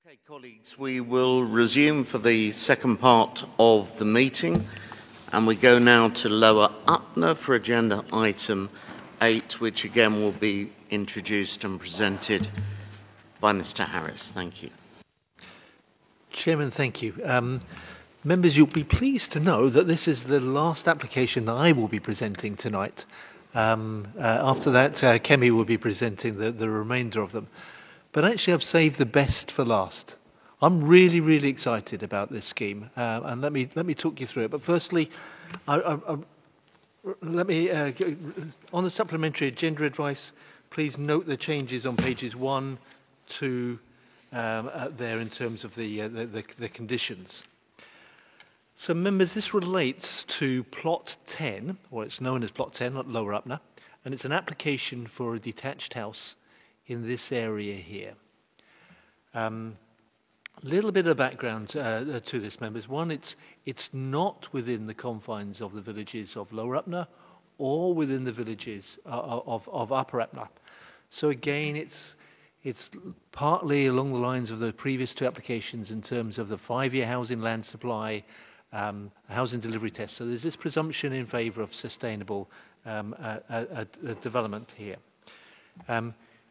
Okay, colleagues, we will resume for the second part of the meeting, and we go now to Lower Upner for agenda item 8, which again will be introduced and presented by Mr. Harris. Thank you. Chairman, thank you. Members, you'll be pleased to know that this is the last application that I will be presenting tonight. After that, Kemi will be presenting the remainder of them. But actually, I've saved the best for last. I'm really, really excited about this scheme, and let me talk you through it. But firstly, let me on the supplementary agenda advice, please note the changes on pages 1, 2 there in terms of the conditions. So, members, this relates to Plot 10, or it's known as Plot 10, not Lower Upner, and it's an application for a detached house in this area here. A little bit of background to this, members. One, it's not within the confines of the villages of Lower Upner or within the villages of Upper Upner. So again, it's partly along the lines of the previous two applications in terms of the 5-year housing land supply, housing delivery test. So there's this presumption in favour of sustainable development here.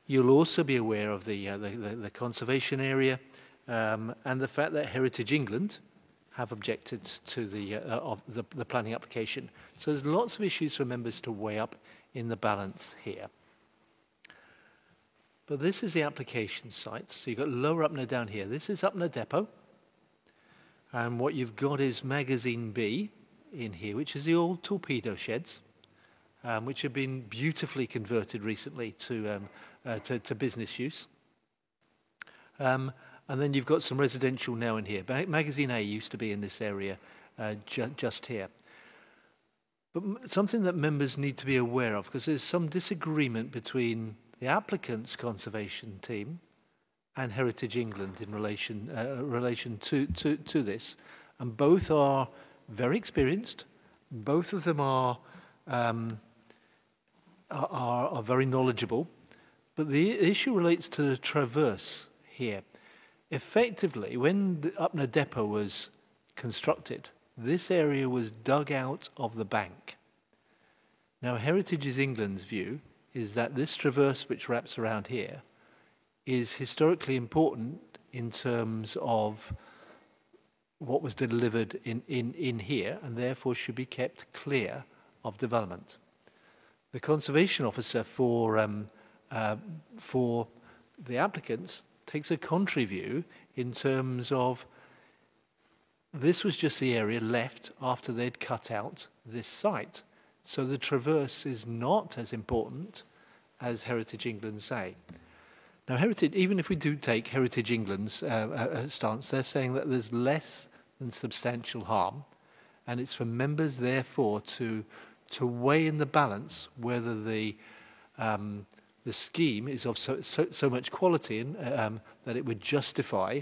You'll also be aware of the conservation area and the fact that Heritage England have objected to the planning application. So there's lots of issues for members to weigh up in the balance here. But this is the application site. So you've got Lower Upner down here. This is Upner Depot. And what you've got is Magazine B in here, which is the old torpedo sheds, which have been beautifully converted recently to business use. And then you've got some residential now in here. Magazine A used to be in this area just here. But something that members need to be aware of, because there's some disagreement between the applicant's conservation team and Heritage England in relation to this. And both are very experienced. Both of them are very knowledgeable. But the issue relates to the traverse here. Effectively, when the Upner Depot was constructed, this area was dug out of the bank. Now, Heritage England's view is that this traverse which wraps around here is historically important in terms of what was delivered in here, and therefore should be kept clear of development. The conservation officer for the applicants takes a contrary view in terms of this was just the area left after they'd cut out this site. So the traverse is not as important as Heritage England say. Now, Heritage, even if we do take Heritage England's stance, they're saying that there's less than substantial harm, and it's for members, therefore, to weigh in the balance whether the scheme is of so much quality that it would justify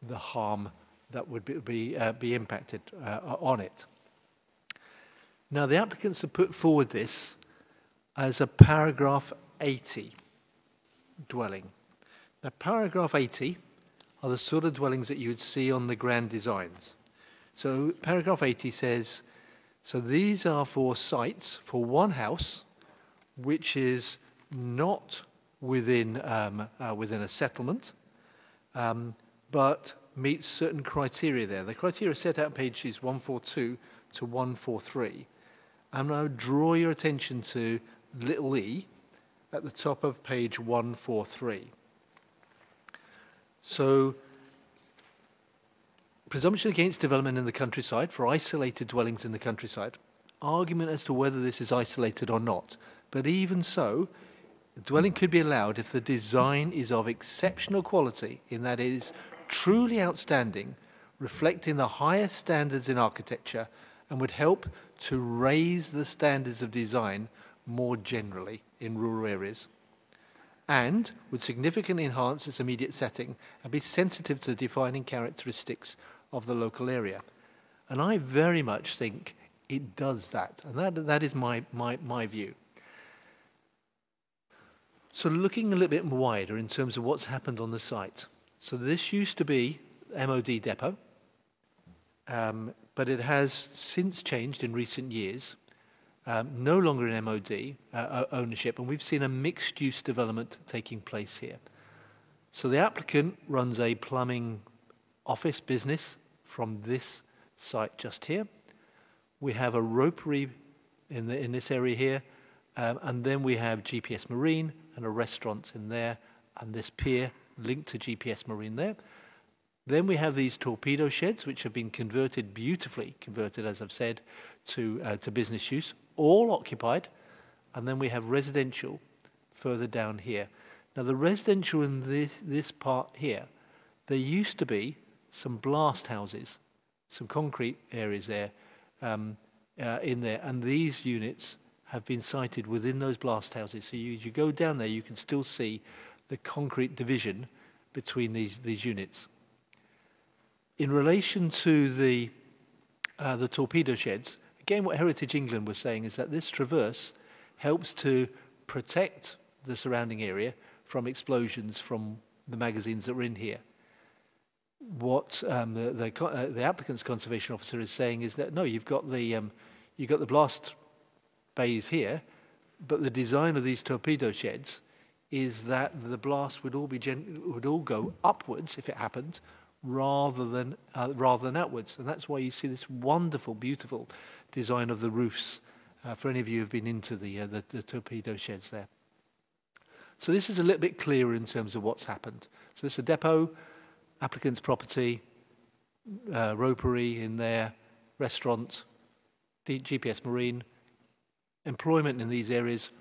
the harm that would be impacted on it. Now, the applicants have put forward this as a paragraph 80 dwelling. Now, paragraph 80 are the sort of dwellings that you would see on the grand designs. So paragraph 80 says, so these are for sites for one house which is not within a settlement, but meets certain criteria there. The criteria set out pages 142 to 143. And I would draw your attention to little e at the top of page 143. So, presumption against development in the countryside for isolated dwellings in the countryside. Argument as to whether this is isolated or not. But even so, a dwelling could be allowed if the design is of exceptional quality, in that it is truly outstanding, reflecting the highest standards in architecture, and would help to raise the standards of design more generally in rural areas, and would significantly enhance its immediate setting and be sensitive to the defining characteristics of the local area. And I very much think it does that, and that is my view. So looking a little bit wider in terms of what's happened on the site. So this used to be MOD depot, but it has since changed in recent years. No longer in MOD ownership, and we've seen a mixed-use development taking place here. So the applicant runs a plumbing office business from this site just here. We have a ropery in this area here, and then we have GPS Marine and a restaurant in there, and this pier linked to GPS Marine there. Then we have these torpedo sheds, which have been converted, beautifully converted, as I've said, to business use, all occupied. And then we have residential further down here. Now, the residential in this part here, there used to be some blast houses, some concrete areas there, in there. And these units have been sited within those blast houses. So you go down there, you can still see the concrete division between these units. In relation to the torpedo sheds, again, what Heritage England was saying is that this traverse helps to protect the surrounding area from explosions from the magazines that were in here. What the applicant's conservation officer is saying is that no, you've got the blast bays here, but the design of these torpedo sheds is that the blast would all go upwards if it happened, rather than outwards, and that's why you see this wonderful, beautiful design of the roofs. For any of you who've been into the torpedo sheds there. So this is a little bit clearer in terms of what's happened. So this is a depot, applicant's property, ropery in there, restaurant, GPS Marine, employment in these areas,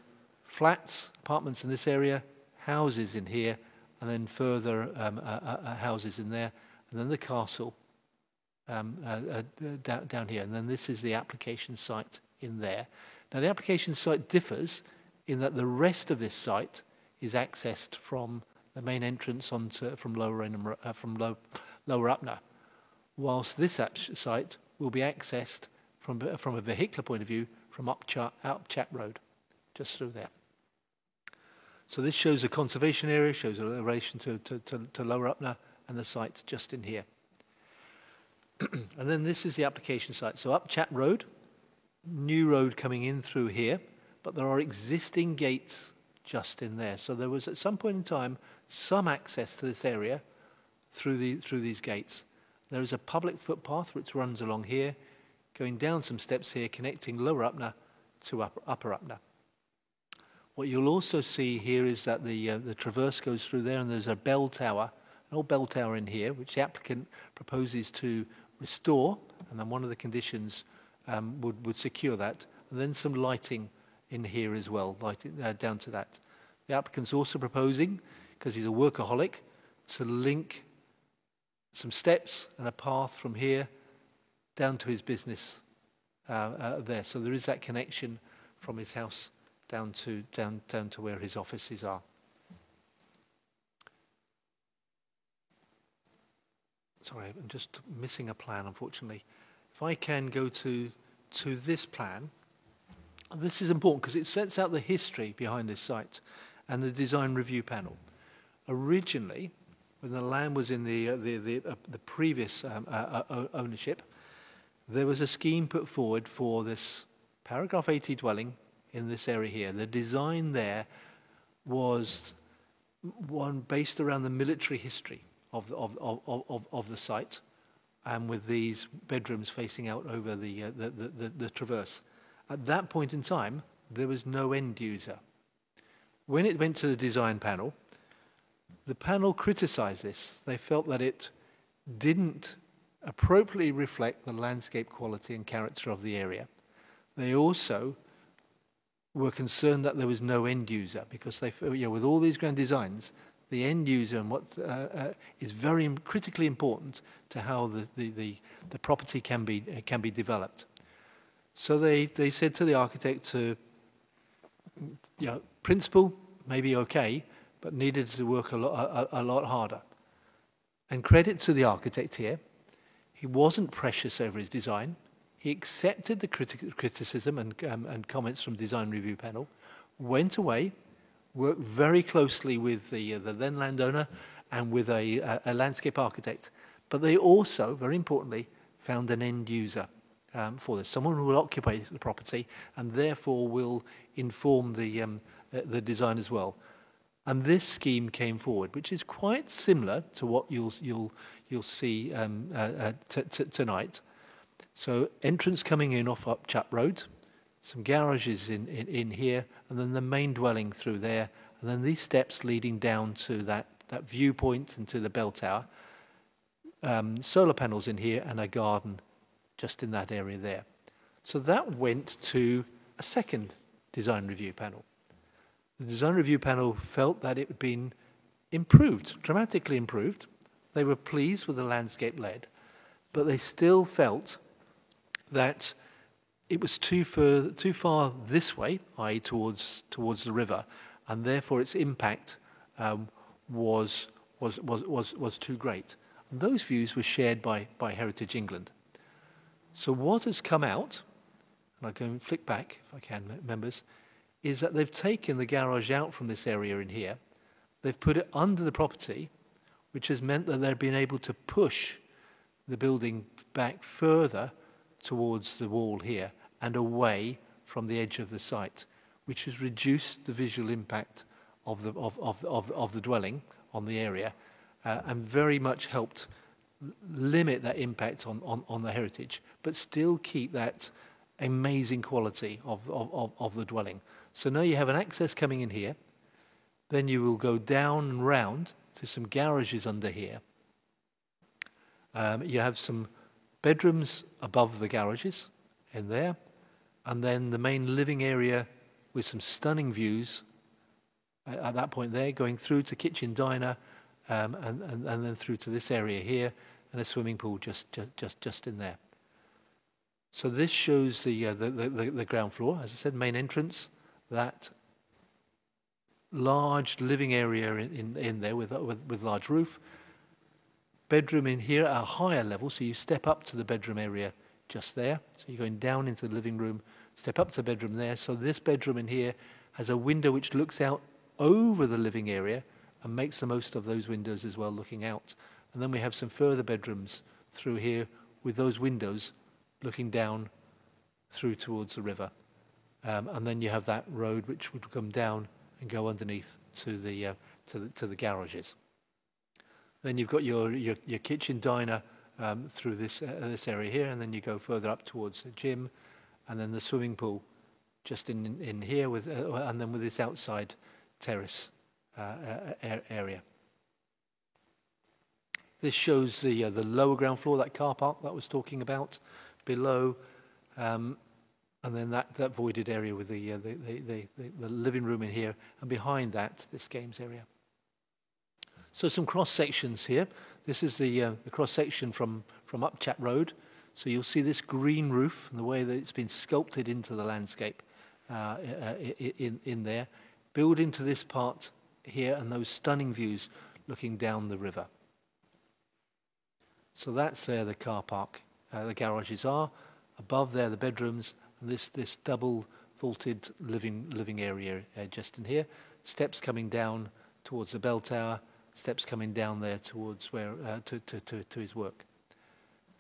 flats, apartments in this area, houses in here, and then further houses in there, and then the castle down here. And then this is the application site in there. Now, the application site differs in that the rest of this site is accessed from the main entrance from Lower Upnor, whilst this site will be accessed from a vehicular point of view from Up Chat Road, just through there. So this shows a conservation area, shows a relation to Lower Upnor and the site just in here. And then this is the application site. So Up Chat Road, new road coming in through here, but there are existing gates just in there. So there was at some point in time some access to this area through these gates. There is a public footpath which runs along here, going down some steps here, connecting Lower Upnor to Upper Upnor. What you'll also see here is that the traverse goes through there, and there's a bell tower, an old bell tower in here, which the applicant proposes to restore, and then one of the conditions would secure that, and then some lighting in here as well, lighting down to that. The applicant's also proposing, because he's a workaholic, to link some steps and a path from here down to his business there. So there is that connection from his house down to where his offices are. Sorry, I'm just missing a plan, unfortunately. If I can go to this plan, this is important because it sets out the history behind this site and the design review panel. Originally, when the land was in the previous ownership, there was a scheme put forward for this paragraph 80 dwelling in this area here. The design there was one based around the military history of the site, and with these bedrooms facing out over the traverse. At that point in time, there was no end user. When it went to the design panel, the panel criticised this. They felt that it didn't appropriately reflect the landscape quality and character of the area. They also were concerned that there was no end user, because they, with all these grand designs, the end user and what is very critically important to how the property can be developed. So they said to the architect to, principle may be okay, but needed to work a lot harder. And credit to the architect here, he wasn't precious over his design. He accepted the criticism and comments from design review panel, went away, worked very closely with the then landowner and with a landscape architect. But they also, very importantly, found an end user for this, someone who will occupy the property and therefore will inform the design as well. And this scheme came forward, which is quite similar to what you'll see tonight. So entrance coming in off Upchap Road, some garages in here, and then the main dwelling through there, and then these steps leading down to that viewpoint and to the bell tower. Solar panels in here and a garden just in that area there. So that went to a second design review panel. The design review panel felt that it had been improved, dramatically improved. They were pleased with the landscape led, but they still felt that it was too far this way, i.e. towards the river, and therefore its impact was too great. And those views were shared by Heritage England. So what has come out, and I'll go and flick back if I can, members, is that they've taken the garage out from this area in here. They've put it under the property, which has meant that they've been able to push the building back further towards the wall here and away from the edge of the site, which has reduced the visual impact of the dwelling on the area and very much helped limit that impact on the heritage, but still keep that amazing quality of the dwelling. So now you have an access coming in here, then you will go down and round to some garages under here. You have some bedrooms above the garages in there, and then the main living area with some stunning views at that point there, going through to kitchen diner, and then through to this area here, and a swimming pool just in there. So this shows the ground floor, as I said, main entrance, that large living area in there with large roof. Bedroom in here at a higher level, so you step up to the bedroom area just there. So you're going down into the living room, step up to the bedroom there. So this bedroom in here has a window which looks out over the living area and makes the most of those windows as well, looking out. And then we have some further bedrooms through here with those windows looking down through towards the river. And then you have that road which would come down and go underneath to the garages. Then you've got your kitchen diner through this area here, and then you go further up towards the gym, and then the swimming pool just in here with and then with this outside terrace area. This shows the lower ground floor, that car park that I was talking about below, and then that voided area with the living room in here, and behind that, this games area. So some cross sections here. This is the cross section from Upchap Road. So you'll see this green roof and the way that it's been sculpted into the landscape in there, built into this part here, and those stunning views looking down the river. So that's there the car park, the garages are. Above there, the bedrooms, and this double vaulted living area just in here. Steps coming down towards the bell tower, steps coming down there towards where to his work.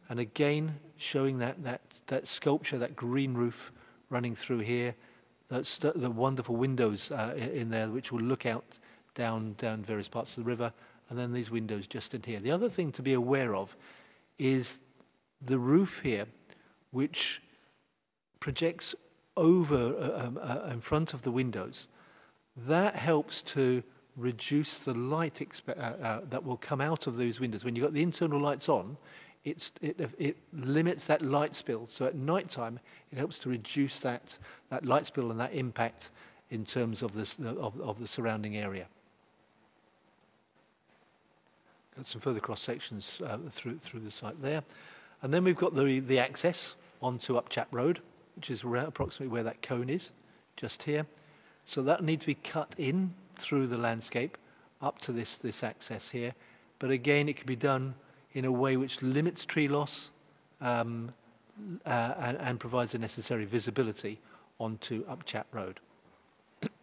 And again, showing that sculpture, that green roof running through here, the wonderful windows in there which will look out down various parts of the river, and then these windows just in here. The other thing to be aware of is the roof here, which projects over in front of the windows. That helps to reduce the light that will come out of those windows. When you've got the internal lights on, it limits that light spill. So at night time, it helps to reduce that light spill and that impact in terms of the surrounding area. Got some further cross sections through the site there, and then we've got the access onto Upchap Road, which is approximately where that cone is, just here. So that needs to be cut in through the landscape up to this access here. But again, it can be done in a way which limits tree loss and provides the necessary visibility onto Upchap Road.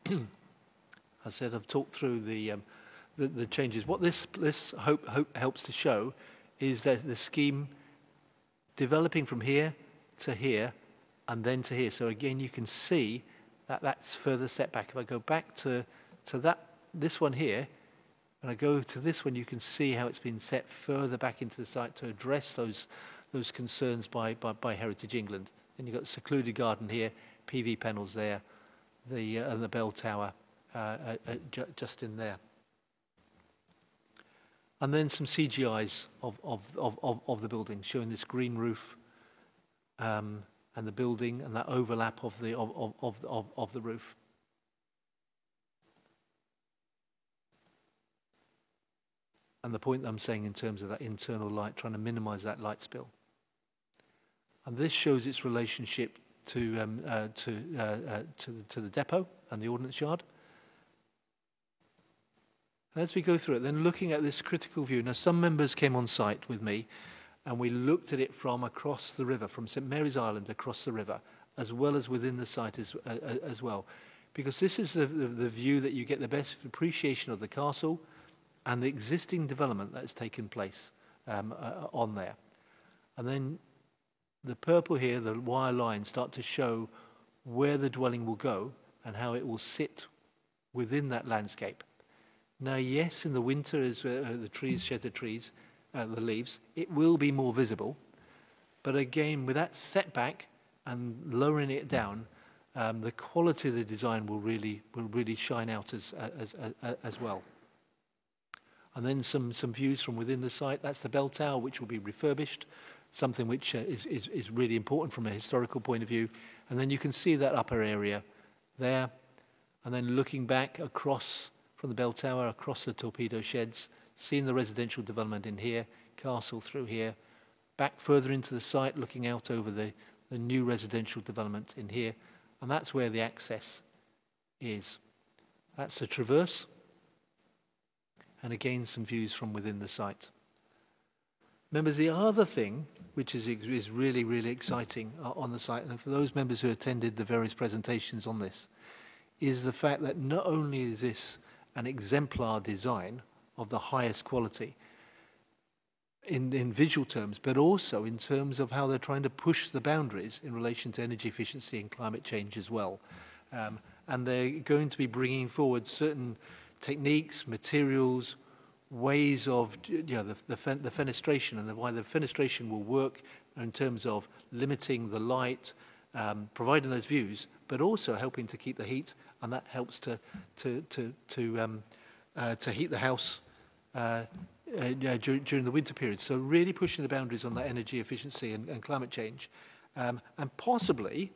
As I said, I've talked through the the changes. What this hope helps to show is that the scheme developing from here to here and then to here. So again, you can see that that's further setback. If I go back to this one here, and I go to this one, you can see how it's been set further back into the site to address those concerns by Heritage England. And you've got the secluded garden here, PV panels there, and the bell tower just in there. And then some CGIs of the building, showing this green roof and the building and that overlap of the roof. And the point I'm saying in terms of that internal light, trying to minimize that light spill. And this shows its relationship to the depot and the ordnance yard. And as we go through it, then looking at this critical view. Now, some members came on site with me, and we looked at it from across the river, from St Mary's Island across the river, as well as within the site as well. Because this is the view that you get the best appreciation of the castle and the existing development that has taken place on there. And then the purple here, the wire lines, start to show where the dwelling will go and how it will sit within that landscape. Now, yes, in the winter, as the trees shed the leaves, it will be more visible. But again, with that setback and lowering it down, the quality of the design will really shine out as well. And then some views from within the site. That's the bell tower, which will be refurbished, something which is really important from a historical point of view. And then you can see that upper area there. And then looking back across from the bell tower, across the torpedo sheds, seeing the residential development in here, castle through here, back further into the site, looking out over the new residential development in here. And that's where the access is. That's the traverse. And again, some views from within the site. Members, the other thing, which is really, really exciting on the site, and for those members who attended the various presentations on this, is the fact that not only is this an exemplar design of the highest quality in visual terms, but also in terms of how they're trying to push the boundaries in relation to energy efficiency and climate change as well. And they're going to be bringing forward certain techniques, materials, ways of the fenestration, and why the fenestration will work in terms of limiting the light, providing those views, but also helping to keep the heat, and that helps to heat the house during the winter period. So really pushing the boundaries on that energy efficiency and climate change, and possibly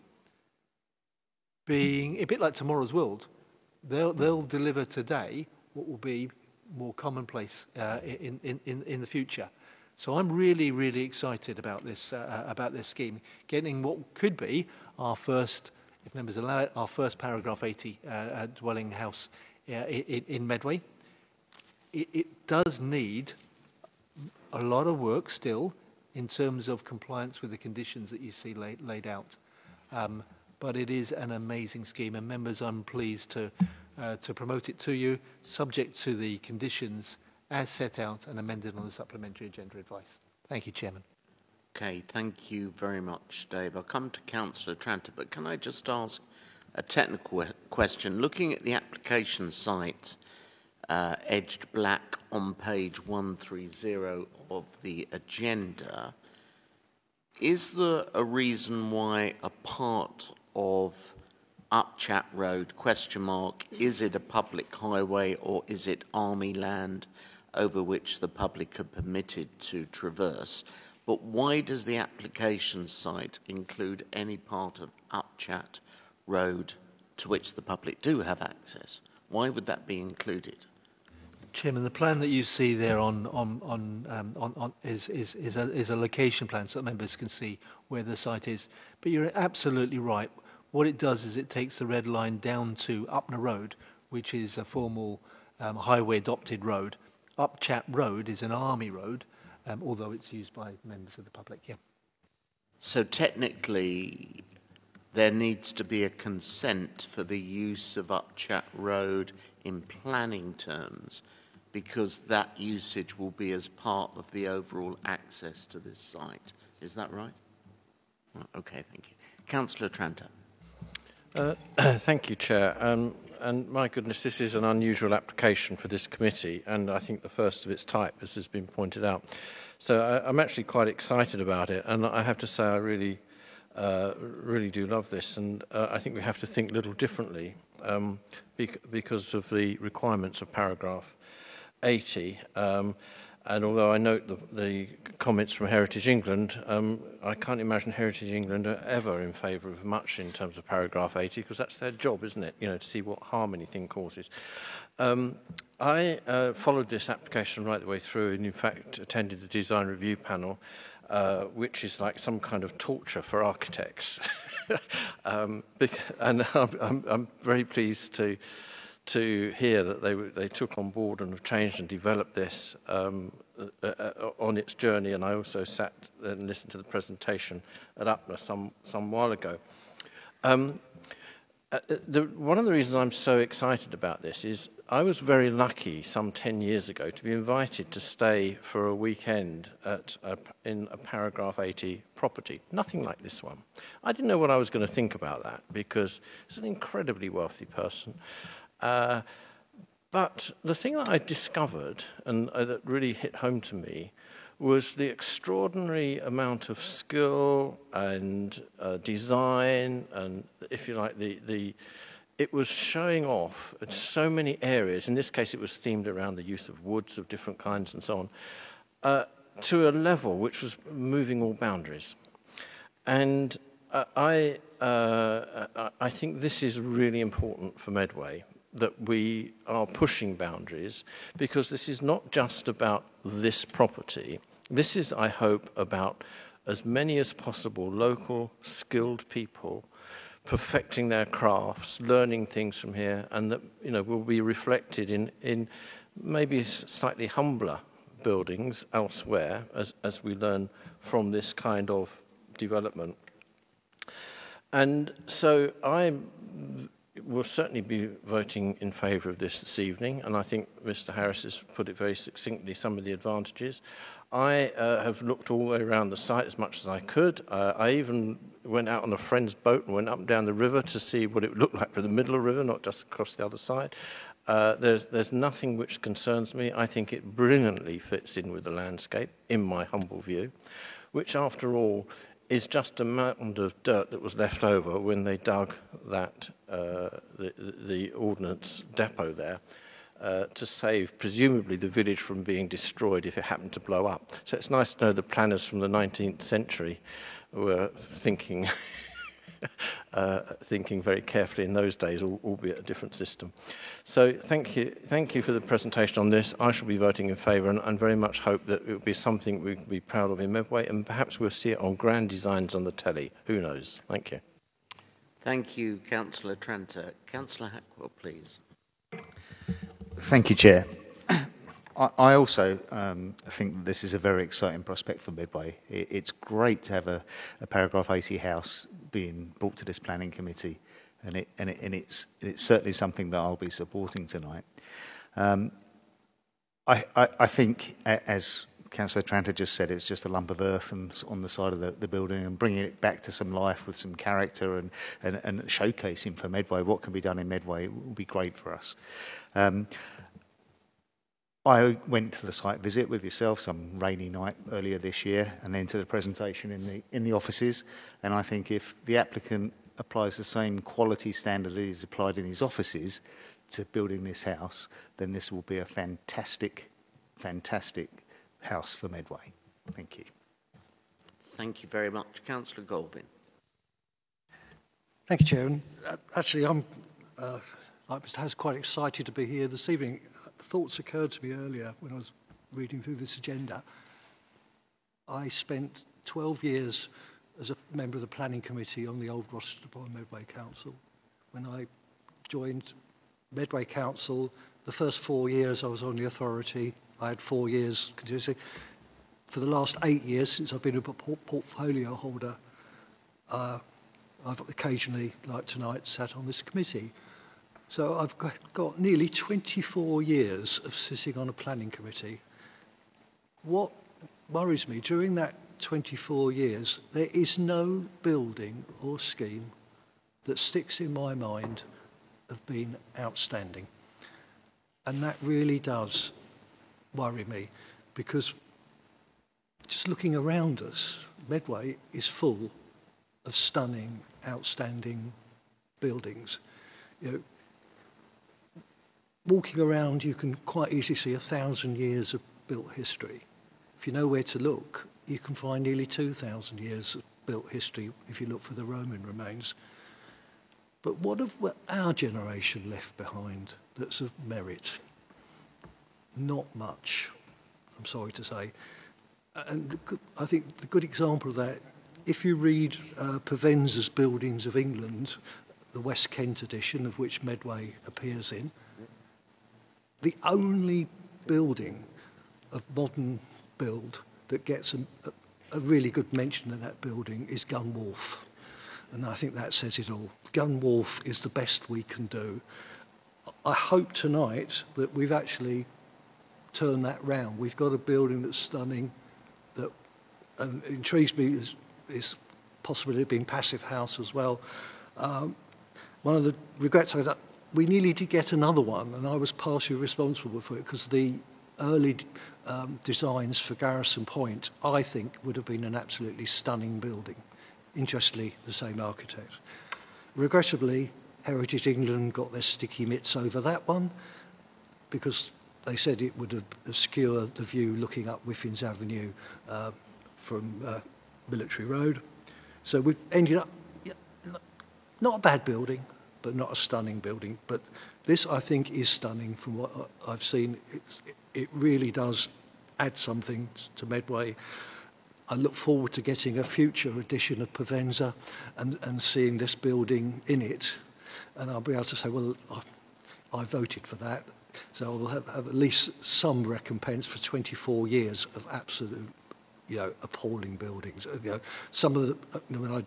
being a bit like tomorrow's world. They'll deliver today what will be more commonplace in the future. So I'm really, really excited about this scheme, getting what could be our first, if members allow it, our first paragraph 80 dwelling house in Medway. It does need a lot of work still in terms of compliance with the conditions that you see laid out. But it is an amazing scheme, and members, I'm pleased to promote it to you, subject to the conditions as set out and amended on the supplementary agenda advice. Thank you, Chairman. Okay, thank you very much, Dave. I'll come to Councillor Tranter, but can I just ask a technical question? Looking at the application site, edged black on page 130 of the agenda, is there a reason why a part of Upchat Road, ? Is it a public highway or is it army land over which the public are permitted to traverse? But why does the application site include any part of Upchat Road to which the public do have access? Why would that be included? Chairman, the plan that you see there is a location plan, so that members can see where the site is. But you're absolutely right. What it does is it takes the red line down to Upner Road, which is a formal highway adopted road. Upchat Road is an army road, although it's used by members of the public. Yeah. So technically, there needs to be a consent for the use of Upchat Road in planning terms because that usage will be as part of the overall access to this site. Is that right? Okay, thank you. Councillor Tranter. Thank you, Chair. And my goodness, this is an unusual application for this committee, and I think the first of its type, as has been pointed out. So I'm actually quite excited about it, and I have to say I really do love this, and I think we have to think a little differently because of the requirements of paragraph 80. And although I note the comments from Heritage England, I can't imagine Heritage England are ever in favour of much in terms of paragraph 80, because that's their job, isn't it? You know, to see what harm anything causes. I followed this application right the way through, and in fact attended the design review panel, which is like some kind of torture for architects. And I'm very pleased to hear that they took on board and have changed and developed this on its journey. And I also sat and listened to the presentation at UPNA some while ago. One of the reasons I'm so excited about this is I was very lucky some 10 years ago to be invited to stay for a weekend in a paragraph 80 property, nothing like this one. I didn't know what I was going to think about that, because it's an incredibly wealthy person. But the thing that I discovered, and that really hit home to me, was the extraordinary amount of skill and design, and, if you like, it was showing off at so many areas. In this case, it was themed around the use of woods of different kinds and so on, to a level which was moving all boundaries. And I think this is really important for Medway, that we are pushing boundaries, because this is not just about this property. This is, I hope, about as many as possible local, skilled people perfecting their crafts, learning things from here, and that, you know, will be reflected in maybe slightly humbler buildings elsewhere as we learn from this kind of development. And so we'll certainly be voting in favour of this evening, and I think Mr. Harris has put it very succinctly, some of the advantages. I have looked all the way around the site as much as I could. I even went out on a friend's boat and went up and down the river to see what it would look like from the middle of the river, not just across the other side. There's nothing which concerns me. I think it brilliantly fits in with the landscape, in my humble view, which, after all, is just a mound of dirt that was left over when they dug that the ordnance depot there to save, presumably, the village from being destroyed if it happened to blow up. So it's nice to know the planners from the 19th century were thinking thinking very carefully in those days, albeit a different system. So thank you for the presentation on this. I shall be voting in favour, and very much hope that it will be something we can be proud of in Medway, and perhaps we'll see it on grand designs on the telly. Who knows? Thank you. Thank you, Councillor Tranter. Councillor Hackwell, please. Thank you, Chair. I also think that this is a very exciting prospect for Medway. It's great to have a paragraph 80 house being brought to this planning committee, and it's certainly something that I'll be supporting tonight. I think, as Councillor Tranter just said, it's just a lump of earth on the side of the building, and bringing it back to some life with some character and showcasing for Medway what can be done in Medway will be great for us. I went to the site visit with yourself some rainy night earlier this year, and then to the presentation in the offices. And I think if the applicant applies the same quality standard that is applied in his offices to building this house, then this will be a fantastic, fantastic house for Medway. Thank you. Thank you very much. Councillor Galvin. Thank you, Chair. And, actually, I'm, like Mr. Harris, quite excited to be here this evening. Thoughts occurred to me earlier when I was reading through this agenda. I spent 12 years as a member of the planning committee on the old Rochester Bourne Medway Council. When I joined Medway Council, the first 4 years I was on the authority. I had 4 years continuously. For the last 8 years, since I've been a portfolio holder, I've occasionally, like tonight, sat on this committee. So I've got nearly 24 years of sitting on a planning committee. What worries me, during that 24 years, there is no building or scheme that sticks in my mind of being outstanding. And that really does worry me, because just looking around us, Medway is full of stunning, outstanding buildings. You know, walking around, you can quite easily see 1,000 years of built history. If you know where to look, you can find nearly 2,000 years of built history if you look for the Roman remains. But what have our generation left behind that's of merit? Not much, I'm sorry to say. And I think the good example of that, if you read Provenza's Buildings of England, the West Kent edition, of which Medway appears in, the only building of modern build that gets a really good mention in that building is Gun Wharf. And I think that says it all. Gun Wharf is the best we can do. I hope tonight that we've actually turned that round. We've got a building that's stunning, that and intrigues me is possibility of being Passive House as well. One of the regrets I had, we nearly did get another one, and I was partially responsible for it, because the early designs for Garrison Point, I think, would have been an absolutely stunning building. Interestingly, the same architect. Regrettably, Heritage England got their sticky mitts over that one, because they said it would obscure the view looking up Whiffins Avenue from Military Road. So we've ended up, not a bad building, but not a stunning building. But this, I think, is stunning from what I've seen. It really does add something to Medway. I look forward to getting a future edition of Provenza and seeing this building in it. And I'll be able to say, well, I voted for that. So we'll have at least some recompense for 24 years of absolute, appalling buildings. Some of the, when I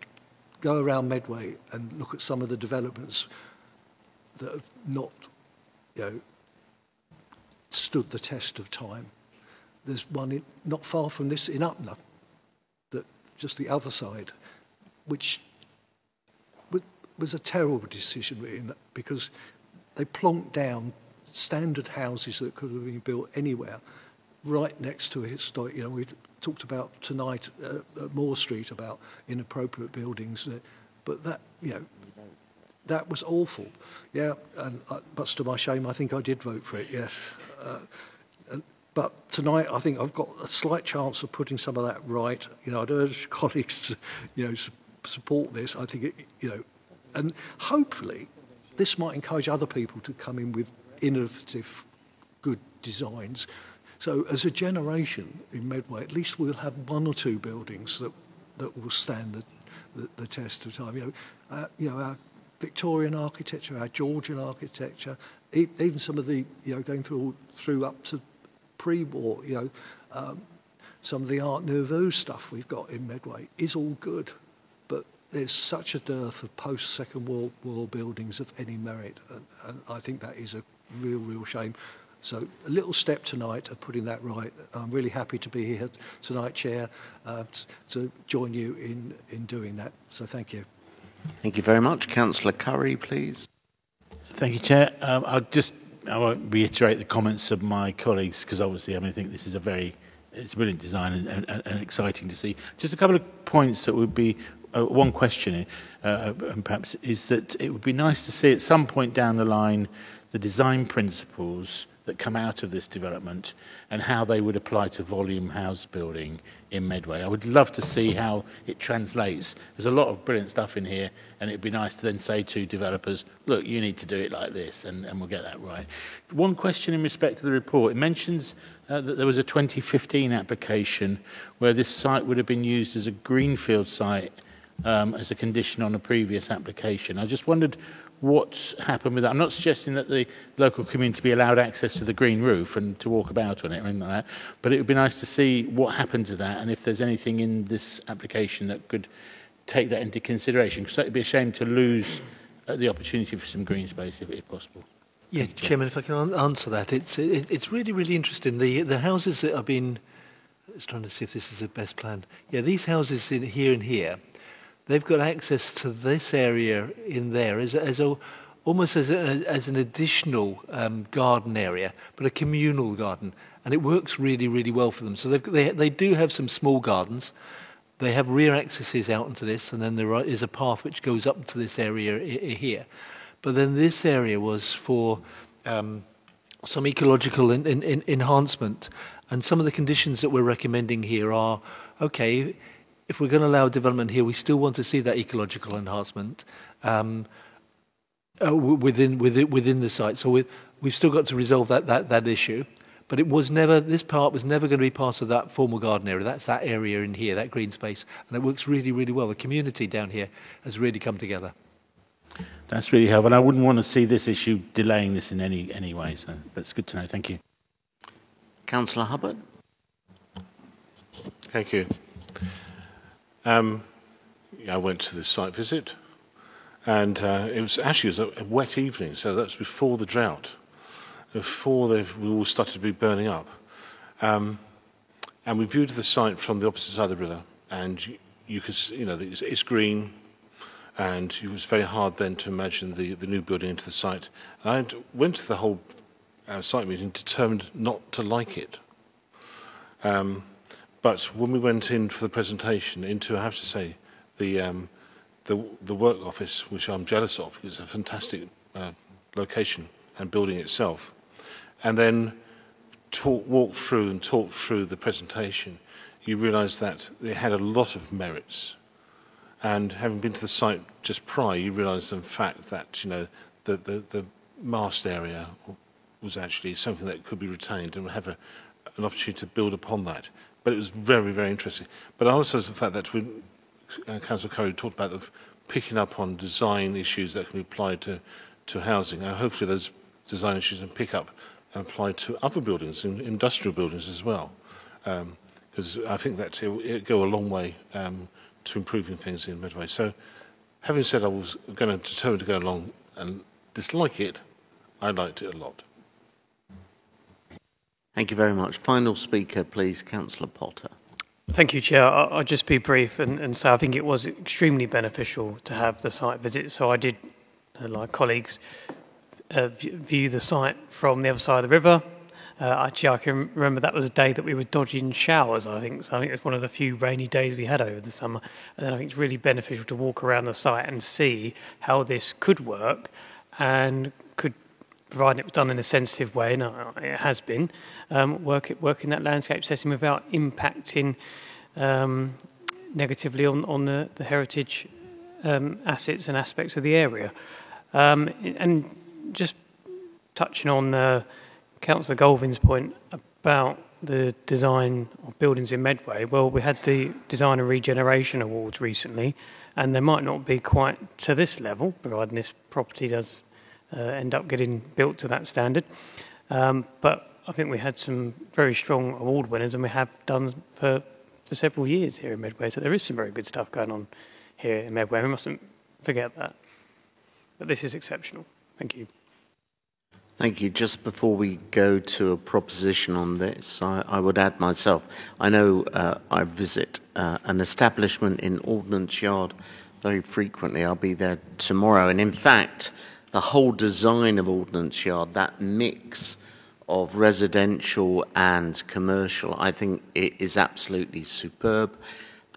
go around Medway and look at some of the developments that have not, stood the test of time. There's one not far from this in Upnor, that just the other side, which was a terrible decision really, because they plonked down standard houses that could have been built anywhere, right next to a historic. We talked about tonight at Moore Street about inappropriate buildings, but that that was awful. Yeah, and much to my shame, I think I did vote for it. Yes, but tonight I think I've got a slight chance of putting some of that right. I'd urge colleagues to support this. I think and hopefully this might encourage other people to come in with innovative, good designs. So as a generation in Medway, at least we'll have one or two buildings that will stand the test of time. Our Victorian architecture, our Georgian architecture, even some of the going through up to pre-war, some of the Art Nouveau stuff we've got in Medway is all good, but there's such a dearth of post-Second World War buildings of any merit, and I think that is a real shame. So a little step tonight of putting that right. I'm really happy to be here tonight, Chair, to join you in doing that. So thank you. Thank you very much. Councillor Curry, please. Thank you, Chair. I won't reiterate the comments of my colleagues, because obviously I think this is it's a brilliant design and exciting to see. Just a couple of points that would be, one question and perhaps, is that it would be nice to see at some point down the line the design principles that come out of this development and how they would apply to volume house building in Medway. I would love to see how it translates. There's a lot of brilliant stuff in here, and it'd be nice to then say to developers, look, you need to do it like this, and we'll get that right. One question in respect to the report. It mentions that there was a 2015 application where this site would have been used as a greenfield site as a condition on a previous application. I just wondered what's happened with that. I'm not suggesting that the local community be allowed access to the green roof and to walk about on it or anything like that, but it would be nice to see what happened to that and if there's anything in this application that could take that into consideration. Because it would be a shame to lose the opportunity for some green space if possible. Yeah, Chairman, if I can answer that, it's really, really interesting. The houses that have been, I was trying to see if this is the best plan. Yeah, these houses in here and here, they've got access to this area in there almost as an additional garden area, but a communal garden, and it works really, really well for them. So they do have some small gardens. They have rear accesses out into this, and then there is a path which goes up to this area here. But then this area was for some ecological enhancement. And some of the conditions that we're recommending here are, okay, if we're going to allow development here, we still want to see that ecological enhancement within the site. So we've still got to resolve that issue. But this part was never going to be part of that formal garden area. That's that area in here, that green space. And it works really, really well. The community down here has really come together. That's really helpful. And I wouldn't want to see this issue delaying this in any way. So that's good to know. Thank you. Councillor Hubbard. Thank you. I went to the site visit, and it was a wet evening, so that's before the drought, before we all started to be burning up. And we viewed the site from the opposite side of the river, and you could, it's green. And it was very hard then to imagine the new building into the site. And I went to the whole site meeting determined not to like it. But when we went in for the presentation, I have to say, the work office, which I'm jealous of, it's a fantastic location and building itself. And then walked through the presentation, you realise that it had a lot of merits. And having been to the site just prior, you realise, in fact, that the mast area was actually something that could be retained and have an opportunity to build upon that. But it was very, very interesting. But also the fact that Councillor Curry talked about picking up on design issues that can be applied to housing. And hopefully those design issues can pick up and apply to other buildings, industrial buildings as well. Because I think that it'll go a long way to improving things in Medway. So, having said I was going to determine to go along and dislike it, I liked it a lot. Thank you very much. Final speaker, please, Councillor Potter. Thank you, Chair. I'll just be brief and say I think it was extremely beneficial to have the site visit. So I did, like colleagues, view the site from the other side of the river. Actually, I can remember that was a day that we were dodging showers, I think. So I think it was one of the few rainy days we had over the summer. And then I think it's really beneficial to walk around the site and see how this could work and could, provided it was done in a sensitive way, and it has been, work in that landscape setting without impacting negatively on the heritage assets and aspects of the area. And just touching on Councillor Golvin's point about the design of buildings in Medway, well, we had the Design and Regeneration Awards recently, and they might not be quite to this level, providing this property does end up getting built to that standard. But I think we had some very strong award winners, and we have done for several years here in Medway, so there is some very good stuff going on here in Medway. We mustn't forget that. But this is exceptional. Thank you. Thank you. Just before we go to a proposition on this, I would add myself. I know I visit an establishment in Ordnance Yard very frequently. I'll be there tomorrow. And in fact, the whole design of Ordnance Yard, that mix of residential and commercial, I think it is absolutely superb.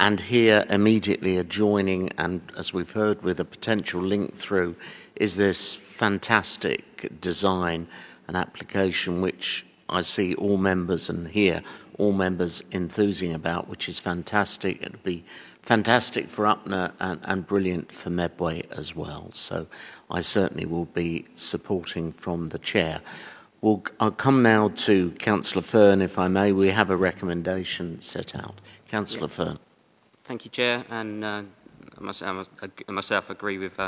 And here, immediately adjoining, and as we've heard with a potential link through, is this fantastic design and application which I see all members and hear all members enthusing about, which is fantastic. It'll be fantastic for Upnor and brilliant for Medway as well. So I certainly will be supporting from the chair. I'll come now to Councillor Fern, if I may. We have a recommendation set out. Councillor Fern. Thank you, Chair, and I myself agree with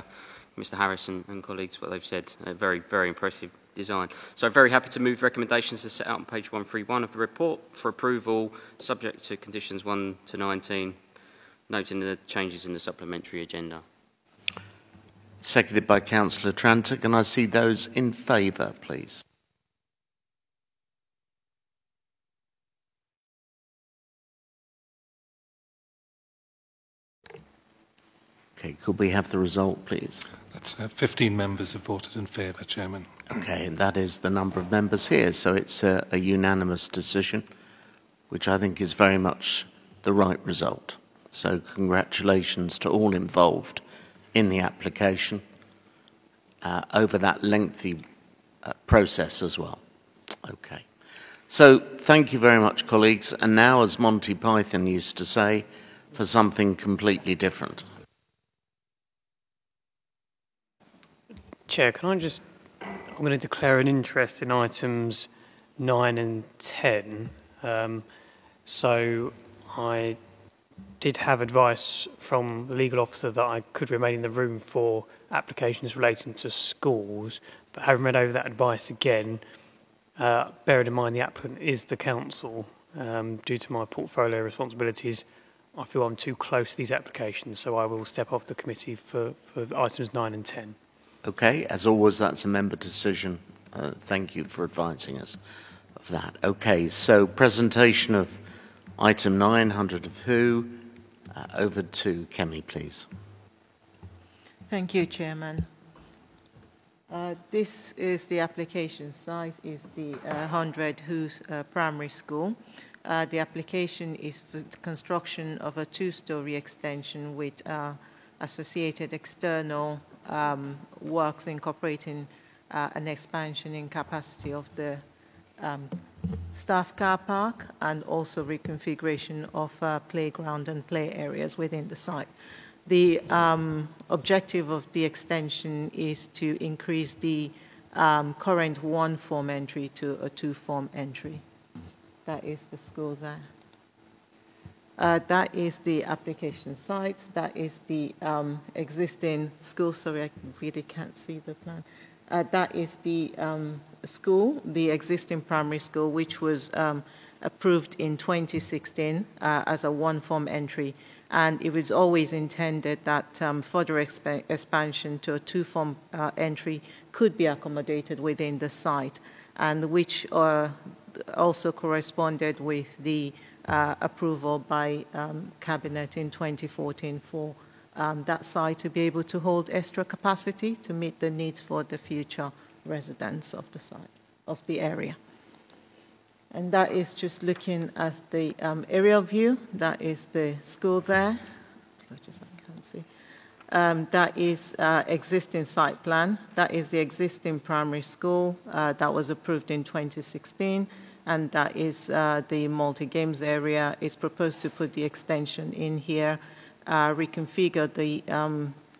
Mr Harris and colleagues what they've said. A very, very impressive design. So I'm very happy to move recommendations as set out on page 131 of the report for approval, subject to conditions 1 to 19, noting the changes in the supplementary agenda. seconded by Councillor Tranter. Can I see those in favour, please? Okay, could we have the result, please? That's 15 members have voted in favour, Chairman. Okay, and that is the number of members here, so it's a unanimous decision, which I think is very much the right result. So congratulations to all involved in the application over that lengthy process as well. Okay. So thank you very much, colleagues. And now, as Monty Python used to say, for something completely different. Chair, I'm going to declare an interest in items 9 and 10. So I did have advice from the legal officer that I could remain in the room for applications relating to schools, but having read over that advice again, bearing in mind the applicant is the council, due to my portfolio responsibilities, I feel I'm too close to these applications, so I will step off the committee for items 9 and 10. Okay, as always, that's a member decision. Thank you for advising us of that. Okay, so presentation of item 900 of who? Over to Kemi, please. Thank you, Chairman. This is the application site, is the 100 Who's Primary School. The application is for the construction of a two-story extension with associated external works incorporating an expansion in capacity of the staff car park and also reconfiguration of playground and play areas within the site. The objective of the extension is to increase the current one-form entry to a two-form entry. That is the school there. That is the application site. That is the existing school. Sorry, I really can't see the plan. That is the school, the existing primary school, which was approved in 2016 as a one-form entry. And it was always intended that further expansion to a two-form entry could be accommodated within the site, and which also corresponded with the approval by Cabinet in 2014 for that site to be able to hold extra capacity to meet the needs for the future residents of the site, of the area. And that is just looking at the aerial view. That is the school there. I can't see. That is existing site plan. That is the existing primary school that was approved in 2016. And that is the multi-games area. It's proposed to put the extension in here, reconfigure the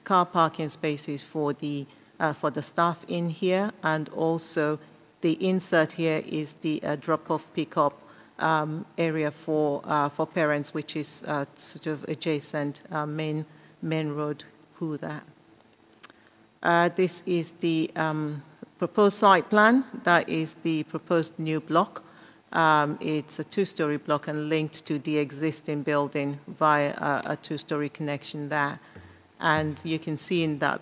car parking spaces for the staff in here, and also the insert here is the drop-off pickup area for parents, which is sort of adjacent main road. Who that? This is the proposed site plan. That is the proposed new block. It's a two-story block and linked to the existing building via a two-story connection there. And you can see in that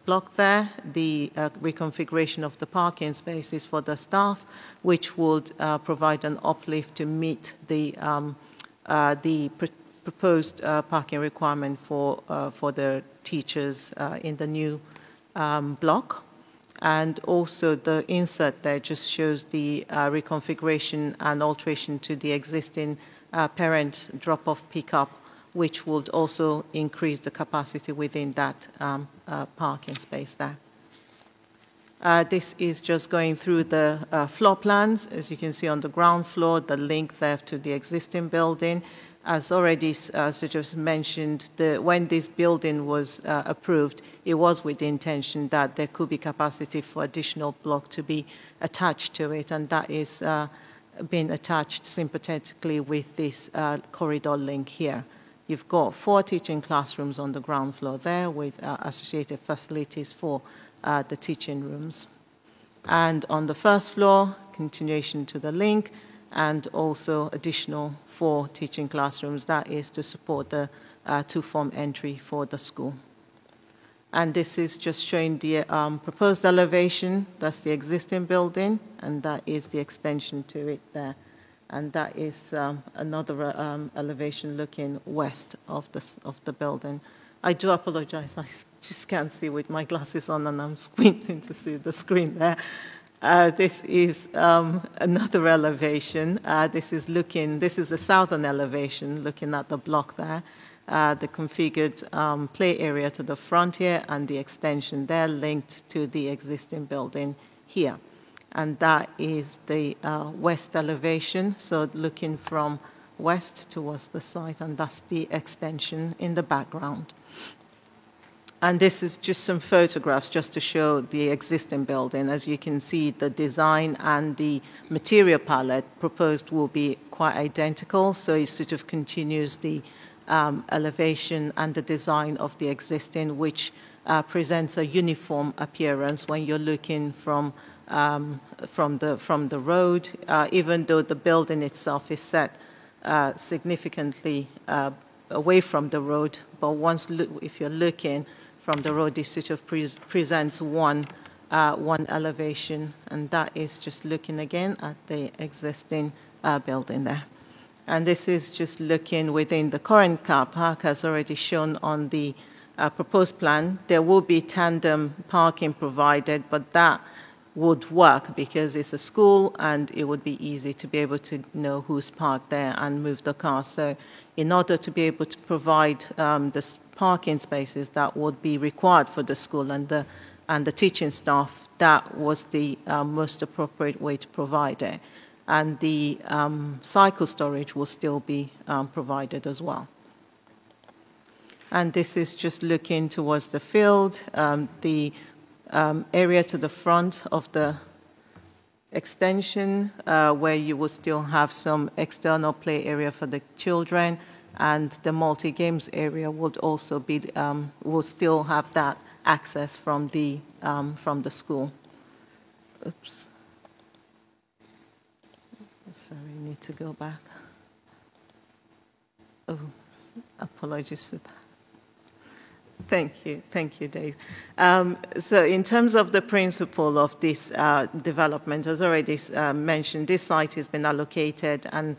block there the reconfiguration of the parking spaces for the staff, which would provide an uplift to meet the proposed parking requirement for the teachers in the new block. And also the insert there just shows the reconfiguration and alteration to the existing parent drop-off pickup, which would also increase the capacity within that parking space there. This is just going through the floor plans. As you can see on the ground floor, the link there to the existing building. As already sort of mentioned, when this building was approved, it was with the intention that there could be capacity for additional block to be attached to it, and that is being attached sympathetically with this corridor link here. You've got 4 teaching classrooms on the ground floor there with associated facilities for the teaching rooms. And on the first floor, continuation to the link, and also additional 4 teaching classrooms. That is to support the two-form entry for the school. And this is just showing the proposed elevation. That's the existing building, and that is the extension to it there. And that is another elevation looking west of the building. I do apologize. I just can't see with my glasses on, and I'm squinting to see the screen there. This is another elevation. This is the southern elevation, looking at the block there. The configured play area to the front here, and the extension there linked to the existing building here. And that is the west elevation, so looking from west towards the site, and that's the extension in the background. And this is just some photographs just to show the existing building. As you can see, the design and the material palette proposed will be quite identical, so it sort of continues the elevation and the design of the existing, which presents a uniform appearance when you're looking from the road, even though the building itself is set significantly away from the road. But if you're looking from the road, it sort of presents one elevation, and that is just looking again at the existing building there. And this is just looking within the current car park, as already shown on the proposed plan. There will be tandem parking provided, but that would work because it's a school and it would be easy to be able to know who's parked there and move the car. So in order to be able to provide the parking spaces that would be required for the school and the teaching staff, that was the most appropriate way to provide it. And the cycle storage will still be provided as well. And this is just looking towards the field, the area to the front of the extension, where you will still have some external play area for the children, and the multi-games area would also be will still have that access from the school. Oops. Sorry, I need to go back. Oh, apologies for that. Thank you, Dave. So in terms of the principle of this development, as already mentioned, this site has been allocated and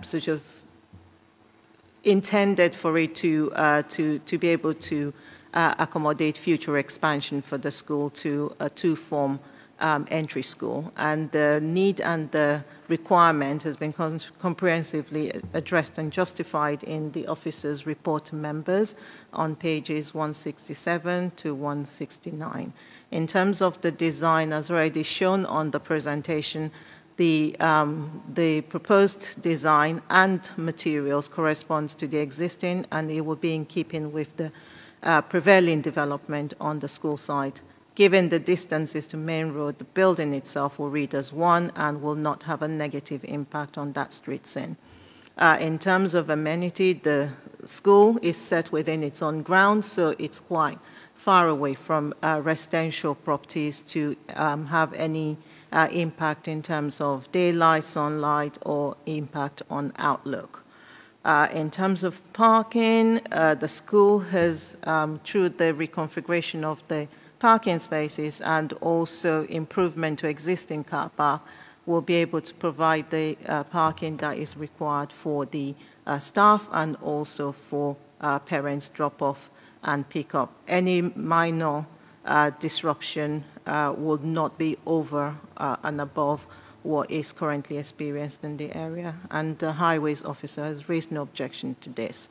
sort of intended for it to be able to accommodate future expansion for the school to a two-form entry school. And the need and the requirement has been comprehensively addressed and justified in the officer's report to members on pages 167 to 169. In terms of the design, as already shown on the presentation, the proposed design and materials corresponds to the existing, and it will be in keeping with the prevailing development on the school site. Given the distances to Main Road, the building itself will read as one and will not have a negative impact on that street scene. In terms of amenity, the school is set within its own grounds, so it's quite far away from residential properties to have any impact in terms of daylight, sunlight, or impact on outlook. In terms of parking, the school has, through the reconfiguration of the parking spaces and also improvement to existing car park, will be able to provide the parking that is required for the staff and also for parents drop-off and pick-up. Any minor disruption will not be over and above what is currently experienced in the area, and the highways officer has raised no objection to this.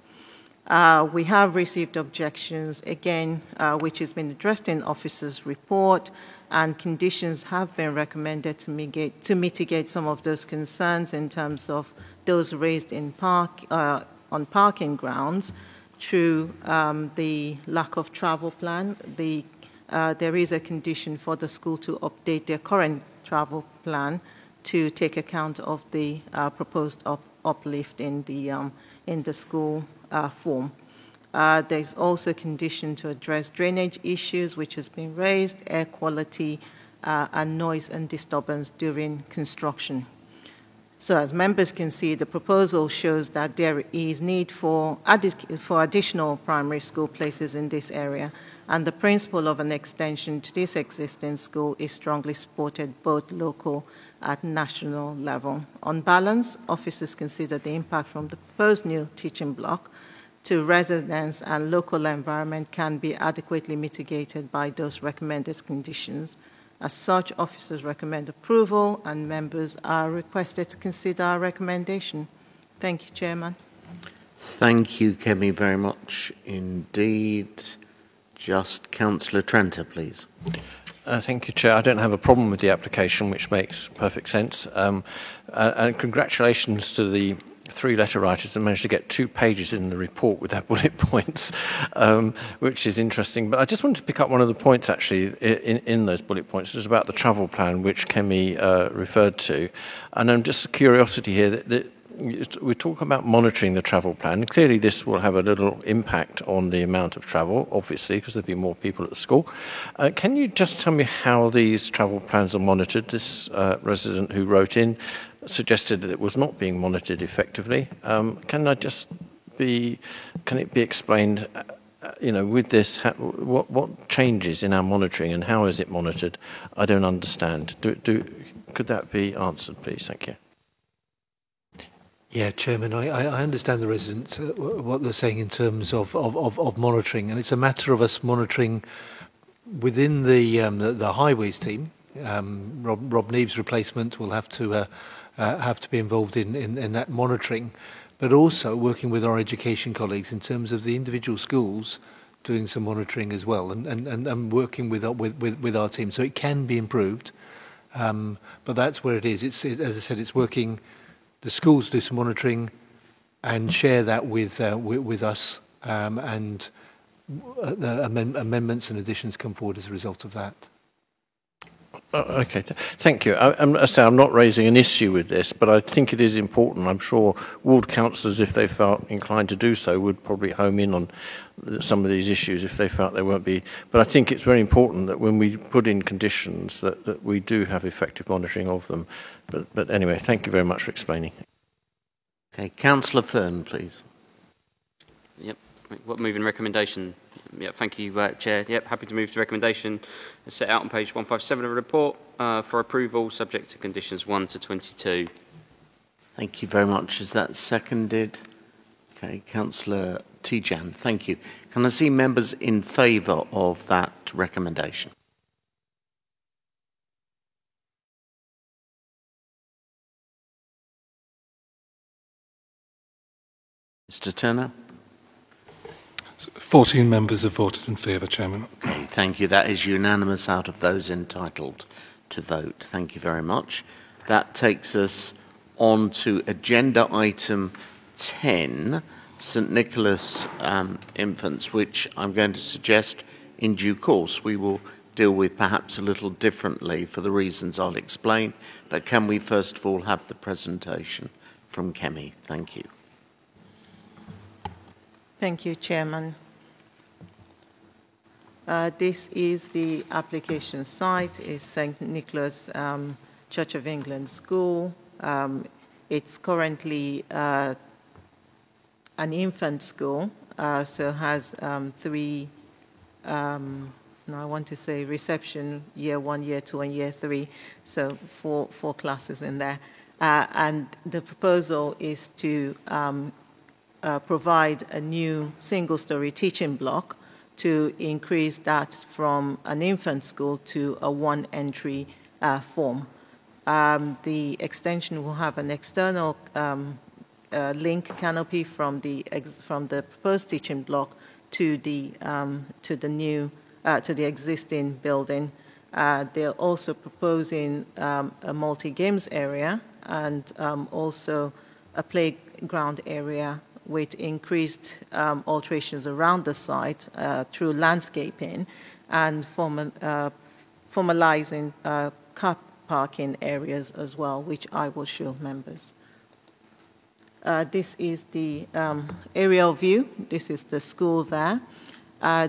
We have received objections, again, which has been addressed in officer's report, and conditions have been recommended to mitigate some of those concerns in terms of those raised in on parking grounds through the lack of travel plan. There is a condition for the school to update their current travel plan to take account of the proposed uplift in the school form. There's also a condition to address drainage issues, which has been raised, air quality, and noise and disturbance during construction. So as members can see, the proposal shows that there is need for additional primary school places in this area, and the principle of an extension to this existing school is strongly supported both local at national level. On balance, officers consider the impact from the proposed new teaching block to residents and local environment can be adequately mitigated by those recommended conditions. As such, officers recommend approval and members are requested to consider our recommendation. Thank you, Chairman. Thank you, Kemi, very much indeed. Just Councillor Trenter, please. Thank you, Chair. I don't have a problem with the application, which makes perfect sense. And congratulations to the three letter writers that managed to get 2 pages in the report with their bullet points, which is interesting. But I just wanted to pick up one of the points, actually, in those bullet points. It was about the travel plan, which Kemi referred to. And I'm just curiosity here that we talk about monitoring the travel plan. Clearly, this will have a little impact on the amount of travel, obviously, because there'll be more people at the school. Can you just tell me how these travel plans are monitored? This resident who wrote in suggested that it was not being monitored effectively. Can it be explained, with this, what changes in our monitoring and how is it monitored? I don't understand. Could that be answered, please? Thank you. Yeah, Chairman, I understand the residents, what they're saying in terms of monitoring, and it's a matter of us monitoring within the highways team. Rob Neve's replacement will have to be involved in that monitoring, but also working with our education colleagues in terms of the individual schools doing some monitoring as well, and working with our team. So it can be improved, but that's where it is. As I said, it's working. The schools do some monitoring and share that with us, and the amendments and additions come forward as a result of that. Okay, thank you. I'm not raising an issue with this, but I think it is important. I'm sure ward councillors, if they felt inclined to do so, would probably home in on some of these issues if they felt they won't be. But I think it's very important that when we put in conditions that we do have effective monitoring of them. But anyway, thank you very much for explaining. Okay, Councillor Fern, please. Yep, moving recommendation. Yep, thank you, Chair. Yep, happy to move the recommendation as set out on page 157 of the report for approval, subject to conditions 1 to 22. Thank you very much. Is that seconded? Okay, Councillor Tijan, thank you. Can I see members in favour of that recommendation? Mr. Turner? 14 members have voted in favour, Chairman. Okay, thank you. That is unanimous out of those entitled to vote. Thank you very much. That takes us on to agenda item 10, St Nicholas Infants, which I'm going to suggest in due course we will deal with perhaps a little differently for the reasons I'll explain. But can we first of all have the presentation from Kemi? Thank you. Thank you, Chairman. This is the application site, is St. Nicholas Church of England School. It's currently an infant school, so has 3, I want to say reception, year 1, year 2, and year 3, so four classes in there. And the proposal is to provide a new single-story teaching block to increase that from an infant school to a one-entry form. The extension will have an external link canopy from the proposed teaching block to the existing building. They're also proposing a multi-games area and also a playground area with increased alterations around the site through landscaping and formalizing car parking areas as well, which I will show members. This is the aerial view. This is the school there.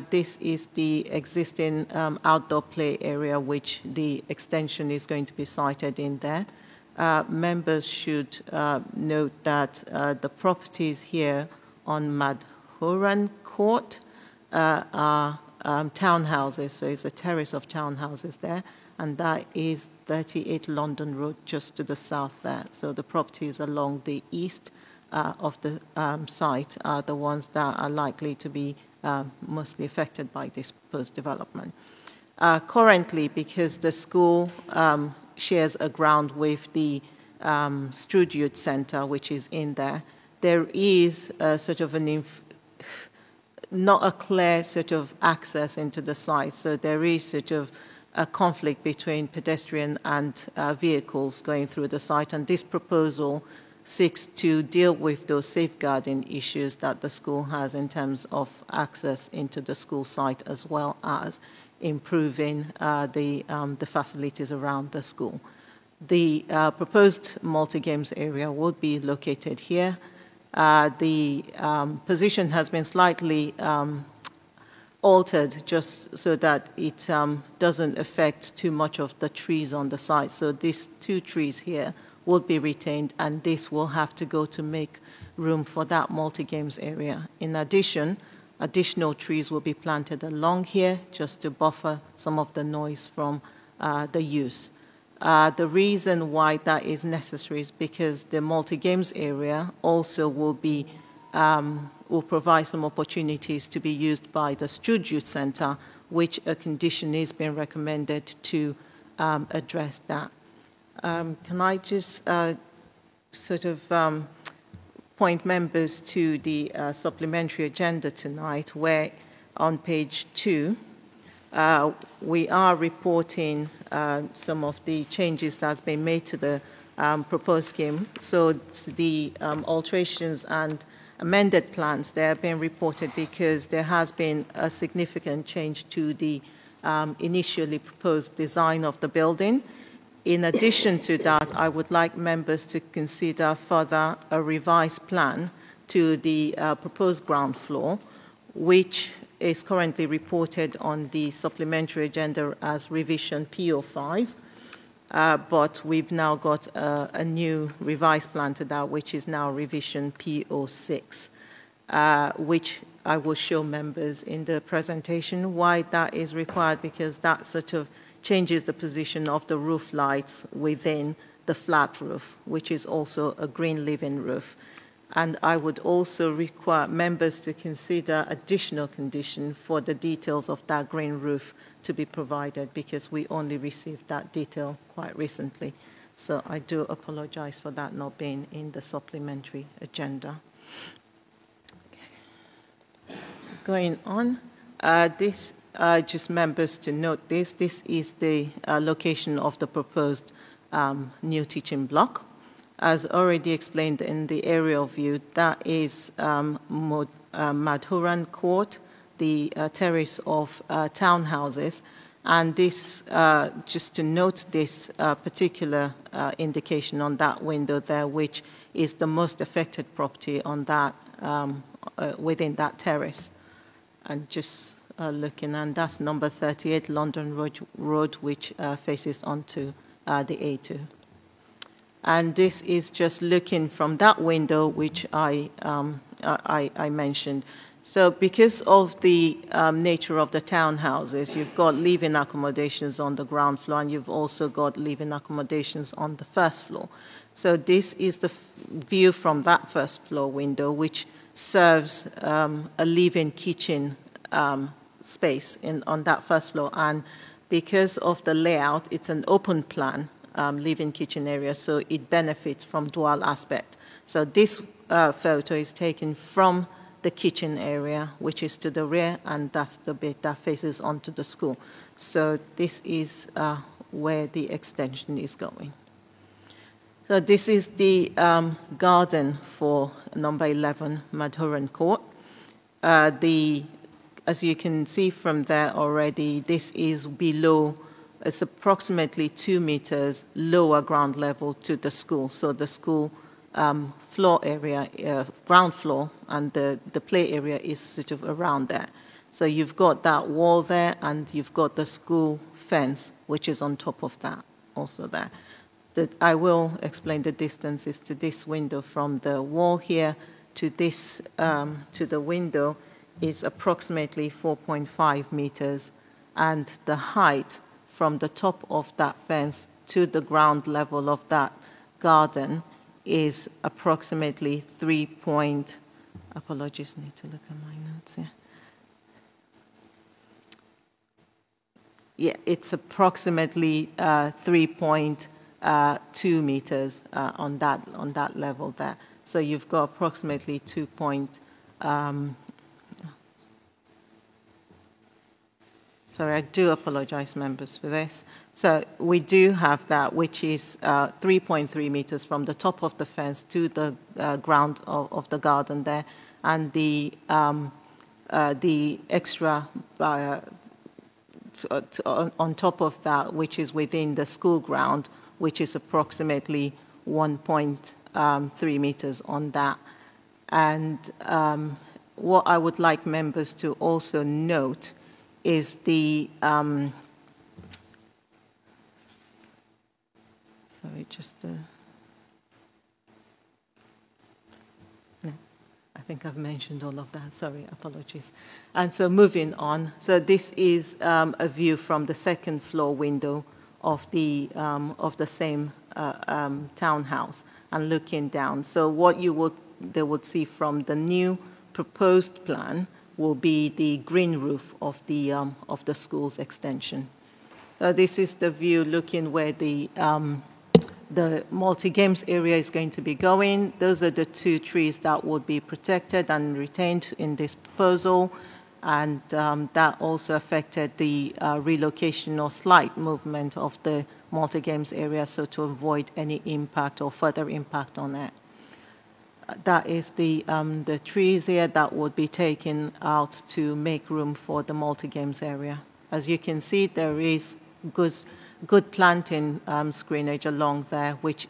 This is the existing outdoor play area, which the extension is going to be sited in there. Members should note that the properties here on Madhuran Court are townhouses, so it's a terrace of townhouses there, and that is 38 London Road, just to the south there. So the properties along the east of the site are the ones that are likely to be mostly affected by this proposed development. Currently, because the school shares a ground with the Strood Youth Centre, which is in there, there is sort of not a clear sort of access into the site. So there is sort of a conflict between pedestrian and vehicles going through the site. And this proposal seeks to deal with those safeguarding issues that the school has in terms of access into the school site, as well as improving the facilities around the school. The proposed multi-games area would be located here. The position has been slightly altered just so that it doesn't affect too much of the trees on the site. So these 2 trees here will be retained, and this will have to go to make room for that multi-games area. In addition, additional trees will be planted along here just to buffer some of the noise from the use. The reason why that is necessary is because the multi-games area also will provide some opportunities to be used by the Strood Youth Centre, which a condition is being recommended to address that. Can I just sort of point members to the supplementary agenda tonight, where on page 2, we are reporting some of the changes that's been made to the proposed scheme. So the alterations and amended plans, they have been reported because there has been a significant change to the initially proposed design of the building. In addition to that, I would like members to consider further a revised plan to the proposed ground floor, which is currently reported on the supplementary agenda as revision PO5, but we've now got a new revised plan to that, which is now revision PO6, which I will show members in the presentation why that is required, because that sort of changes the position of the roof lights within the flat roof, which is also a green living roof. And I would also require members to consider additional condition for the details of that green roof to be provided, because we only received that detail quite recently. So I do apologize for that not being in the supplementary agenda. Okay. So going on, just members to note this is the location of the proposed new teaching block. As already explained in the aerial view, that is Madhuran Court, the terrace of townhouses. And this, just to note this particular indication on that window there, which is the most affected property on that, within that terrace. And just looking, and that's number 38 London Road, which faces onto the A2. And this is just looking from that window, which I mentioned. So because of the nature of the townhouses, you've got living accommodations on the ground floor, and you've also got living accommodations on the first floor. So this is the view from that first floor window, which serves a living kitchen space on that first floor. And because of the layout, it's an open plan living kitchen area, so it benefits from dual aspect. So this photo is taken from the kitchen area, which is to the rear, and that's the bit that faces onto the school. So this is where the extension is going. So this is the garden for number 11 Madhuran Court. As you can see from there already, this is below. It's approximately 2 meters lower ground level to the school. So the school floor area, ground floor, and the play area is sort of around there. So you've got that wall there, and you've got the school fence, which is on top of that, also there. I will explain the distances to this window from the wall here to this, to the window, is approximately 4.5 meters, and the height from the top of that fence to the ground level of that garden is approximately 3 point, apologies, need to look at my notes here. Yeah, it's approximately 3.2 meters on that level there. So you've got approximately 2 point, sorry, I do apologize, members, for this. So we do have that, which is 3.3 meters from the top of the fence to the ground of the garden there, and the extra on top of that, which is within the school ground, which is approximately 1.3 meters on that. And what I would like members to also note is the sorry, just no, I think I've mentioned all of that. Sorry, apologies. And so moving on, so this is a view from the second floor window of the same townhouse and looking down. So what they would see from the new proposed plan will be the green roof of the school's extension. This is the view looking where the multi-games area is going to be going. Those are the two trees that would be protected and retained in this proposal, and that also affected the relocation or slight movement of the multi-games area, so to avoid any impact or further impact on that. That is the trees here that would be taken out to make room for the multi-games area. As you can see, there is good planting screenage along there, which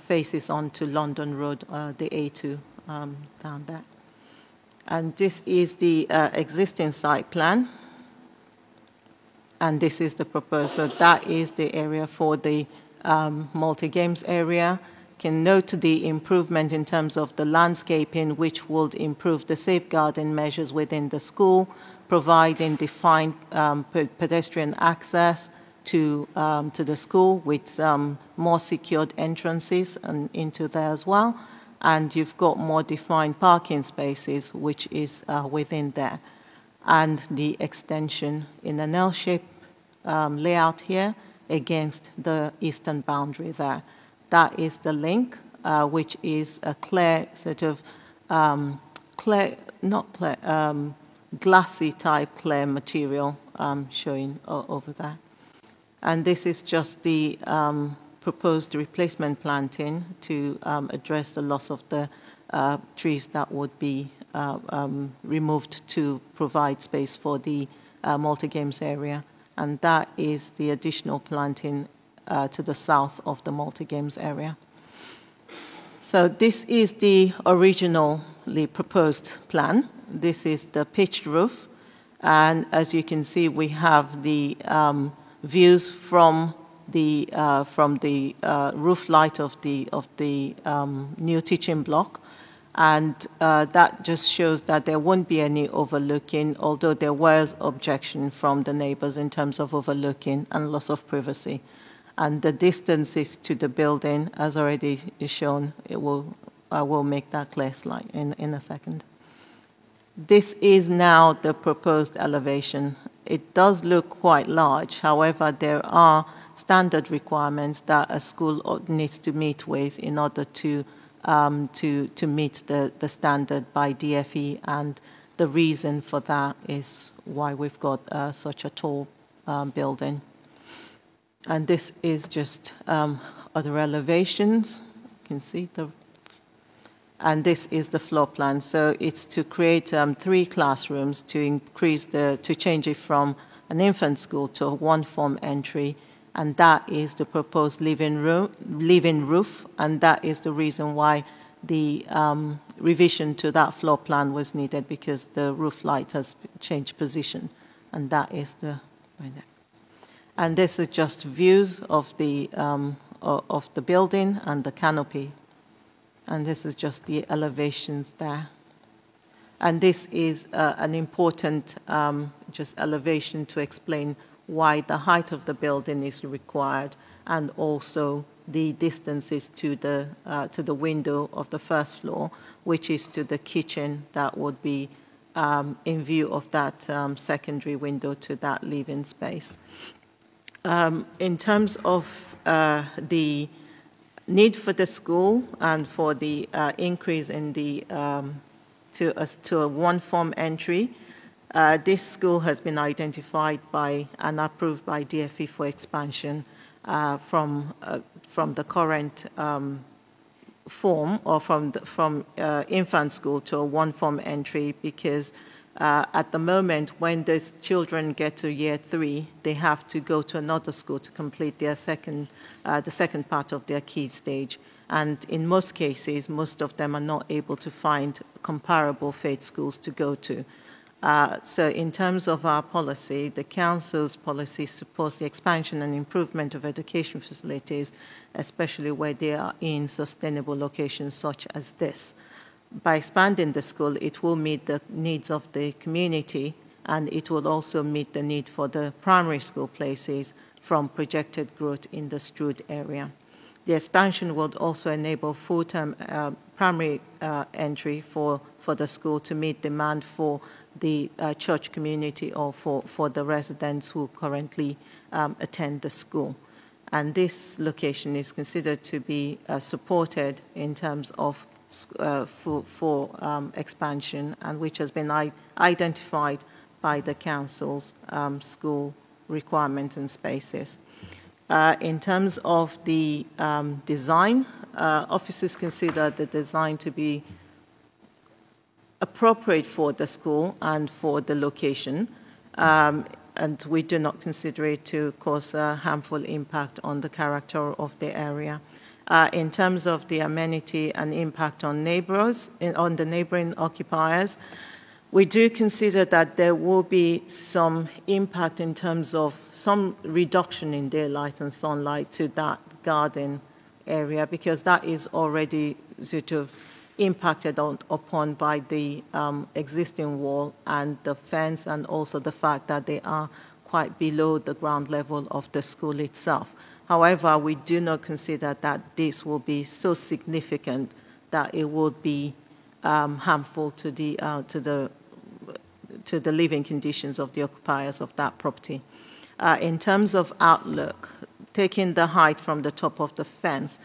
faces onto London Road, the A2 down there. And this is the existing site plan. And this is the proposal. That is the area for the multi-games area. Can note the improvement in terms of the landscaping, which would improve the safeguarding measures within the school, providing defined pedestrian access to the school with more secured entrances and into there as well. And you've got more defined parking spaces, which is within there. And the extension in an L-shaped layout here against the eastern boundary there. That is the link, which is a clear sort of glassy type clear material showing over there. And this is just the proposed replacement planting to address the loss of the trees that would be removed to provide space for the multi-games area. And that is the additional planting to the south of the multi-games area. So this is the originally proposed plan. This is the pitched roof. And as you can see, we have the views from the roof light of the new teaching block. And that just shows that there won't be any overlooking, although there was objection from the neighbors in terms of overlooking and loss of privacy. And the distances to the building, as already shown, I will make that clear slide in a second. This is now the proposed elevation. It does look quite large. However, there are standard requirements that a school needs to meet with in order to meet the standard by DFE, and the reason for that is why we've got such a tall building. And this is just other elevations. You can see and this is the floor plan. So it's to create 3 classrooms to change it from an infant school to a one-form entry, and that is the proposed living roof, and that is the reason why the revision to that floor plan was needed, because the roof light has changed position, and that is the right there. And this is just views of the building and the canopy. And this is just the elevations there. And this is an important just elevation to explain why the height of the building is required, and also the distances to the window of the first floor, which is to the kitchen that would be in view of that secondary window to that living space. In terms of the need for the school and for the increase in the to a one-form entry, this school has been identified by and approved by DFE for expansion from the current form, or from infant school to a one-form entry, because at the moment, when those children get to year 3, they have to go to another school to complete their the second part of their key stage. And in most cases, most of them are not able to find comparable faith schools to go to. So in terms of our policy, the Council's policy supports the expansion and improvement of education facilities, especially where they are in sustainable locations such as this. By expanding the school, it will meet the needs of the community, and it will also meet the need for the primary school places from projected growth in the Strood area. The expansion would also enable full-term primary entry for the school to meet demand for the church community or for the residents who currently attend the school. And this location is considered to be supported in terms of for expansion, and which has been identified by the Council's school requirements and spaces. In terms of the design, officers consider the design to be appropriate for the school and for the location, and we do not consider it to cause a harmful impact on the character of the area. In terms of the amenity and impact on neighbors, on the neighboring occupiers, we do consider that there will be some impact in terms of some reduction in daylight and sunlight to that garden area, because that is already sort of impacted upon by the existing wall and the fence, and also the fact that they are quite below the ground level of the school itself. However, we do not consider that this will be so significant that it would be harmful to the living conditions of the occupiers of that property. In terms of outlook, taking the height from the top of the fence,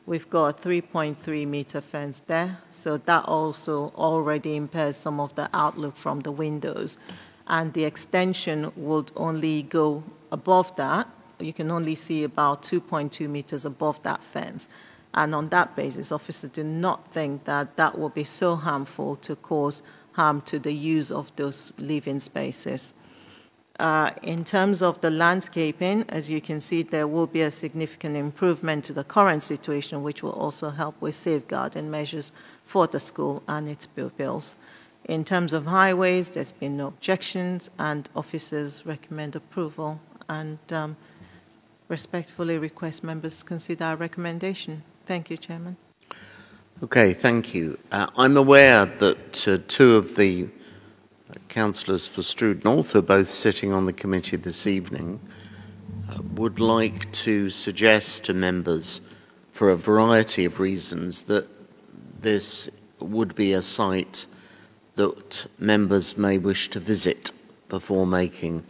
we've got a 3.3 meter fence there, so that also already impairs some of the outlook from the windows. And the extension would only go above that. You can only see about 2.2 meters above that fence. And on that basis, officers do not think that that will be so harmful to cause harm to the use of those living spaces. In terms of the landscaping, as you can see, there will be a significant improvement to the current situation, which will also help with safeguarding measures for the school and its pupils. In terms of highways, there's been no objections, and officers recommend approval, and respectfully request members to consider our recommendation. Thank you, Chairman. Okay, thank you. I'm aware that two of the councillors for Strood North, who are both sitting on the committee this evening, would like to suggest to members, for a variety of reasons, that this would be a site that members may wish to visit before making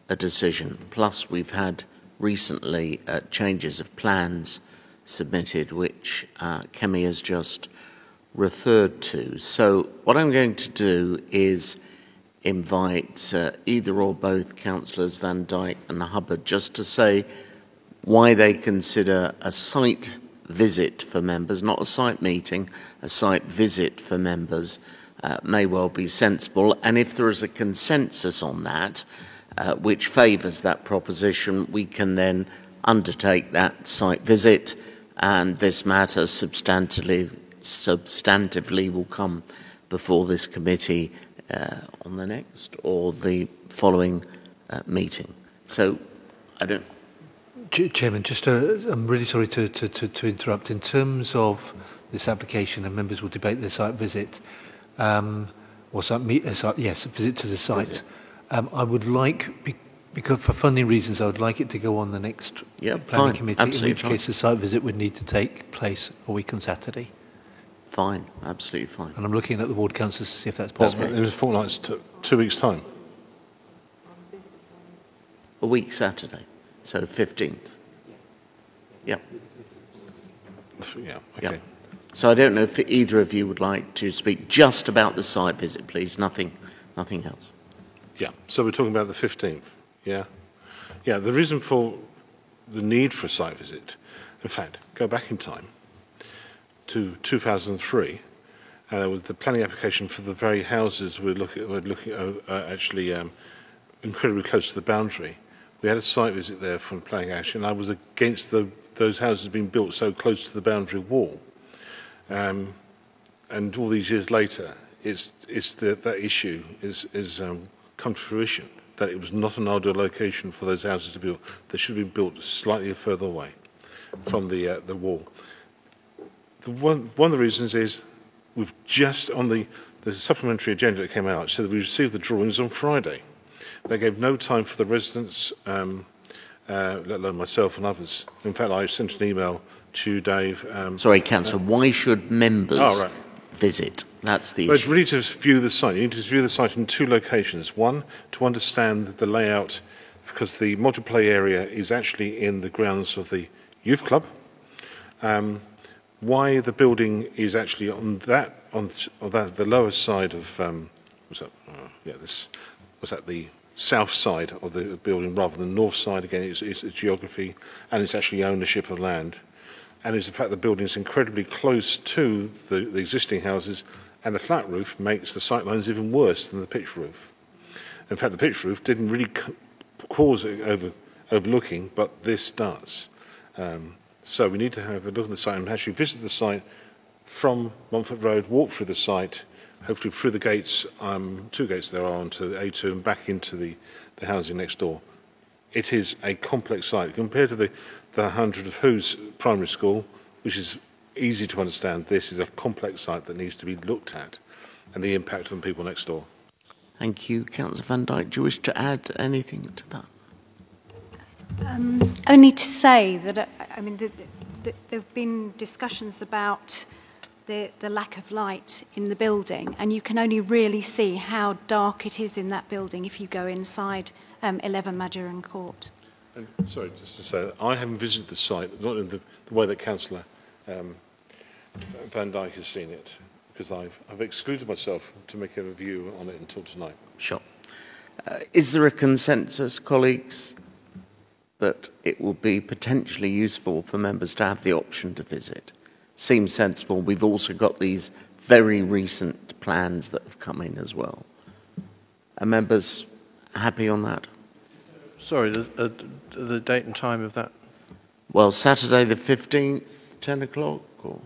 a decision. Plus, we've had recently changes of plans submitted, which Kemi has just referred to. So what I'm going to do is invite either or both Councillors Van Dijk and Hubbard just to say why they consider a site visit for members, not a site meeting, a site visit for members may well be sensible. And if there is a consensus on that, which favours that proposition, we can then undertake that site visit, and this matter substantively will come before this committee on the next or the following meeting. So, I don't... Chairman, just I'm really sorry to interrupt. In terms of this application, and members will debate the site visit, or yes, a visit to the site. I would like, because for funding reasons, I would like it to go on the next planning committee, absolutely in which case the site visit would need to take place a week on Saturday. Fine, absolutely fine. And I'm looking at the ward councillors to see if that's possible. It was fortnight's 2 weeks' time. A week Saturday, so 15th. Yeah. Yeah, okay. Yeah. So I don't know if either of you would like to speak just about the site visit, please. Nothing else. Yeah, so we're talking about the 15th, yeah? Yeah, the reason for the need for a site visit, in fact, go back in time to 2003, with the planning application for the very houses we're looking actually incredibly close to the boundary. We had a site visit there from planning action, and I was against those houses being built so close to the boundary wall. And all these years later, that issue is come to fruition, that it was not an ideal location for those houses to be built. They should have been built slightly further away from the wall. One of the reasons is we've just, on the supplementary agenda that came out, said that we received the drawings on Friday. They gave no time for the residents, let alone myself and others. In fact, I sent an email to Dave. Sorry, Councillor, why should members visit? That's the issue. You need to view the site. You need to view the site in two locations. One, to understand the layout, because the multiplay area is actually in the grounds of the youth club. Why the building is actually on the lower side of the south side of the building rather than the north side. Again, it's geography, and it's actually ownership of land, and it's the fact the building is incredibly close to the existing houses, and the flat roof makes the sight lines even worse than the pitch roof. In fact, the pitch roof didn't really cause overlooking, but this does. So we need to have a look at the site and actually visit the site from Montfort Road, walk through the site, hopefully through the gates, 2 gates there are onto A2 and back into the housing next door. It is a complex site. Compared to the 100 of Who's primary school, which is easy to understand, this is a complex site that needs to be looked at and the impact on the people next door. Thank you. Councillor Van Dijk, do you wish to add anything to that? Only to say that, I mean, there have been discussions about the lack of light in the building, and you can only really see how dark it is in that building if you go inside 11 Maduran Court. And, sorry, just to say, I haven't visited the site, not in the way that Councillor Van Dijk has seen it, because I've excluded myself to make a review on it until tonight. Sure. Is there a consensus, colleagues, that it will be potentially useful for members to have the option to visit? Seems sensible. We've also got these very recent plans that have come in as well. Are members happy on that? Sorry, the date and time of that? Well, Saturday the 15th, 10 o'clock? Or?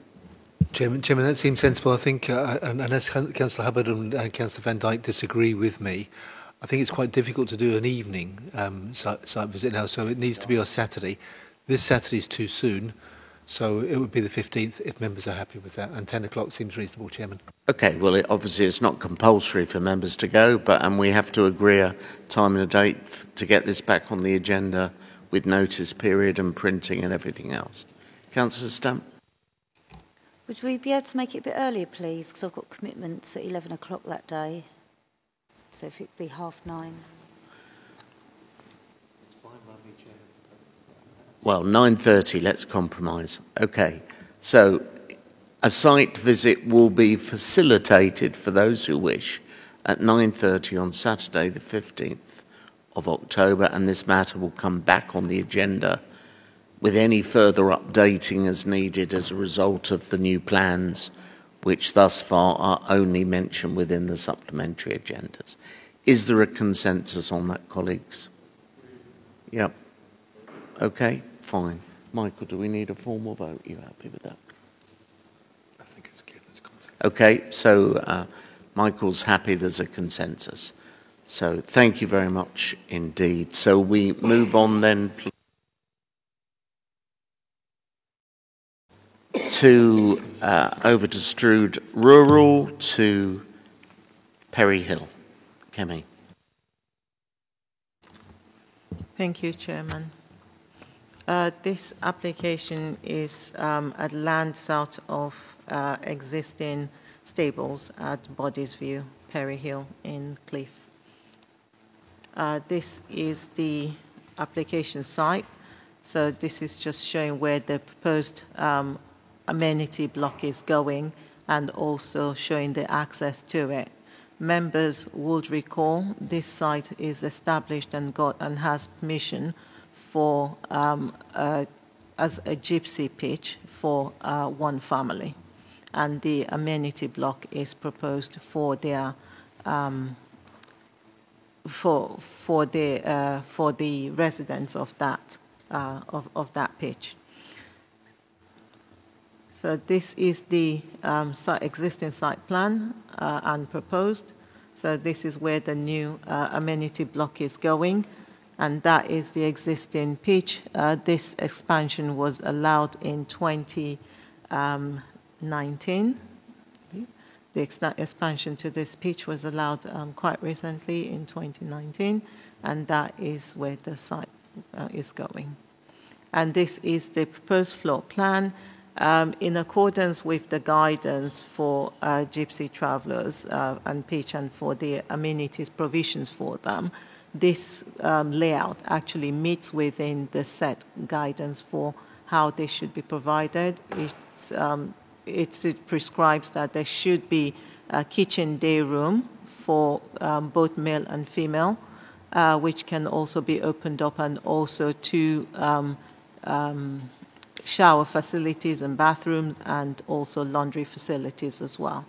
Chairman, that seems sensible. I think, unless Councillor Hubbard and Councillor Van Dijk disagree with me, I think it's quite difficult to do an evening site visit now, so it needs to be on Saturday. This Saturday is too soon, so it would be the 15th if members are happy with that, and 10 o'clock seems reasonable, Chairman. Okay, well, obviously it's not compulsory for members to go, and we have to agree a time and a date to get this back on the agenda with notice period and printing and everything else. Councillor Stamp? Would we be able to make it a bit earlier, please? Because I've got commitments at 11 o'clock that day. So if it could be 9:30. Well, 9:30, let's compromise. Okay, so a site visit will be facilitated for those who wish at 9:30 on Saturday the 15th of October, and this matter will come back on the agenda with any further updating as needed as a result of the new plans, which thus far are only mentioned within the supplementary agendas. Is there a consensus on that, colleagues? Yep. Okay, fine. Michael, do we need a formal vote? Are you happy with that? I think it's clear there's consensus. Okay, so Michael's happy there's a consensus. So thank you very much indeed. So we move on then to over to Strood Rural, to Perry Hill. Kemi. Thank you, Chairman. This application is at land south of existing stables at Bodiesview, Perry Hill in Cliff. This is the application site. So this is just showing where the proposed amenity block is going and also showing the access to it. Members would recall this site is established and has permission for as a gypsy pitch for one family, and the amenity block is proposed for their for the residents of that pitch. So this is the existing site plan and proposed. So this is where the new amenity block is going, and that is the existing pitch. This expansion was allowed in 2019. The expansion to this pitch was allowed quite recently in 2019, and that is where the site is going. And this is the proposed floor plan. In accordance with the guidance for gypsy travelers and pitch and for the amenities provisions for them, this layout actually meets within the set guidance for how they should be provided. It prescribes that there should be a kitchen day room for both male and female, which can also be opened up, and also two shower facilities and bathrooms, and also laundry facilities as well.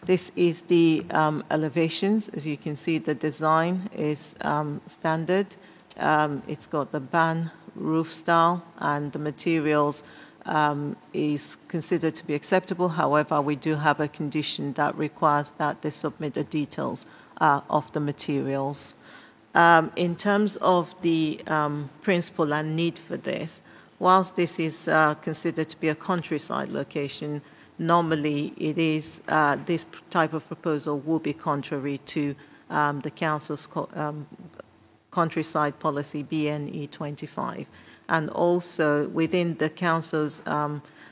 This is the elevations. As you can see, the design is standard. It's got the ban roof style, and the materials is considered to be acceptable. However, we do have a condition that requires that they submit the details of the materials. In terms of the principle and need for this, whilst this is considered to be a countryside location, normally it is this type of proposal will be contrary to the Council's countryside policy BNE 25. And also within the Council's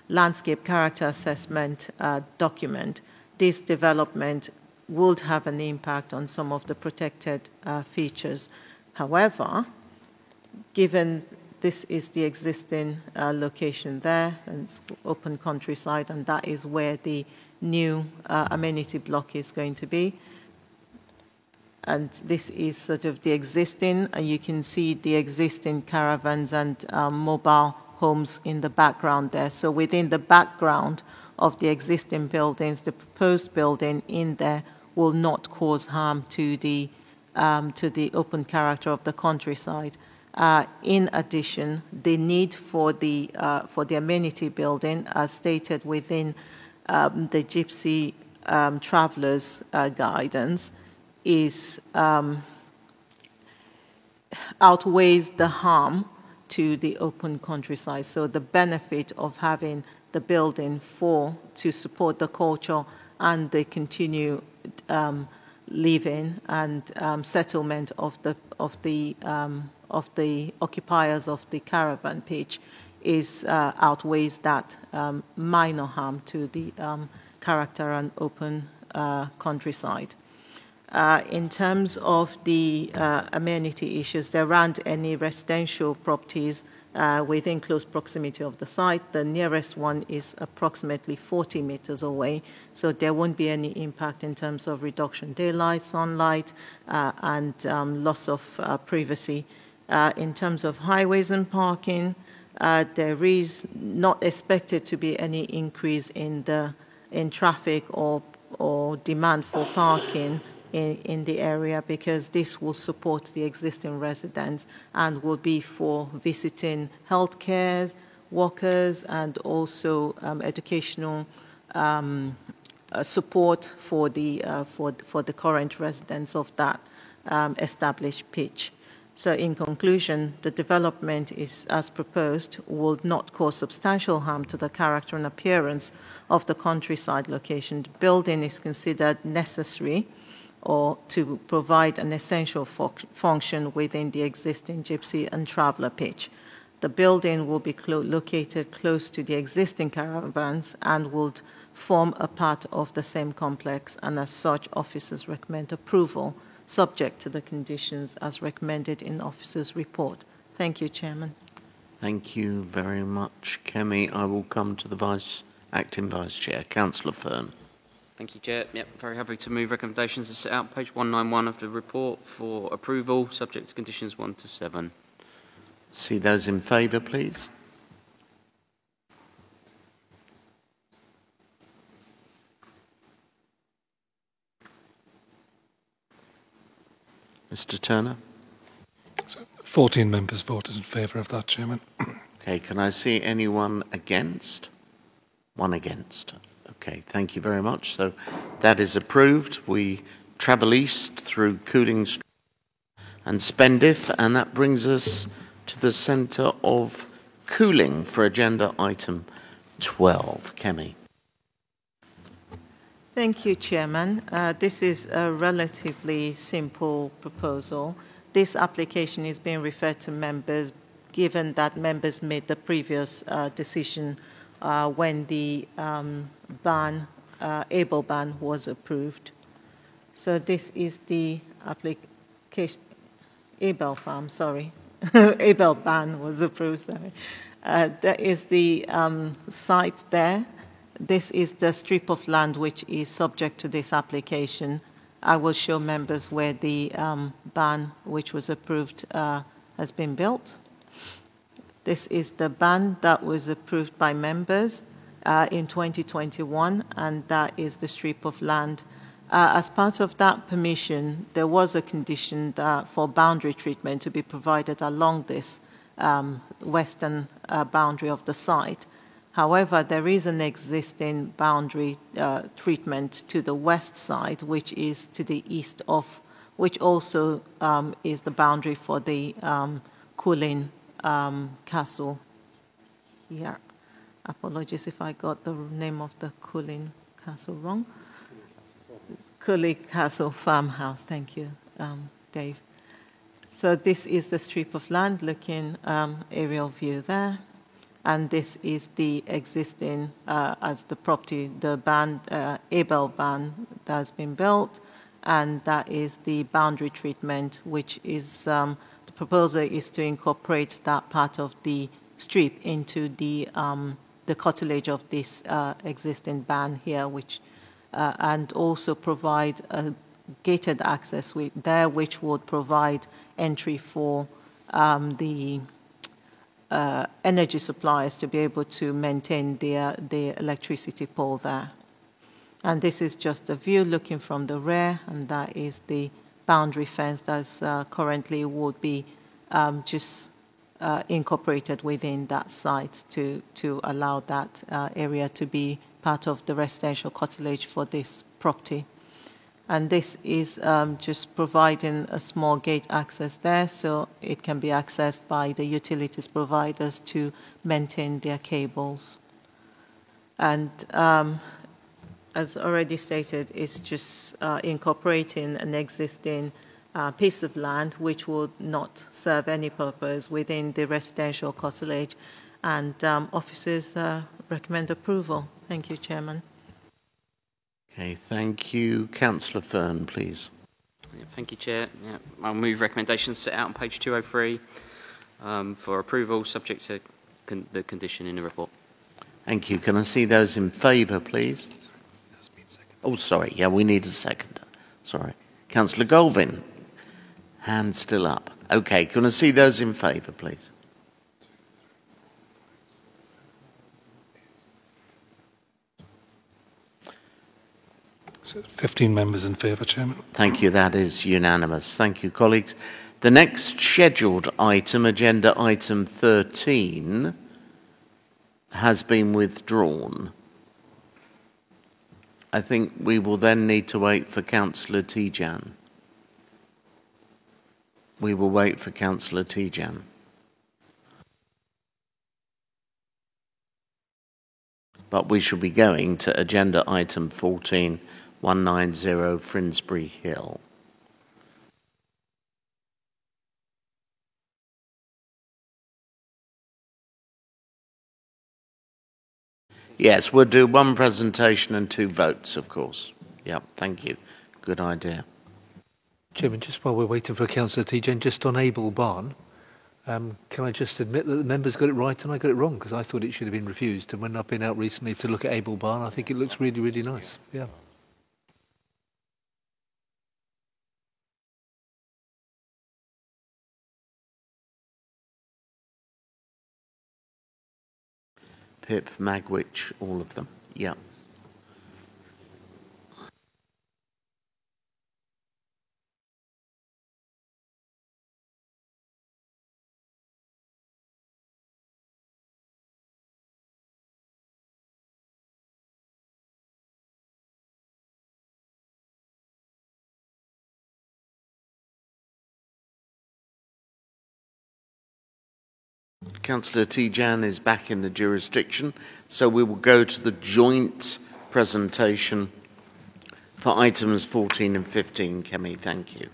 landscape character assessment document, this development would have an impact on some of the protected features. However, given this is the existing location there, and it's open countryside, and that is where the new amenity block is going to be. And this is sort of the existing, and you can see the existing caravans and mobile homes in the background there. So within the background of the existing buildings, the proposed building in there will not cause harm to the open character of the countryside. In addition, the need for the amenity building, as stated within the Gypsy Travellers guidance, is outweighs the harm to the open countryside. So the benefit of having the building to support the culture and the continued living and settlement of the occupiers of the caravan pitch is outweighs that minor harm to the character and open countryside. In terms of the amenity issues, there aren't any residential properties within close proximity of the site. The nearest one is approximately 40 meters away, so there won't be any impact in terms of reduction daylight, sunlight, and loss of privacy. In terms of highways and parking, there is not expected to be any increase in traffic or demand for parking in the area, because this will support the existing residents and will be for visiting healthcare workers and also educational support for the current residents of that established pitch. So in conclusion, the development is, as proposed, will not cause substantial harm to the character and appearance of the countryside location. The building is considered necessary or to provide an essential function within the existing Gypsy and Traveller pitch. The building will be located close to the existing caravans and would form a part of the same complex, and as such, officers recommend approval, subject to the conditions as recommended in officers' report. Thank you, Chairman. Thank you very much, Kemi. I will come to the Acting Vice Chair, Councillor Fern. Thank you, Chair. Yep, very happy to move recommendations as set out on page 191 of the report for approval, subject to conditions 1 to 7. See those in favour, please. Mr. Turner? 14 members voted in favour of that, Chairman. Okay, can I see anyone against? One against. Okay, thank you very much. So that is approved. We travel east through Cooling Street and Spendith, and that brings us to the centre of Cooling for agenda item 12. Kemi. Thank you, Chairman. This is a relatively simple proposal. This application is being referred to members, given that members made the previous decision when the able ban was approved. So this is the application. Able farm, sorry. Able ban was approved, sorry. There is the site there. This is the strip of land which is subject to this application. I will show members where the ban which was approved has been built. This is the ban that was approved by members in 2021, and that is the strip of land. As part of that permission, there was a condition that for boundary treatment to be provided along this western boundary of the site. However, there is an existing boundary treatment to the west side, which is to the east of, which also is the boundary for the Cooling Castle. Yeah, apologies if I got the name of the Cooling Castle wrong. Cooling Castle Farmhouse, thank you, Dave. So this is the strip of land, looking aerial view there. And this is the existing, as the property, the Abel ban that has been built, and that is the boundary treatment, which is, the proposal is to incorporate that part of the strip into the curtilage of this existing ban here, which, and also provide a gated access there, which would provide entry for the energy suppliers to be able to maintain the electricity pole there. And this is just a view looking from the rear, and that is the boundary fence that's currently would be just incorporated within that site to allow that area to be part of the residential curtilage for this property. And this is just providing a small gate access there, so it can be accessed by the utilities providers to maintain their cables. And as already stated, it's just incorporating an existing piece of land which would not serve any purpose within the residential curtilage. And officers recommend approval. Thank you, Chairman. Okay, thank you. Councillor Fern, please. Yeah, thank you, Chair. Yeah, I'll move recommendations set out on page 203 for approval, subject to the condition in the report. Thank you. Can I see those in favour, please? Oh, sorry. Yeah, we need a seconder. Sorry. Councillor Golvin. Hand still up. Okay, can I see those in favour, please? So 15 members in favour, Chairman. Thank you. That is unanimous. Thank you, colleagues. The next scheduled item, agenda item 13, has been withdrawn. I think we will then need to wait for Councillor Tijan. We will wait for Councillor Tijan. But we shall be going to agenda item 14 190 Finsbury Hill. Yes, we'll do one presentation and 2 votes, of course. Yeah, thank you. Good idea. Chairman, just while we're waiting for Councillor Tijan, just on Abel Barn, can I just admit that the members got it right and I got it wrong, because I thought it should have been refused. And when I've been out recently to look at Abel Barn, I think it looks really, really nice. Yeah. Pip, Magwitch, all of them. Yeah. Councillor Tijan is back in the jurisdiction, so we will go to the joint presentation for items 14 and 15. Kemi, thank you.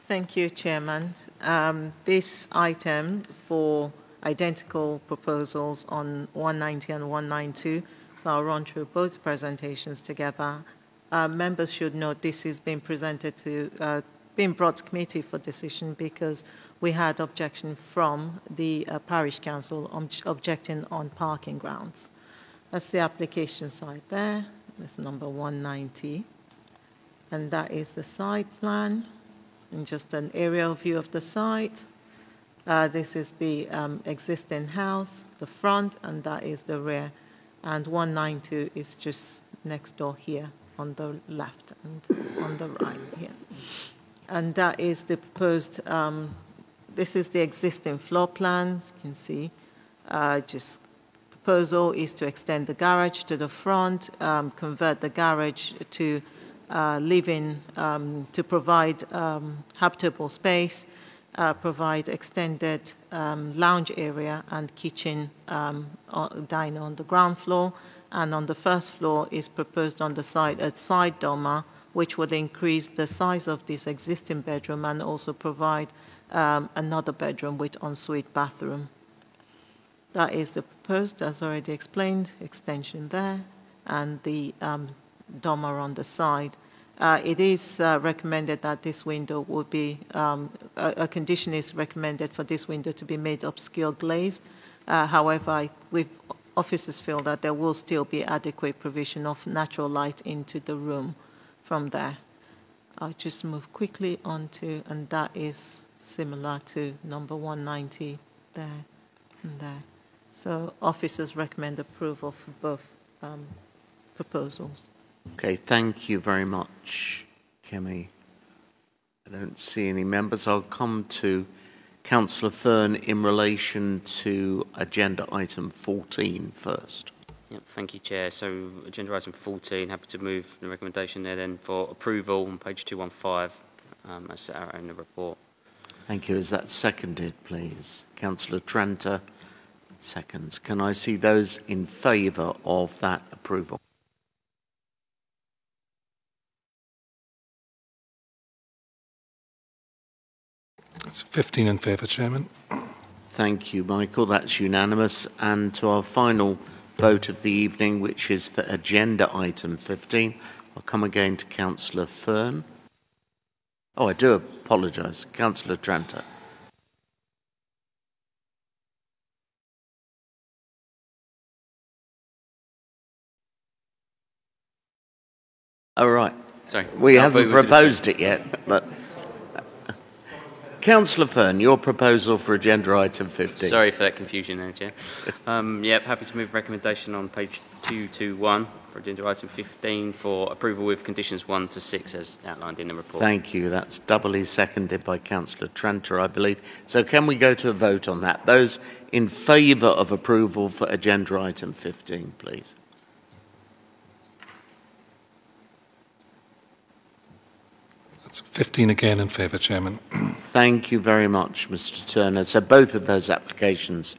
Thank you, Chairman. This item for identical proposals on 190 and 192, so I'll run through both presentations together. Members should note this is being presented to, being brought to committee for decision because we had objection from the parish council objecting on parking grounds. That's the application side there. That's number 190. And that is the site plan and just an aerial view of the site. This is the existing house, the front, and that is the rear. And 192 is just next door here on the left and on the right here. And that is the proposed, this is the existing floor plan, as you can see. Just proposal is to extend the garage to the front, convert the garage to living, to provide habitable space, provide extended lounge area and kitchen diner on the ground floor. And on the first floor is proposed on the side a side dormer, which would increase the size of this existing bedroom and also provide another bedroom with ensuite bathroom. That is the proposed, as already explained, extension there, and the dormer on the side. It is recommended that this window would be, a condition is recommended for this window to be made obscure glazed. However, officers feel that there will still be adequate provision of natural light into the room from there. I'll just move quickly on to, and that is similar to number 190 there and there. So officers recommend approval for both proposals. Okay, thank you very much, Kemi. I don't see any members. I'll come to Councillor Fern in relation to agenda item 14 first. Yep, thank you, Chair. So agenda item 14, happy to move the recommendation there then for approval on page 215 as set out in the report. Thank you. Is that seconded, please? Councillor Tranter seconds. Can I see those in favour of that approval? It's 15 in favour, Chairman. Thank you, Michael. That's unanimous. And to our final vote of the evening, which is for agenda item 15, I'll come again to Councillor Fern. Oh, I do apologise. Councillor Tranter. All right. Sorry. We haven't proposed it yet, but... Councillor Fern, your proposal for agenda item 15. Sorry for that confusion there, Chair. Yep, happy to move recommendation on page 221 for agenda item 15 for approval with conditions 1 to 6 as outlined in the report. Thank you. That's doubly seconded by Councillor Tranter, I believe. So can we go to a vote on that? Those in favour of approval for agenda item 15, please. That's 15 again in favour, Chairman. Thank you very much, Mr Turner. So both of those applications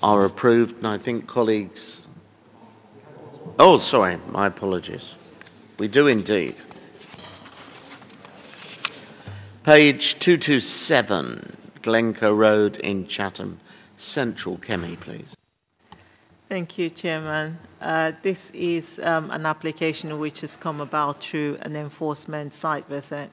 are approved, and I think colleagues... Oh, sorry, my apologies. We do indeed. Page 227, Glencoe Road in Chatham Central. Kemi, please. Thank you, Chairman. This is an application which has come about through an enforcement site visit.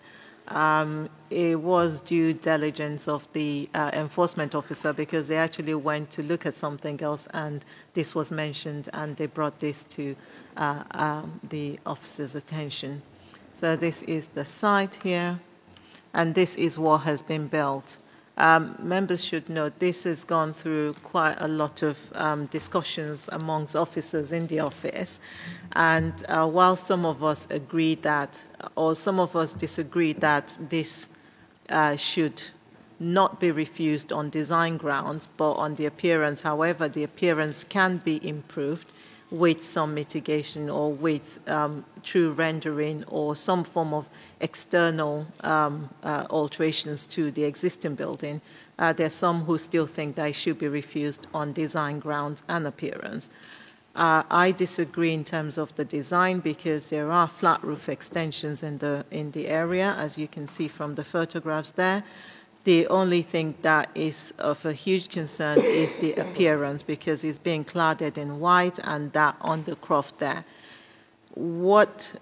It was due diligence of the enforcement officer because they actually went to look at something else and this was mentioned and they brought this to the officer's attention. So this is the site here and this is what has been built. Members should note this has gone through quite a lot of discussions amongst officers in the office. And while some of us agree that, or some of us disagree that this should not be refused on design grounds, but on the appearance, however, the appearance can be improved with some mitigation or with true rendering or some form of external alterations to the existing building. There are some who still think that it should be refused on design grounds and appearance. I disagree in terms of the design because there are flat roof extensions in the area, as you can see from the photographs there. The only thing that is of a huge concern is the appearance because it's being cladded in white and that undercroft there. What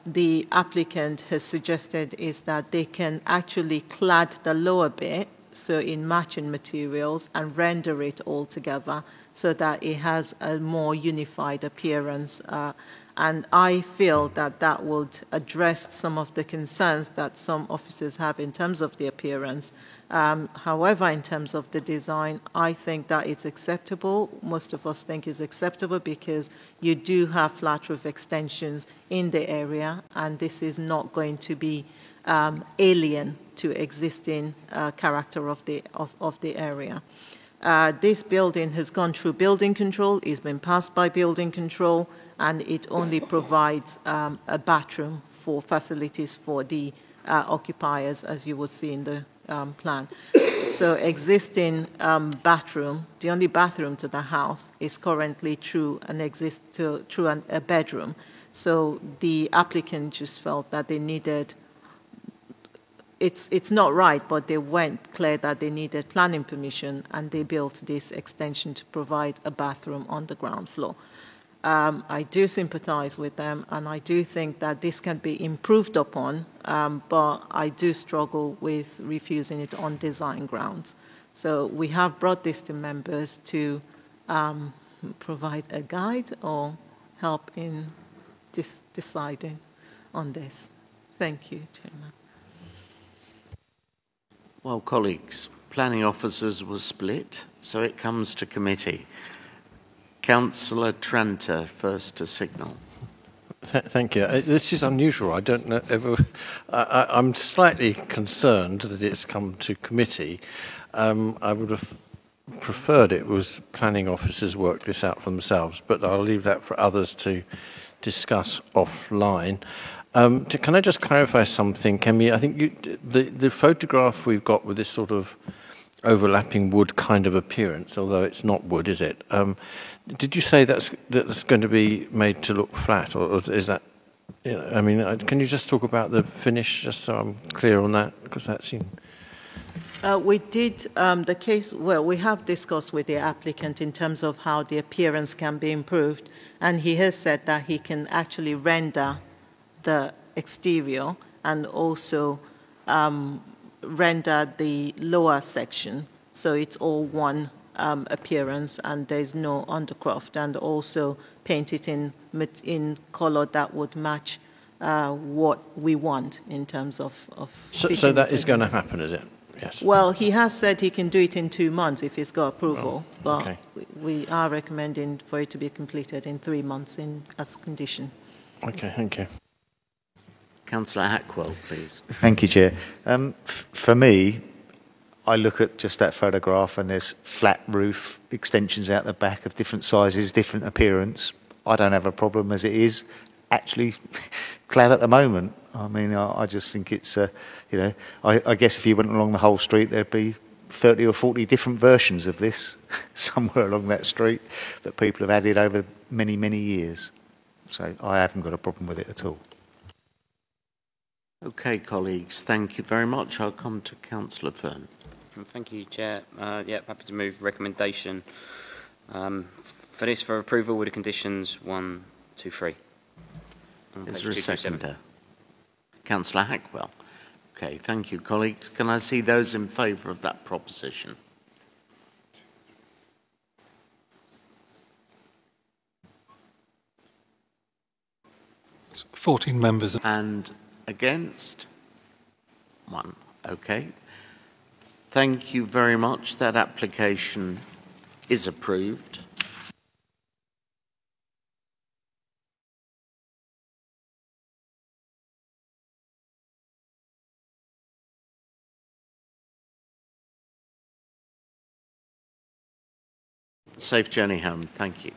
the applicant has suggested is that they can actually clad the lower bit, so in matching materials, and render it all together so that it has a more unified appearance. And I feel that that would address some of the concerns that some officers have in terms of the appearance. However, in terms of the design, I think that it's acceptable. Most of us think it's acceptable because you do have flat roof extensions in the area, and this is not going to be alien to existing character of the area. This building has gone through building control, it's been passed by building control, and it only provides a bathroom for facilities for the occupiers, as you will see in the plan. So existing bathroom, the only bathroom to the house is currently through a bedroom. So the applicant just felt that they needed, it's not right, but they went clear that they needed planning permission and they built this extension to provide a bathroom on the ground floor. I do sympathize with them, and I do think that this can be improved upon, but I do struggle with refusing it on design grounds. So we have brought this to members to provide a guide or help in deciding on this. Thank you, Chairman. Well, colleagues, planning officers were split, so it comes to committee. Councillor Tranter, first to signal. Thank you. This is unusual. I don't know ever. I'm slightly concerned that it's come to committee. I would have preferred it was planning officers work this out for themselves, but I'll leave that for others to discuss offline. Can I just clarify something, Kemi? I think the photograph we've got with this sort of overlapping wood kind of appearance, although it's not wood, is it? Did you say that's going to be made to look flat, or is that? You know, I mean, can you just talk about the finish, just so I'm clear on that, because that seemed. We did the case. Well, we have discussed with the applicant in terms of how the appearance can be improved, and he has said that he can actually render the exterior and also render the lower section, so it's all one appearance and there's no undercroft, and also paint it in color that would match what we want in terms of so that is going to happen, is it? Yes. Well, he has said he can do it in 2 months if he's got approval, but okay. we are recommending for it to be completed in 3 months as condition. Okay, thank you. Councillor Hackwell, please. Thank you, Chair. For me, I look at just that photograph and there's flat roof extensions out the back of different sizes, different appearance. I don't have a problem as it is actually clad at the moment. I mean, I just think it's, I guess if you went along the whole street, there'd be 30 or 40 different versions of this somewhere along that street that people have added over many, many years. So I haven't got a problem with it at all. Okay, colleagues, thank you very much. I'll come to Councillor Fern. Thank you, Chair. Happy to move recommendation for this for approval with the conditions 1, 2, 3. Is there a seconder? Councillor Hackwell. Okay, thank you, colleagues. Can I see those in favour of that proposition? It's 14 members. And against? 1. Okay. Thank you very much. That application is approved. Safe journey home. Thank you.